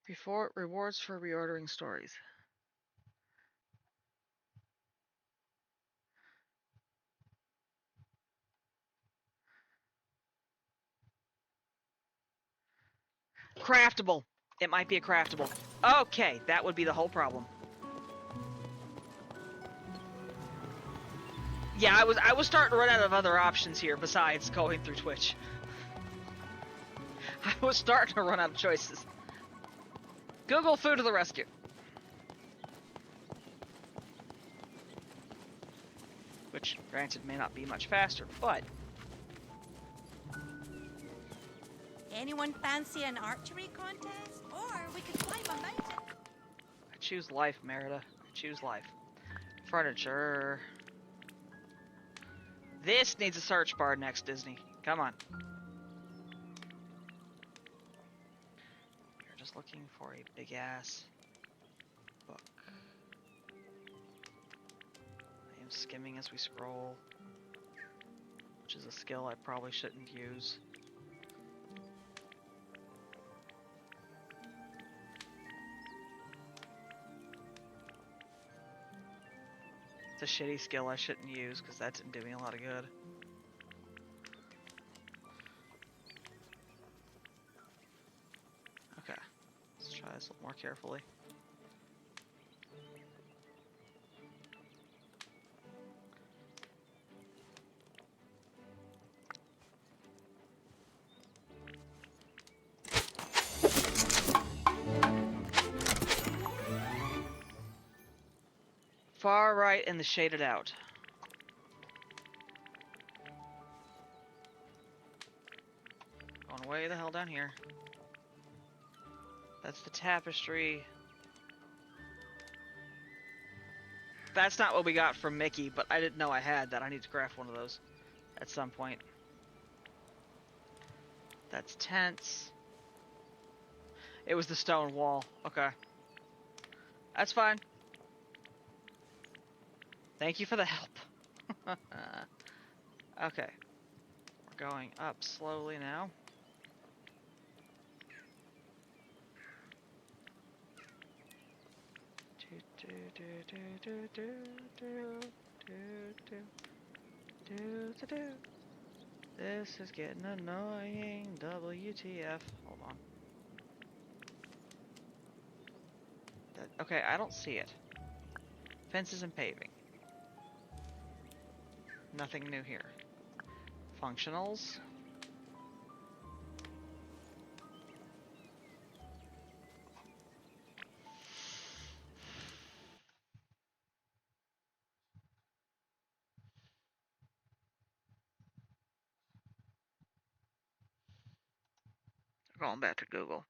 Before rewards for reordering stories. Craftable. It might be a craftable. Okay, that would be the whole problem. Yeah, I was starting to run out of other options here besides going through Twitch. I was starting to run out of choices. Google Foo to the rescue. Which, granted, may not be much faster, but... Anyone fancy an archery contest? Or we could climb a mountain. I choose life, Merida. I choose life. Furniture. This needs a search bar next, Disney. Come on. You're just looking for a big-ass book. I am skimming as we scroll, which is a skill I probably shouldn't use. It's a shitty skill I shouldn't use because that didn't do me a lot of good. Okay, let's try this a little more carefully. Far right and the shaded out. Going way the hell down here. That's the tapestry. That's not what we got from Mickey, but I didn't know I had that. I need to craft one of those at some point. That's tents. It was the stone wall. Okay. That's fine. Thank you for the help. Okay. We're going up slowly now. This is getting annoying. WTF. Hold on. Okay, I don't see it. Fences and paving. Nothing new here. Functionals. Going back to Google.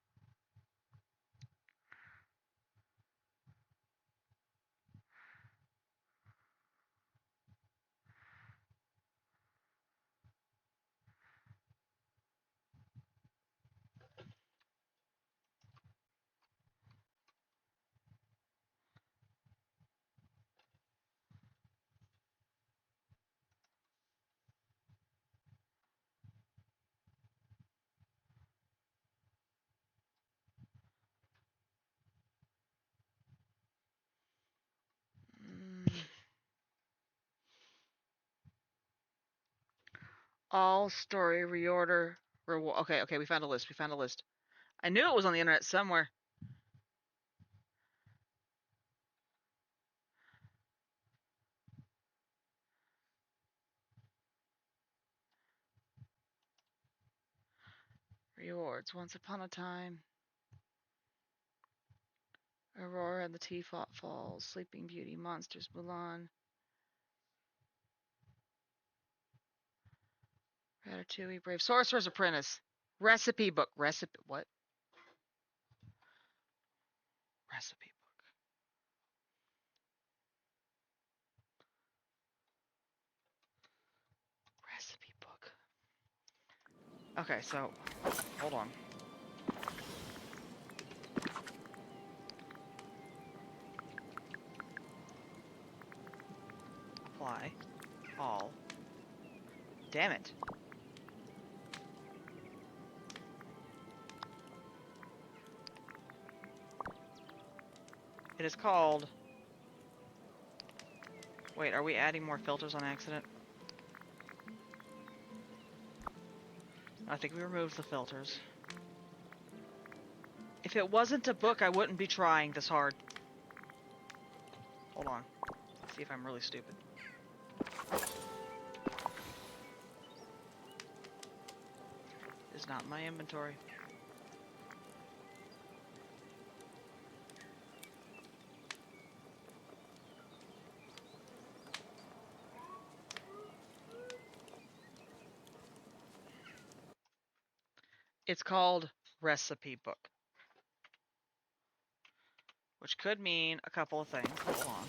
All story reorder. Okay, okay, we found a list. We found a list. I knew it was on the internet somewhere. Rewards. Once upon a time. Aurora and the Teapot Falls. Sleeping Beauty. Monsters. Mulan. Ratatouille. Brave Sorcerer's Apprentice. Recipe book. Recipe. What? Recipe book. Recipe book. Okay, so. Hold on. Apply. All. Damn it. It is called... Wait, are we adding more filters on accident? I think we removed the filters. If it wasn't a book, I wouldn't be trying this hard. Hold on. Let's see if I'm really stupid. It's not in my inventory. It's called Recipe Book. Which could mean a couple of things. Hold on.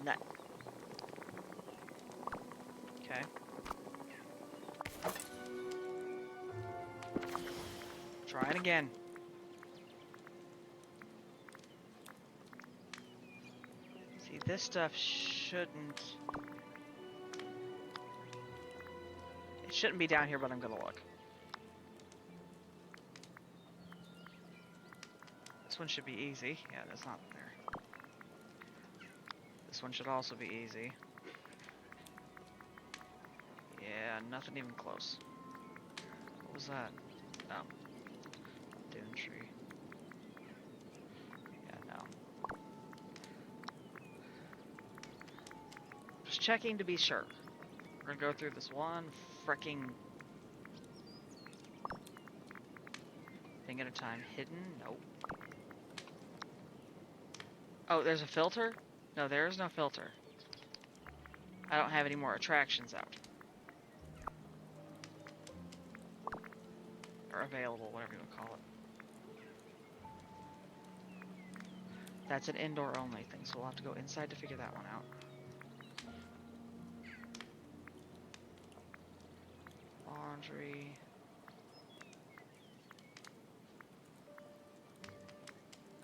Nut. Okay. Try it again. See, this stuff shouldn't... It shouldn't be down here, but I'm gonna look. This one should be easy. Yeah, that's not there. This one should also be easy. Yeah, nothing even close. What was that? Oh. Dune tree. Yeah, no. Just checking to be sure. We're gonna go through this one fricking thing at a time. Hidden? Nope. Oh, there's a filter? No, there is no filter. I don't have any more attractions out. Or available, whatever you want to call it. That's an indoor only thing, so we'll have to go inside to figure that one out. Laundry.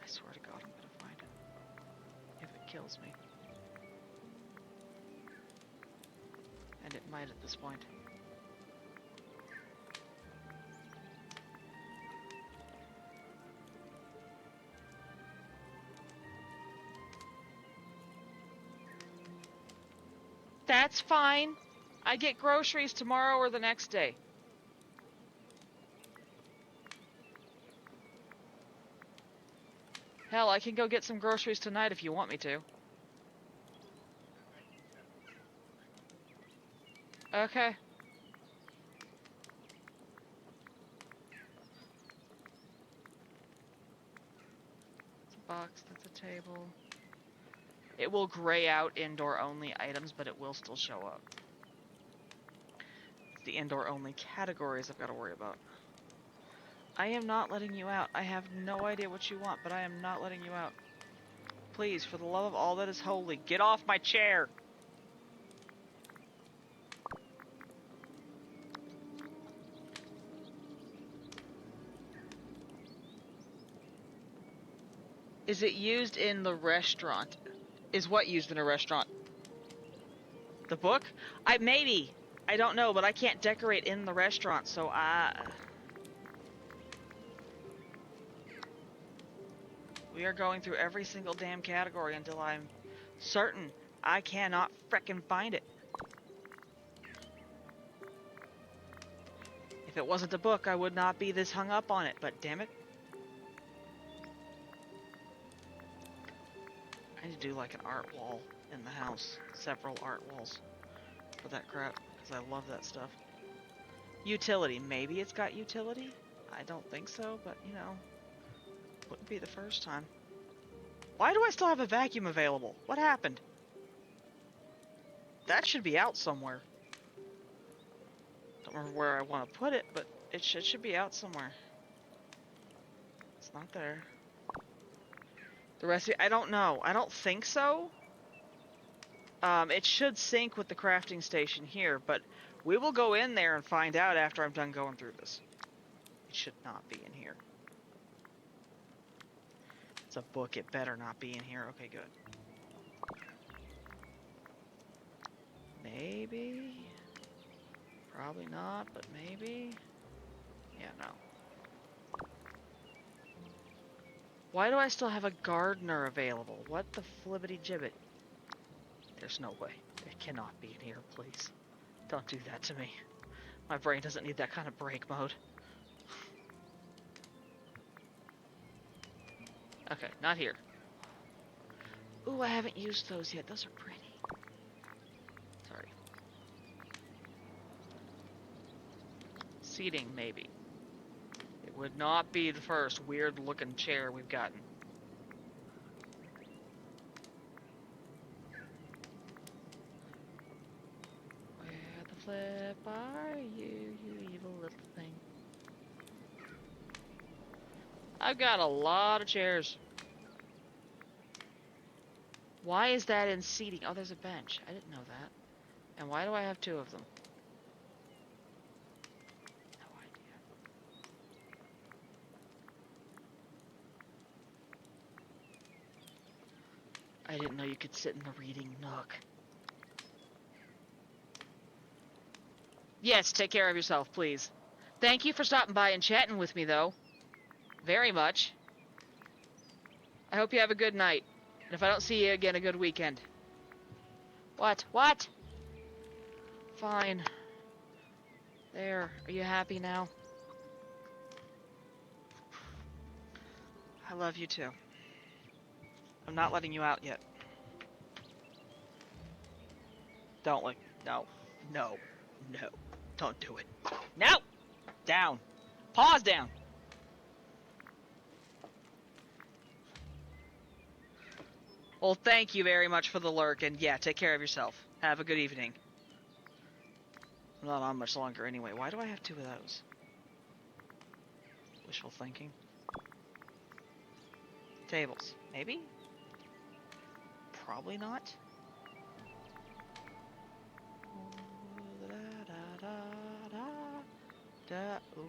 I swear to God, I'm gonna find it. If it kills me. And it might at this point. That's fine. I get groceries tomorrow or the next day. Hell, I can go get some groceries tonight if you want me to. Okay. That's a box, that's a table. It will gray out indoor only items, but it will still show up. It's the indoor only categories I've got to worry about. I am not letting you out. I have no idea what you want, but I am not letting you out. Please, for the love of all that is holy, get off my chair! Is it used in the restaurant? Is what used in a restaurant? The book? Maybe. I don't know, but I can't decorate in the restaurant, so We are going through every single damn category until I'm certain I cannot frickin' find it. If it wasn't a book, I would not be this hung up on it, but damn it. I need to do like an art wall in the house. Several art walls for that crap, because I love that stuff. Utility. Maybe it's got utility? I don't think so, but you know, wouldn't be the first time. Why do I still have a vacuum available? What happened? That should be out somewhere. Don't remember where I want to put it, but it should be out somewhere. It's not there. The recipe, I don't know. I don't think so. It should sync with the crafting station here, but we will go in there and find out after I'm done going through this. It should not be in here. It's a book, it better not be in here. Okay, good. Maybe. Probably not, but maybe. Yeah, no. Why do I still have a gardener available? What the flibbity gibbet? There's no way. It cannot be in here, please. Don't do that to me. My brain doesn't need that kind of break mode. Okay, not here. Ooh, I haven't used those yet. Those are pretty. Sorry. Seating, maybe. It would not be the first weird-looking chair we've gotten. Where the flip are you, you evil little thing? I've got a lot of chairs. Why is that in seating? Oh, there's a bench. I didn't know that. And why do I have two of them? No idea. I didn't know you could sit in the reading nook. Yes, take care of yourself, please. Thank you for stopping by and chatting with me, though. Very much. I hope you have a good night. And if I don't see you again, a good weekend. What? What? Fine. There. Are you happy now? I love you too. I'm not letting you out yet. Don't like. No. No. No. Don't do it. No! Down. Pause down. Well, thank you very much for the lurk, and yeah, take care of yourself. Have a good evening. I'm not on much longer anyway. Why do I have two of those? Wishful thinking. Tables. Maybe? Probably not. Ooh.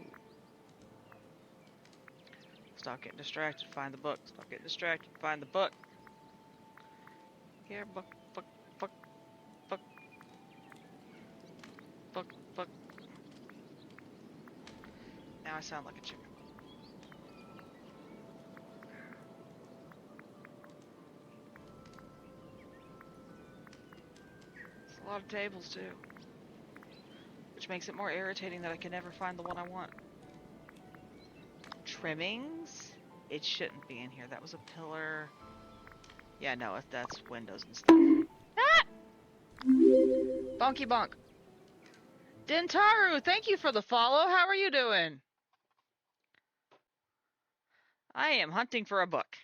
Stop getting distracted. Find the book. Stop getting distracted. Find the book. Here, book, book, book, book, book, book. Now I sound like a chicken. It's a lot of tables too, which makes it more irritating that I can never find the one I want. Trimmings? It shouldn't be in here. That was a pillar. Yeah, no, that's windows and stuff. Ah! Bonky bonk. Dentaru, thank you for the follow. How are you doing? I am hunting for a book.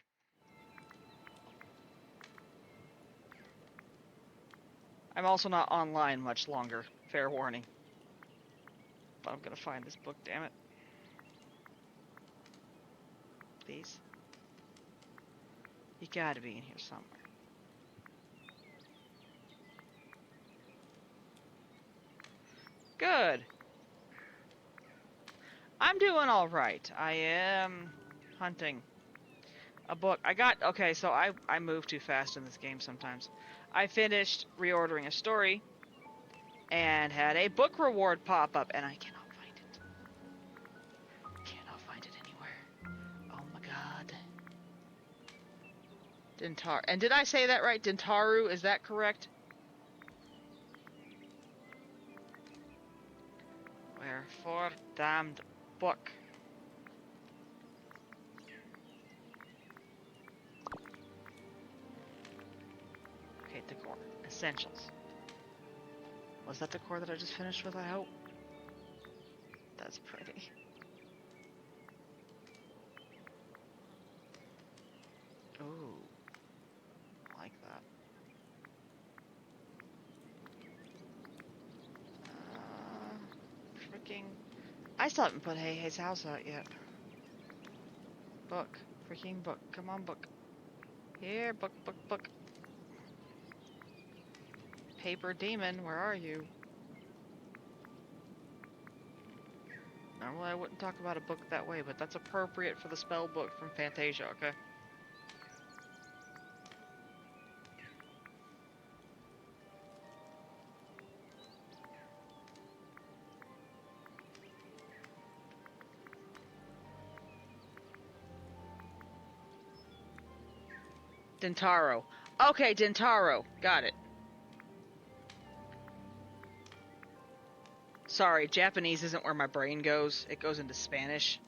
I'm also not online much longer. Fair warning. But I'm gonna find this book, damn it. Please. You gotta be in here somewhere. Good. I'm doing alright. I am hunting a book. Okay, so I move too fast in this game sometimes. I finished reordering a story and had a book reward pop up, and I cannot find it. Cannot find it anywhere. Oh my god. Dentar. And did I say that right? Dentaru, is that correct? Wherefore damned book. Okay, decor. Essentials. Was that decor that I just finished with, I hope? That's pretty. Ooh. I like that. Freaking... I still haven't put Hey Hey's house out yet. Book. Freaking book. Come on, book. Here, book, book, book. Paper Demon, where are you? Normally I wouldn't talk about a book that way, but that's appropriate for the spell book from Fantasia, okay? Dentaro. Okay, Dentaro. Got it. Sorry, Japanese isn't where my brain goes. It goes into Spanish.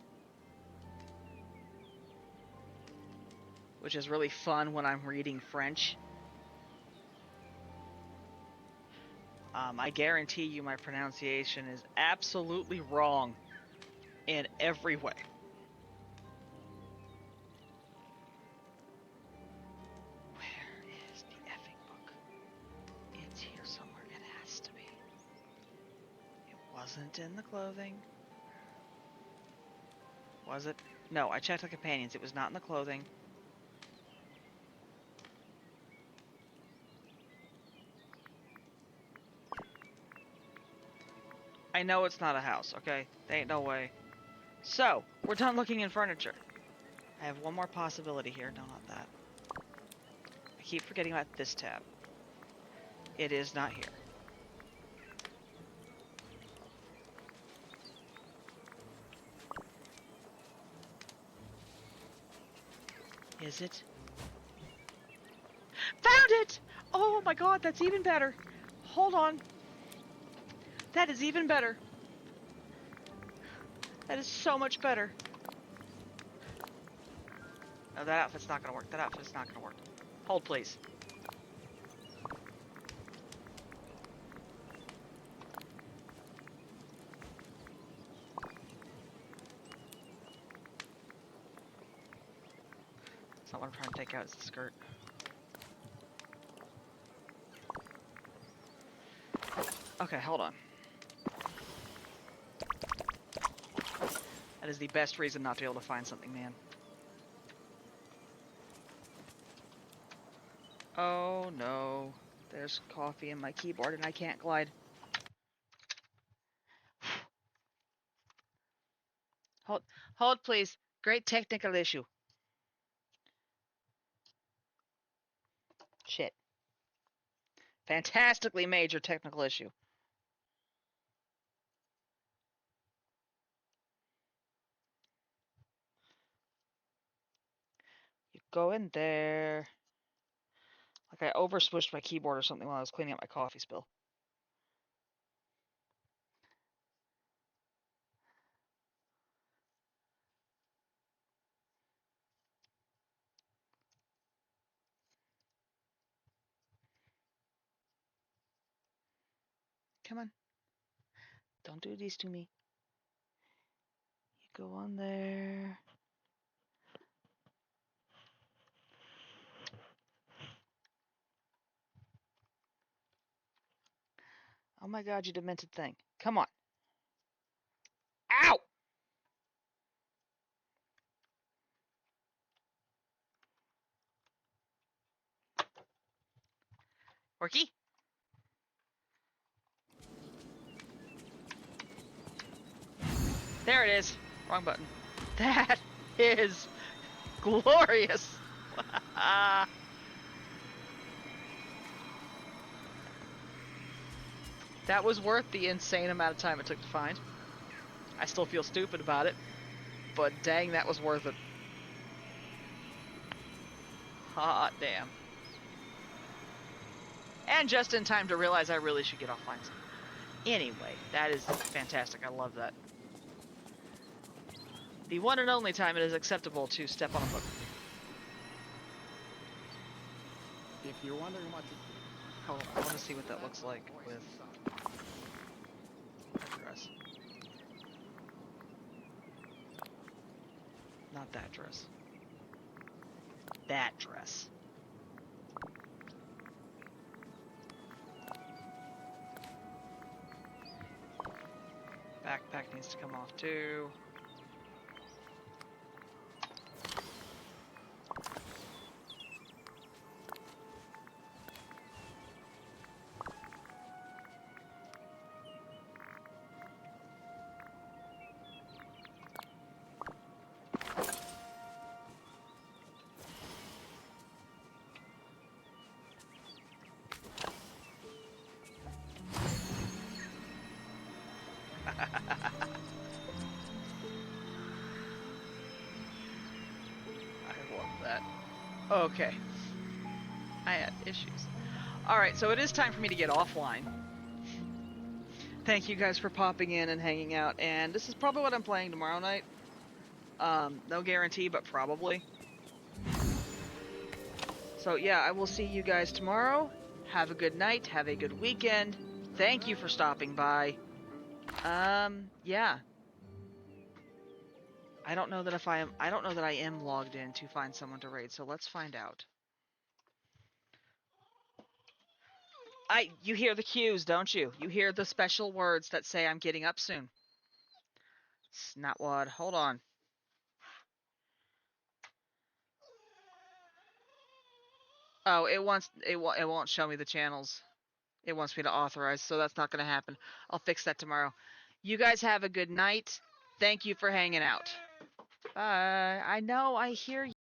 Which is really fun when I'm reading French. I guarantee you my pronunciation is absolutely wrong in every way. Where is the effing book? It's here somewhere. It has to be. It wasn't in the clothing. Was it? No, I checked the companions. It was not in the clothing. I know it's not a house, okay? There ain't no way. So, we're done looking in furniture. I have one more possibility here. No, not that. I keep forgetting about this tab. It is not here. Is it? Found it! Oh my god, that's even better. Hold on. That is even better. That is so much better. No, that outfit's not gonna work. That outfit's not gonna work. Hold, please. That's not what I'm trying to take out, it's the skirt. Okay, hold on. That is the best reason not to be able to find something, man. Oh no. There's coffee in my keyboard and I can't glide. Hold please. Great technical issue. Shit. Fantastically major technical issue. You go in there. Like I over swished my keyboard or something while I was cleaning up my coffee spill. Come on. Don't do these to me. You go on there. Oh my god, you demented thing. Come on. Ow! Orky? There it is. Wrong button. That is glorious. That was worth the insane amount of time it took to find. I still feel stupid about it, but dang, that was worth it. Hot damn. And just in time to realize I really should get offline soon. Anyway, that is fantastic. I love that. The one and only time it is acceptable to step on a book. If you're wondering what to... Oh, I want to see what that looks like with that dress. Not that dress. That dress. Backpack needs to come off too. I love that. Okay. I had issues. Alright, so it is time for me to get offline. Thank you guys for popping in and hanging out, and this is probably what I'm playing tomorrow night. No guarantee, but probably. So yeah, I will see you guys tomorrow. Have a good night, have a good weekend. Thank you for stopping by. Yeah. I don't know that I am logged in to find someone to raid, so let's find out. You hear the cues, don't you? You hear the special words that say I'm getting up soon. Snotwad, hold on. Oh, it won't show me the channels. It wants me to authorize, so that's not going to happen. I'll fix that tomorrow. You guys have a good night. Thank you for hanging out. Bye. I know, I hear you.